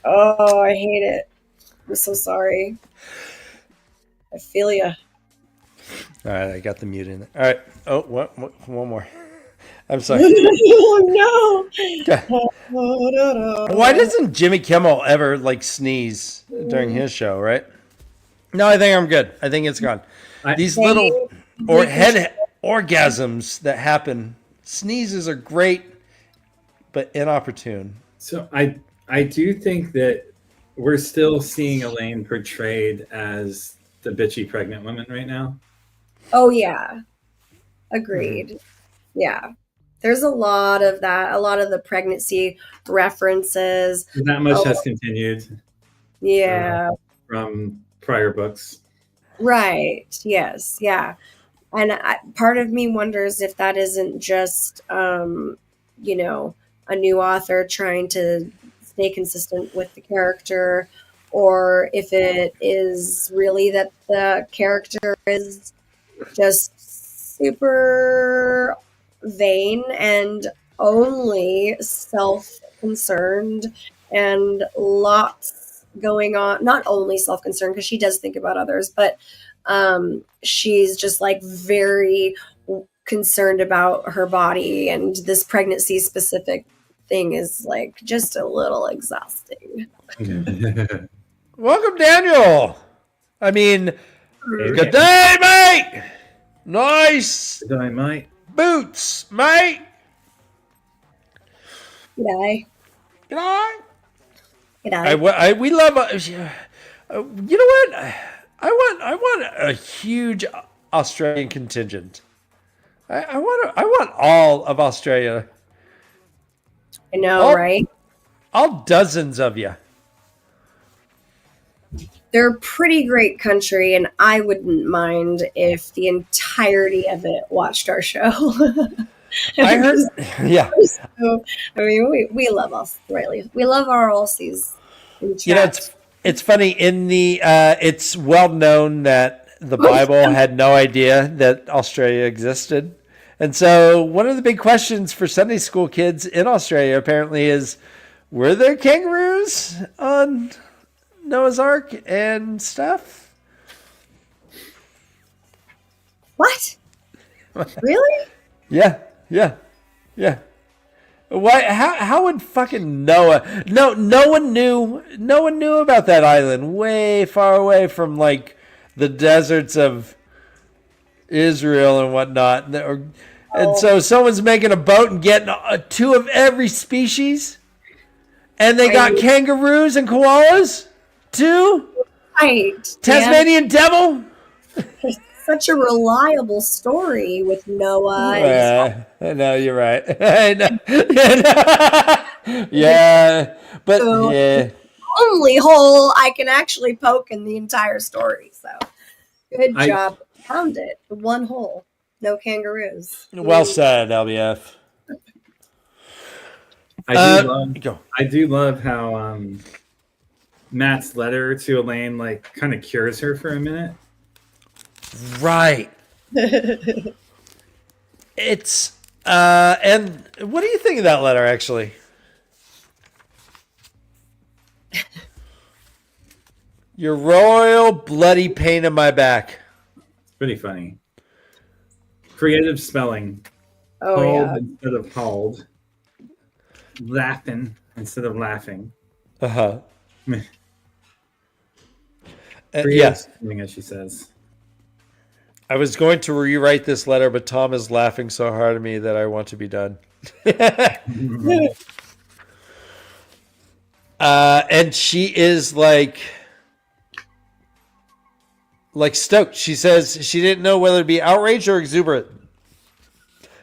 D: Oh, I hate it. I'm so sorry. I feel ya.
B: All right, I got the mute in there. All right. Oh, what? One more. I'm sorry.
D: Oh no!
B: Why doesn't Jimmy Kimmel ever like sneeze during his show? Right? No, I think I'm good. I think it's gone. These little head orgasms that happen, sneezes are great, but inopportune.
C: So I do think that we're still seeing Elaine portrayed as the bitchy pregnant woman right now.
D: Oh yeah, agreed. Yeah, there's a lot of that. A lot of the pregnancy references.
C: That much has continued.
D: Yeah.
C: From prior books.
D: Right. Yes. Yeah. And part of me wonders if that isn't just, you know, a new author trying to stay consistent with the character, or if it is really that the character is just super vain and only self-concerned and lots going on. Not only self-concerned, because she does think about others, but she's just like very concerned about her body, and this pregnancy specific thing is like just a little exhausting.
B: Welcome, Daniel. I mean, good day, mate. Nice.
C: Good day, mate.
B: Boots, mate.
D: G'day.
B: G'day.
D: G'day.
B: We love. You know what? I want a huge Australian contingent. I want all of Australia.
D: I know, right?
B: All dozens of you.
D: They're a pretty great country, and I wouldn't mind if the entirety of it watched our show.
B: I heard, yeah.
D: So, I mean, we love Australia. We love our Aussies.
B: You know, it's funny. In the it's well known that the Bible had no idea that Australia existed, and so one of the big questions for Sunday school kids in Australia apparently is, were there kangaroos on Noah's Ark and stuff?
D: What? Really?
B: Yeah. Why? How would fucking Noah? No one knew. No one knew about that island, way far away from like the deserts of Israel and whatnot. And so someone's making a boat and getting two of every species, and they got kangaroos and koalas too.
D: Right.
B: Tasmanian devil.
D: Such a reliable story with Noah.
B: No, you're right. Yeah, but
D: So,
B: yeah.
D: only hole I can actually poke in the entire story. So good job. Found it. The one hole. No kangaroos.
B: Well said, LBF.
C: I do love how Matt's letter to Elaine like kind of cures her for a minute.
B: Right. It's and what do you think of that letter actually? Your royal bloody pain in my back.
C: Pretty funny. Creative spelling.
D: Oh
C: Called
D: yeah.
C: instead of called. Laughing instead of laughing.
B: Uh-huh.
C: Creative
B: Yeah.
C: spelling, as she says.
B: I was going to rewrite this letter, but Tom is laughing so hard at me that I want to be done. And she is like stoked. She says she didn't know whether to be outraged or exuberant.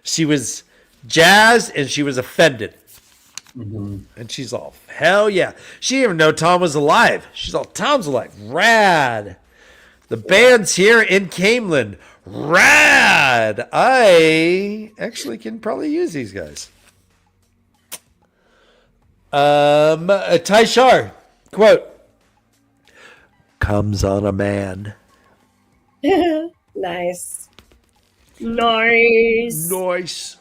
B: She was jazzed and she was offended. Mm-hmm. And she's all, hell yeah. She didn't even know Tom was alive. She's all, Tom's alive. Rad. The band's here in Camelin. Rad. I actually can probably use these guys. Taishar, quote, comes on a man.
D: Nice. Nice.
B: Nice.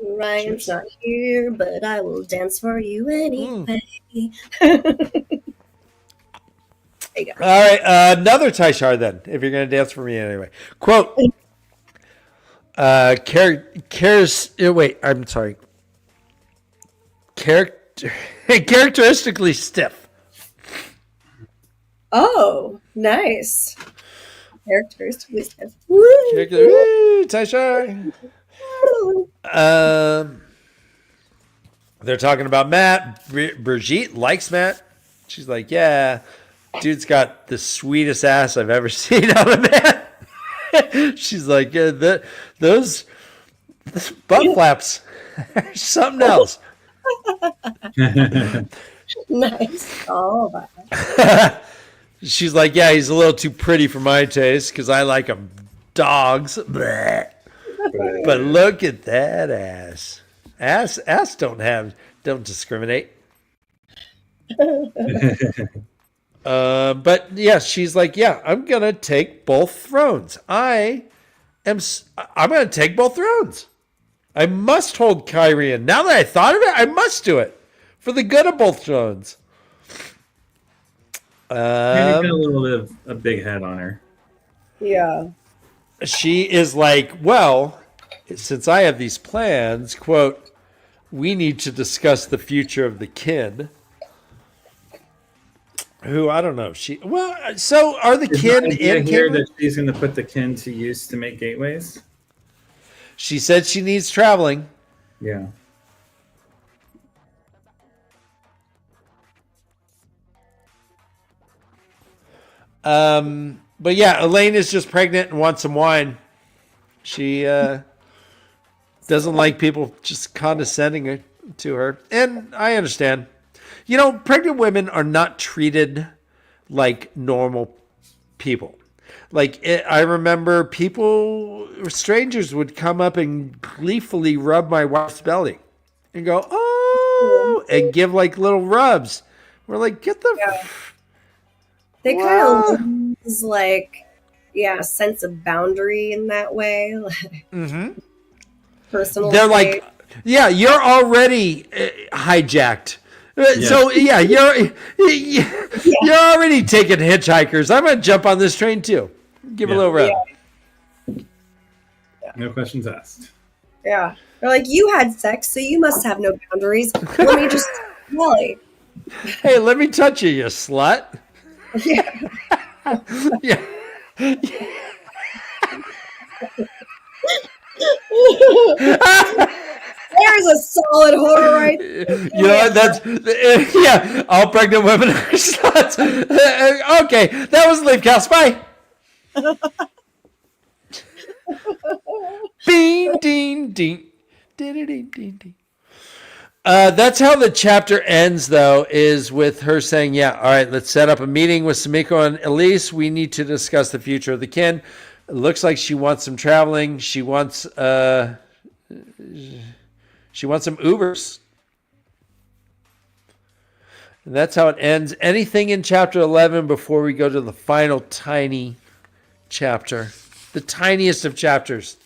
D: Ryan's not here, but I will dance for you anyway. There you go.
B: All right, another Taishar then, if you're going to dance for me anyway. Quote, characteristically stiff.
D: Oh, nice. Characteristically stiff.
B: Taishar. They're talking about Matt. Brigitte likes Matt. She's like, yeah, dude's got the sweetest ass I've ever seen on a man. She's like, those butt flaps are something else.
D: Nice. Oh, that.
B: She's like, yeah, he's a little too pretty for my taste because I like them dogs. Bleh. But look at that ass. Ass don't discriminate. But yeah, she's like, yeah, I'm gonna take both thrones. I'm gonna take both thrones. I must hold Kyrie in. Now that I thought of it, I must do it for the good of both thrones.
C: Maybe got a little bit of a big head on her.
D: Yeah.
B: She is like, well, since I have these plans, quote, we need to discuss the future of the kin. Who, I don't know. So are the kin in
C: here
B: Camelin?
C: that she's going to put the kin to use to make gateways?
B: She said she needs traveling.
C: Yeah.
B: But yeah, Elaine is just pregnant and wants some wine. She doesn't like people just condescending to her. And I understand. You know, pregnant women are not treated like normal people. I remember strangers would come up and gleefully rub my wife's belly and go, oh, and give like little rubs. We're like, get the...
D: Yeah. They kind of lose, sense of boundary in that way.
B: Mm-hmm.
D: Personal.
B: They're like, yeah, you're already hijacked.
C: Yeah.
B: So yeah, you're already taking hitchhikers. I'm gonna jump on this train too. Give a little rub.
D: Yeah.
C: No questions asked.
D: Yeah. They're like, you had sex, so you must have no boundaries. Let me just Molly.
B: Hey, let me touch you, you slut.
D: Yeah.
B: Yeah.
D: There's a solid horror right there.
B: You know, yeah, all pregnant women are sluts. Okay, that was Leaf Cast. Bye. Ding, ding, ding. Ding, ding, ding, ding. That's how the chapter ends, though, is with her saying, yeah, all right, let's set up a meeting with Samiko and Elise. We need to discuss the future of the kin. It looks like she wants some traveling. She wants some Ubers. And that's how it ends. Anything in chapter 11 before we go to the final tiny chapter. The tiniest of chapters.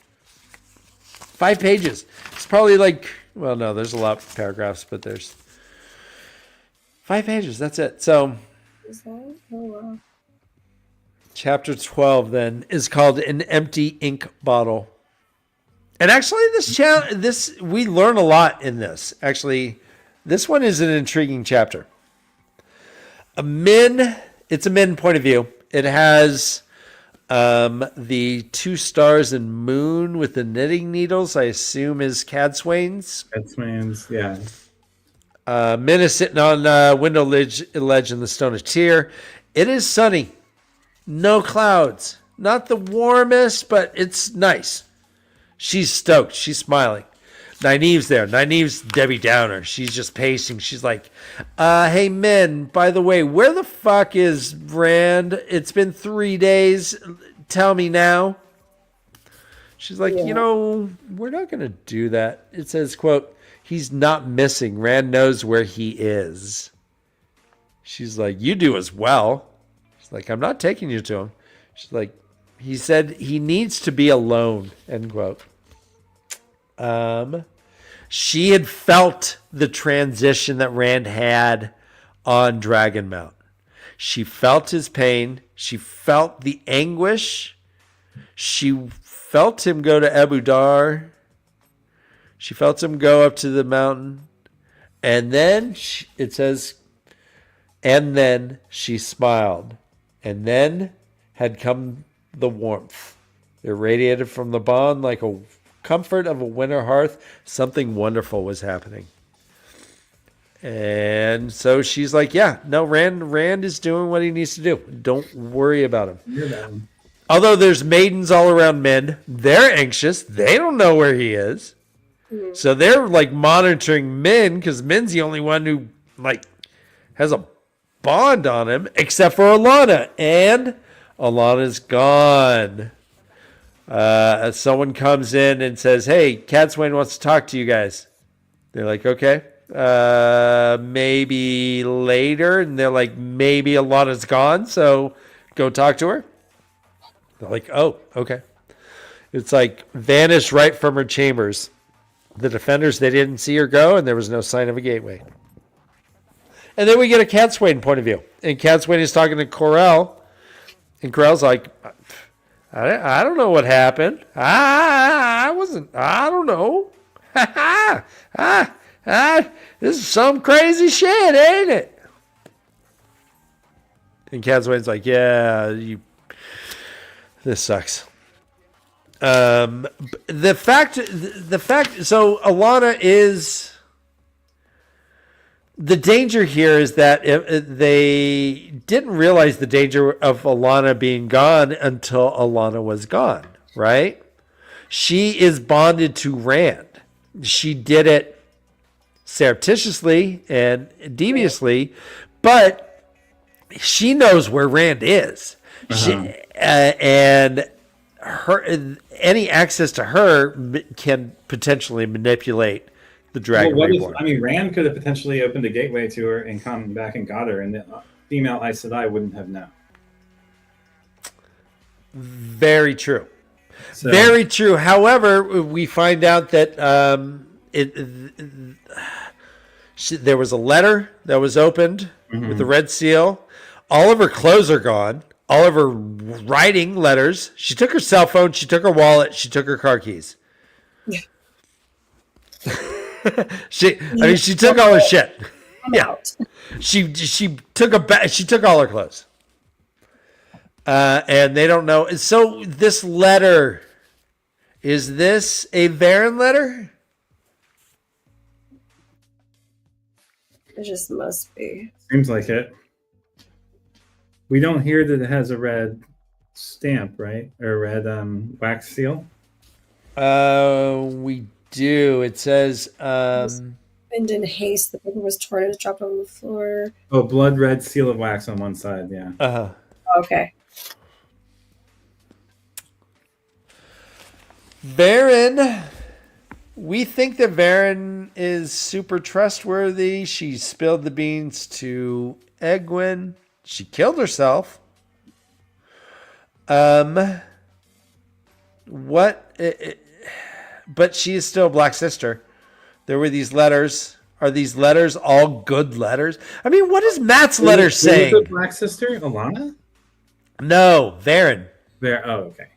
B: 5 pages. It's probably like, well, no, there's a lot of paragraphs, but there's 5 pages. That's it. So,
D: Is that? Oh, wow.
B: chapter 12 then is called An Empty Ink Bottle. And actually, this we learn a lot in this. Actually, this one is an intriguing chapter. It's a Min point of view. It has the 2 stars and moon with the knitting needles, I assume is Cadswain's.
C: Cadswain's, yeah.
B: Min is sitting on a window ledge in the Stone of Tyr. It is sunny. No clouds. Not the warmest, but it's nice. She's stoked. She's smiling. Nynaeve's there. Nynaeve's Debbie Downer. She's just pacing. She's like, hey, Min, by the way, where the fuck is Rand? It's been 3 days. Tell me now. She's like, we're not going to do that. It says, quote, he's not missing. Rand knows where he is. She's like, you do as well. She's like, I'm not taking you to him. She's like, he said he needs to be alone, end quote. She had felt the transition that Rand had on Dragon Mountain. She felt his pain. She felt the anguish. She felt him go to Abu Dar. She felt him go up to the mountain. And then it says, and then she smiled. And then had come the warmth. It radiated from the bond like a comfort of a winter hearth. Something wonderful was happening. And so she's like, yeah, no, Rand is doing what he needs to do. Don't worry about him. Although there's maidens all around Min. They're anxious. They don't know where he is. So they're like monitoring Min because Min's the only one who like has a bond on him, except for Alana. And Alana's gone. Someone comes in and says, hey, Cadswain wants to talk to you guys. They're like, okay. Maybe later. And they're like, maybe Alana's gone, so go talk to her. They're like, oh, okay. It's like vanished right from her chambers. The defenders, they didn't see her go, and there was no sign of a gateway. And then we get a Cadswain point of view. And Cadswain is talking to Corell. And Corell's like, I don't know what happened. I don't know. This is some crazy shit, ain't it? And Cadswain's like, yeah, this sucks. The fact, so Alana is, the danger here is that they didn't realize the danger of Alana being gone until Alana was gone, right? She is bonded to Rand. She did it surreptitiously and deviously, but she knows where Rand is. And her any access to her can potentially manipulate the Dragon Reborn.
C: Rand could have potentially opened a gateway to her and come back and got her, and the female Aes Sedai wouldn't have known.
B: Very true. So. Very true. However, we find out that there was a letter that was opened with the red seal. All of her clothes are gone. All of her writing letters. She took her cell phone. She took her wallet. She took her car keys. She took all her shit. Yeah. She took all her clothes. And they don't know. So this letter, is this a Varen letter?
D: It just must be.
C: Seems like it. We don't hear that it has a red stamp, right? Or a red wax seal?
B: We do. It says...
D: And in haste, the paper was torn and was dropped on the floor.
C: Oh, blood red seal of wax on one side, yeah.
B: Uh-huh.
D: Okay.
B: Varen. We think that Varen is super trustworthy. She spilled the beans to Egwene. She killed herself. What? But she is still a Black Sister. There were these letters. Are these letters all good letters? I mean, what is Matt's letter saying?
C: The Black Sister, Alana?
B: No, Varen.
C: There. Oh, okay.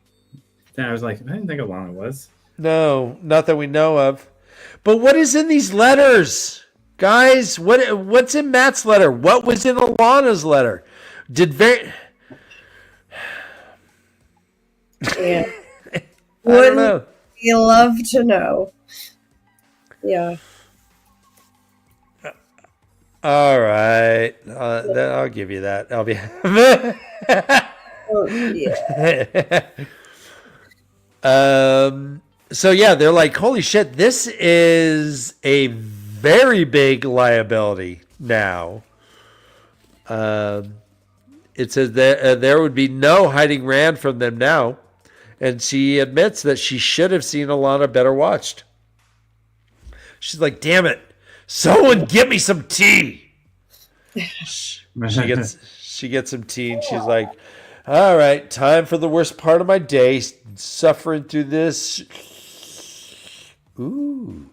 C: Then I was like, I didn't think Alana was.
B: No, not that we know of. But what is in these letters? Guys, what's in Matt's letter? What was in Alana's letter? Did Varen...
D: Yeah.
B: I don't know.
D: You love to know. Yeah.
B: All right. Then I'll give you that. I'll be...
D: Oh, yeah.
B: So yeah, they're like, holy shit, this is a very big liability now. It says that there would be no hiding Rand from them now. And she admits that she should have seen Alana better watched. She's like, damn it, someone get me some tea. She gets some tea and she's like, all right, time for the worst part of my day, suffering through this. Ooh.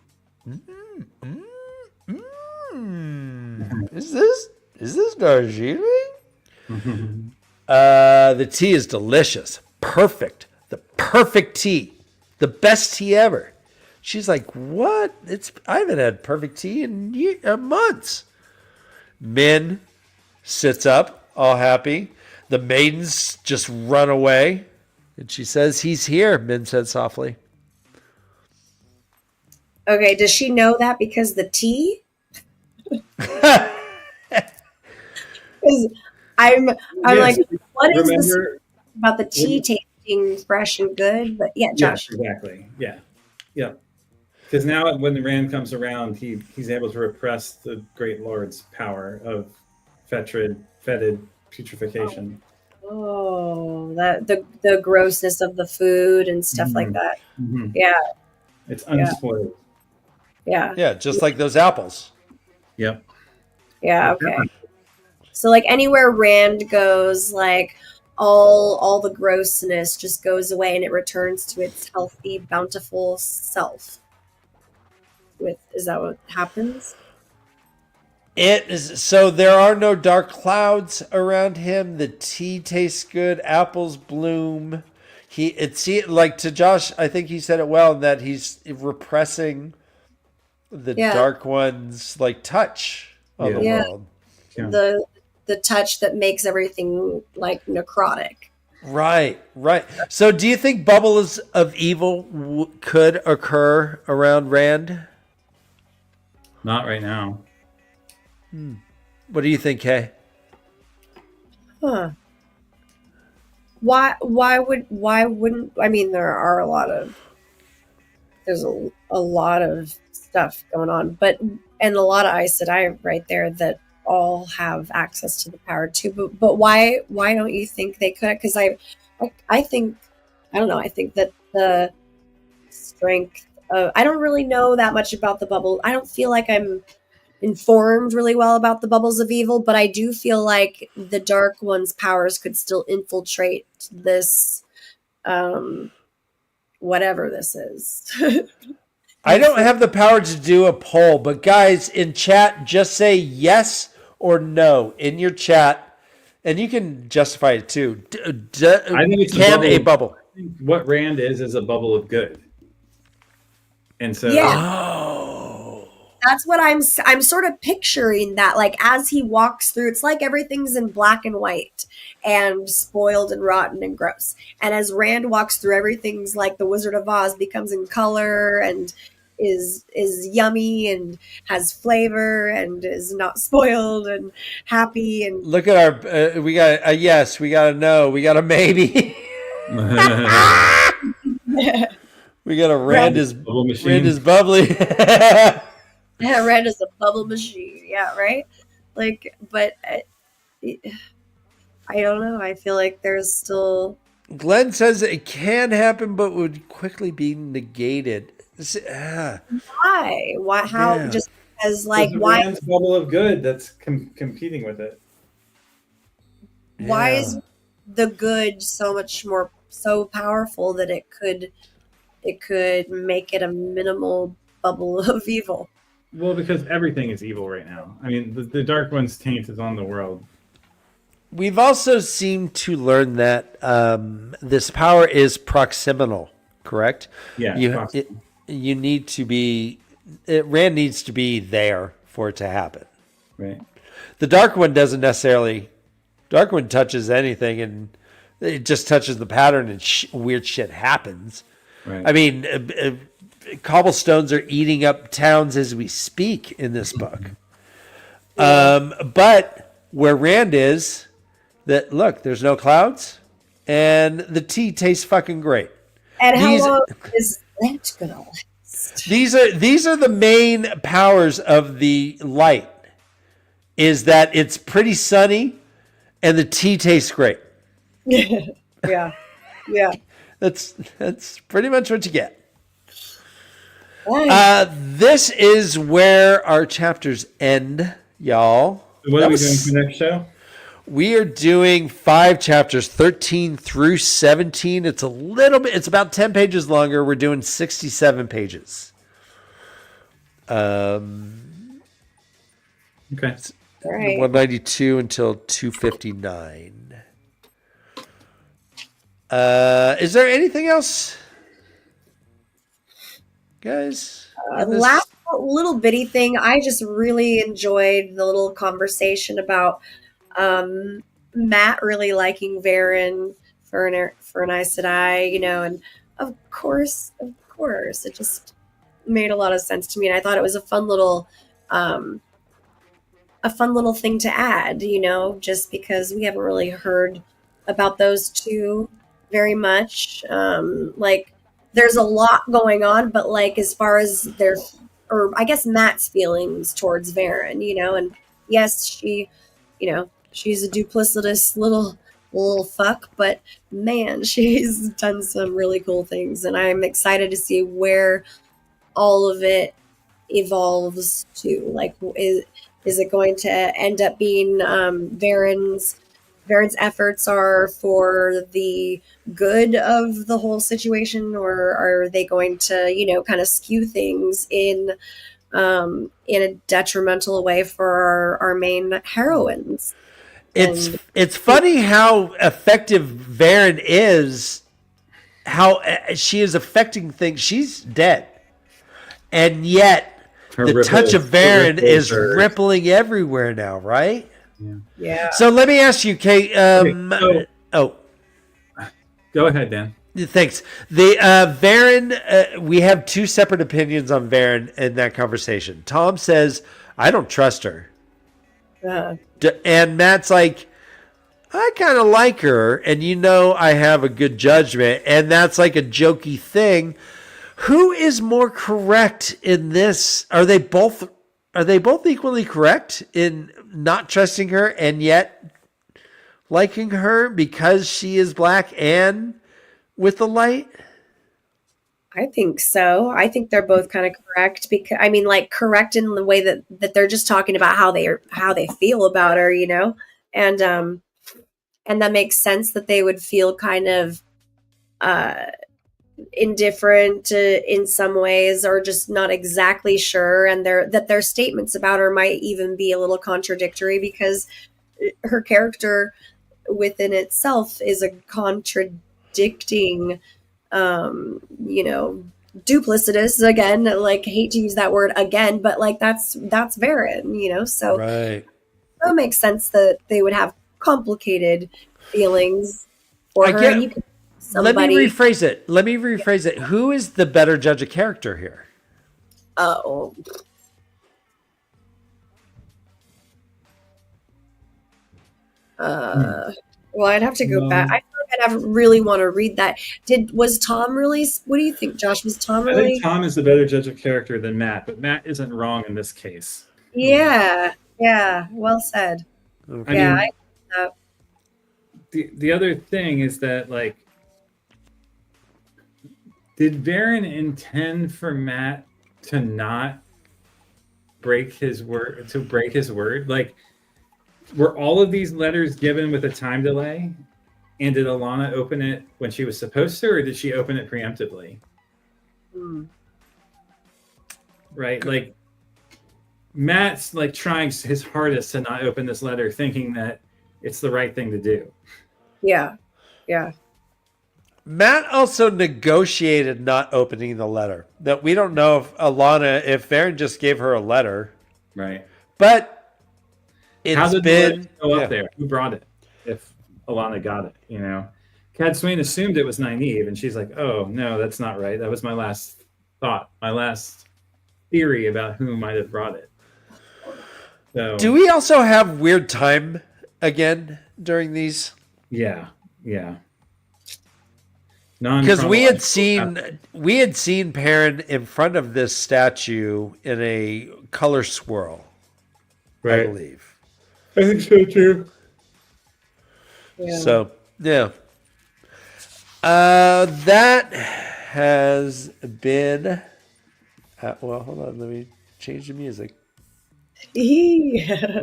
B: Is this Darjeeling? The tea is delicious. Perfect. The perfect tea. The best tea ever. She's like, what? I haven't had perfect tea in months. Min sits up, all happy. The maidens just run away. And she says, he's here, Min said softly.
D: Okay, does she know that because the tea? Because I'm like, what is this about the tea tasting fresh and good? But yeah, Josh.
C: Yes, exactly. Yeah. Yeah. Because now when the Rand comes around, he's able to repress the Great Lord's power of fetid putrefaction.
D: Oh, that the grossness of the food and stuff like that.
C: Mm-hmm.
D: Yeah.
C: It's unspoiled.
D: Yeah.
B: Yeah, just like those apples.
C: Yep.
D: Yeah, okay. So like anywhere Rand goes, like all the grossness just goes away and it returns to its healthy, bountiful self. Is that what happens?
B: It is, so there are no dark clouds around him. The tea tastes good. Apples bloom. Like to Josh, I think he said it well in that he's repressing the dark one's like touch on the world.
D: Yeah. The touch that makes everything like necrotic.
B: Right. So do you think bubbles of evil could occur around Rand?
C: Not right now.
B: What do you think, Kay?
D: Huh. Why wouldn't I mean there's a lot of stuff going on, and a lot of Aes Sedai right there that all have access to the power too. But why don't you think they could? Because I think I don't know. I think that the strength of I don't really know that much about the bubble. I don't feel like I'm informed really well about the bubbles of evil, but I do feel like the Dark One's powers could still infiltrate this, whatever this is.
B: I don't have the power to do a poll, but guys in chat, just say yes or no in your chat, and you can justify it too.
C: I think it's
B: a bubble.
C: I think what Rand is a bubble of good, and so
D: that's what I'm sort of picturing that, like, as he walks through, it's like everything's in black and white and spoiled and rotten and gross. And as Rand walks through, everything's like the Wizard of Oz becomes in color and is yummy and has flavor and is not spoiled and happy. And
B: look at our, we got a yes, we got a no, we got a maybe. We got a Rand is bubbly.
D: Yeah, Red is a bubble machine. Yeah, right? Like, but I don't know. I feel like there's still...
B: Glenn says it can happen, but would quickly be negated.
D: Why? How? Yeah. Just as, like, why...
C: Rand's bubble of good that's competing with it.
D: Why is the good so powerful that it could make it a minimal bubble of evil.
C: Well, because everything is evil right now. I mean, the Dark One's taint is on the world.
B: We've also seemed to learn that this power is proximal, correct?
C: Yeah,
B: you need to be. Rand needs to be there for it to happen.
C: Right.
B: The Dark One doesn't necessarily. Dark One touches anything, and it just touches the pattern, and weird shit happens.
C: Right.
B: I mean, cobblestones are eating up towns as we speak in this book. But where Rand is, that look, there's no clouds, and the tea tastes fucking great.
D: And how long is that gonna last?
B: These are the main powers of the light. Is that it's pretty sunny, and the tea tastes great.
D: Yeah.
B: That's pretty much what you get.
D: Nice.
B: This is where our chapters end, y'all.
C: So what are we doing for the next show?
B: We are doing 5 chapters, 13 through 17. It's it's about 10 pages longer. We're doing 67 pages.
C: Okay.
D: All right.
B: 192 until 259. Is there anything else, guys?
D: Last little bitty thing, I just really enjoyed the little conversation about Matt really liking Varen for an Aes Sedai, and of course, it just made a lot of sense to me, and I thought it was a fun little thing to add, just because we haven't really heard about those two very much. There's a lot going on, but as far as I guess Matt's feelings towards Varen, and yes, she, she's a duplicitous little fuck, but man, she's done some really cool things, and I'm excited to see where all of it evolves to. Is it going to end up being Varen's efforts are for the good of the whole situation, or are they going to, kind of skew things in a detrimental way for our main heroines?
B: It's funny how effective Varen is, how she is affecting things. She's dead, and yet the touch of Varen is rippling everywhere now, right?
D: Yeah.
B: So let me ask you, Kate.
C: Go ahead, Dan.
B: Thanks. The Varen, we have 2 separate opinions on Varen in that conversation. Tom says, I don't trust her. And Matt's like, I kind of like her, and I have a good judgment, and that's like a jokey thing. Who is more correct in this? Are they both equally correct in not trusting her and yet liking her because she is black and with the light?
D: I think so. I think they're both kind of correct, because correct in the way that they're just talking about how they feel about her, and that makes sense that they would feel kind of indifferent in some ways, or just not exactly sure, and their statements about her might even be a little contradictory, because her character within itself is a contradicting, duplicitous, again, hate to use that word again, but that's Varen, so
B: right.
D: That makes sense that they would have complicated feelings for her. And
B: let me rephrase it. Who is the better judge of character here?
D: Oh. Well, I'd have to go back. I feel like I'd really want to read that. Was Tom really? What do you think, Josh? Was Tom really?
C: I think Tom is the better judge of character than Matt, but Matt isn't wrong in this case.
D: Yeah. Well said.
B: Okay.
C: The other thing is that, did Varen intend for Matt to not break his word? Were all of these letters given with a time delay? And did Alana open it when she was supposed to, or did she open it preemptively? Right? Like, Matt's like trying his hardest to not open this letter, thinking that it's the right thing to do.
D: Yeah. Yeah.
B: Matt also negotiated not opening the letter. That we don't know if Varen just gave her a letter.
C: Right.
B: But
C: How
B: it's
C: did
B: been
C: the go up there? Who brought it? If Alana got it, you know, Cad Swain assumed it was Nynaeve, and she's like, "Oh no, that's not right. That was my last thought, my last theory about who might have brought it." So,
B: do we also have weird time again during these?
C: Yeah, yeah.
B: Because we had seen Perrin in front of this statue in a color swirl,
C: right.
B: I believe.
C: I think so too.
D: Yeah.
B: So yeah, that has been. Well, hold on. Let me change the music.
D: Yeah.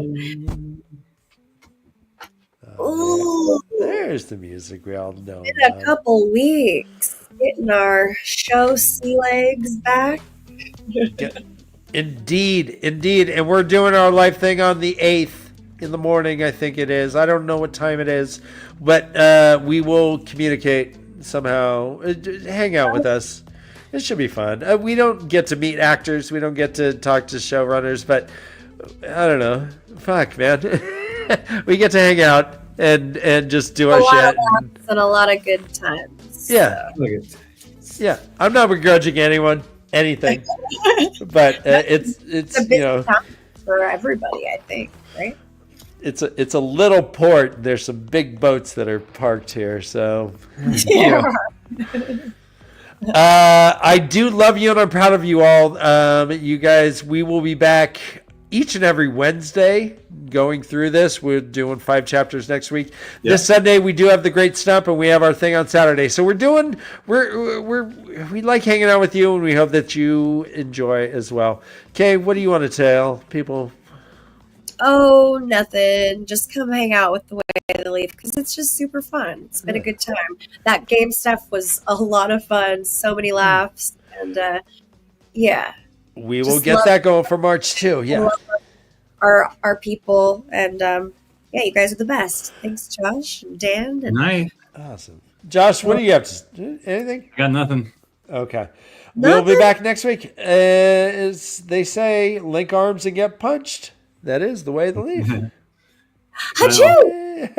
D: Ooh.
B: There's the music we all know.
D: In a couple weeks, getting our show sea legs back.
B: Indeed, and we're doing our live thing on the 8th in the morning. I think it is. I don't know what time it is, but we will communicate somehow. Hang out with us. It should be fun. We don't get to meet actors. We don't get to talk to showrunners, but I don't know. Fuck, man. We get to hang out and just do our shit.
D: A lot of laughs and a lot of good times.
B: Yeah.
D: So.
B: Yeah. I'm not begrudging anyone anything, but it's
D: a big time for everybody, I think, right?
B: It's a little port. There's some big boats that are parked here, so
D: Yeah.
B: I do love you and I'm proud of you all. You guys, we will be back each and every Wednesday going through this. We're doing 5 chapters next week. Yep. This Sunday we do have the Great Stump, and we have our thing on Saturday. So we like hanging out with you, and we hope that you enjoy as well. Kay, what do you want to tell people?
D: Oh, nothing. Just come hang out with the Way of the Leaf because it's just super fun. It's been a good time. That game stuff was a lot of fun. So many laughs, and yeah.
B: We will get that going for March too. Yeah.
D: Our people, and yeah, you guys are the best. Thanks, Josh and Dan. And
C: Nice.
B: Awesome. Josh, what do you have to anything?
C: I got nothing.
B: Okay. We'll be back next week. As they say, link arms and get punched. That is the way of the leaf.
D: Achoo!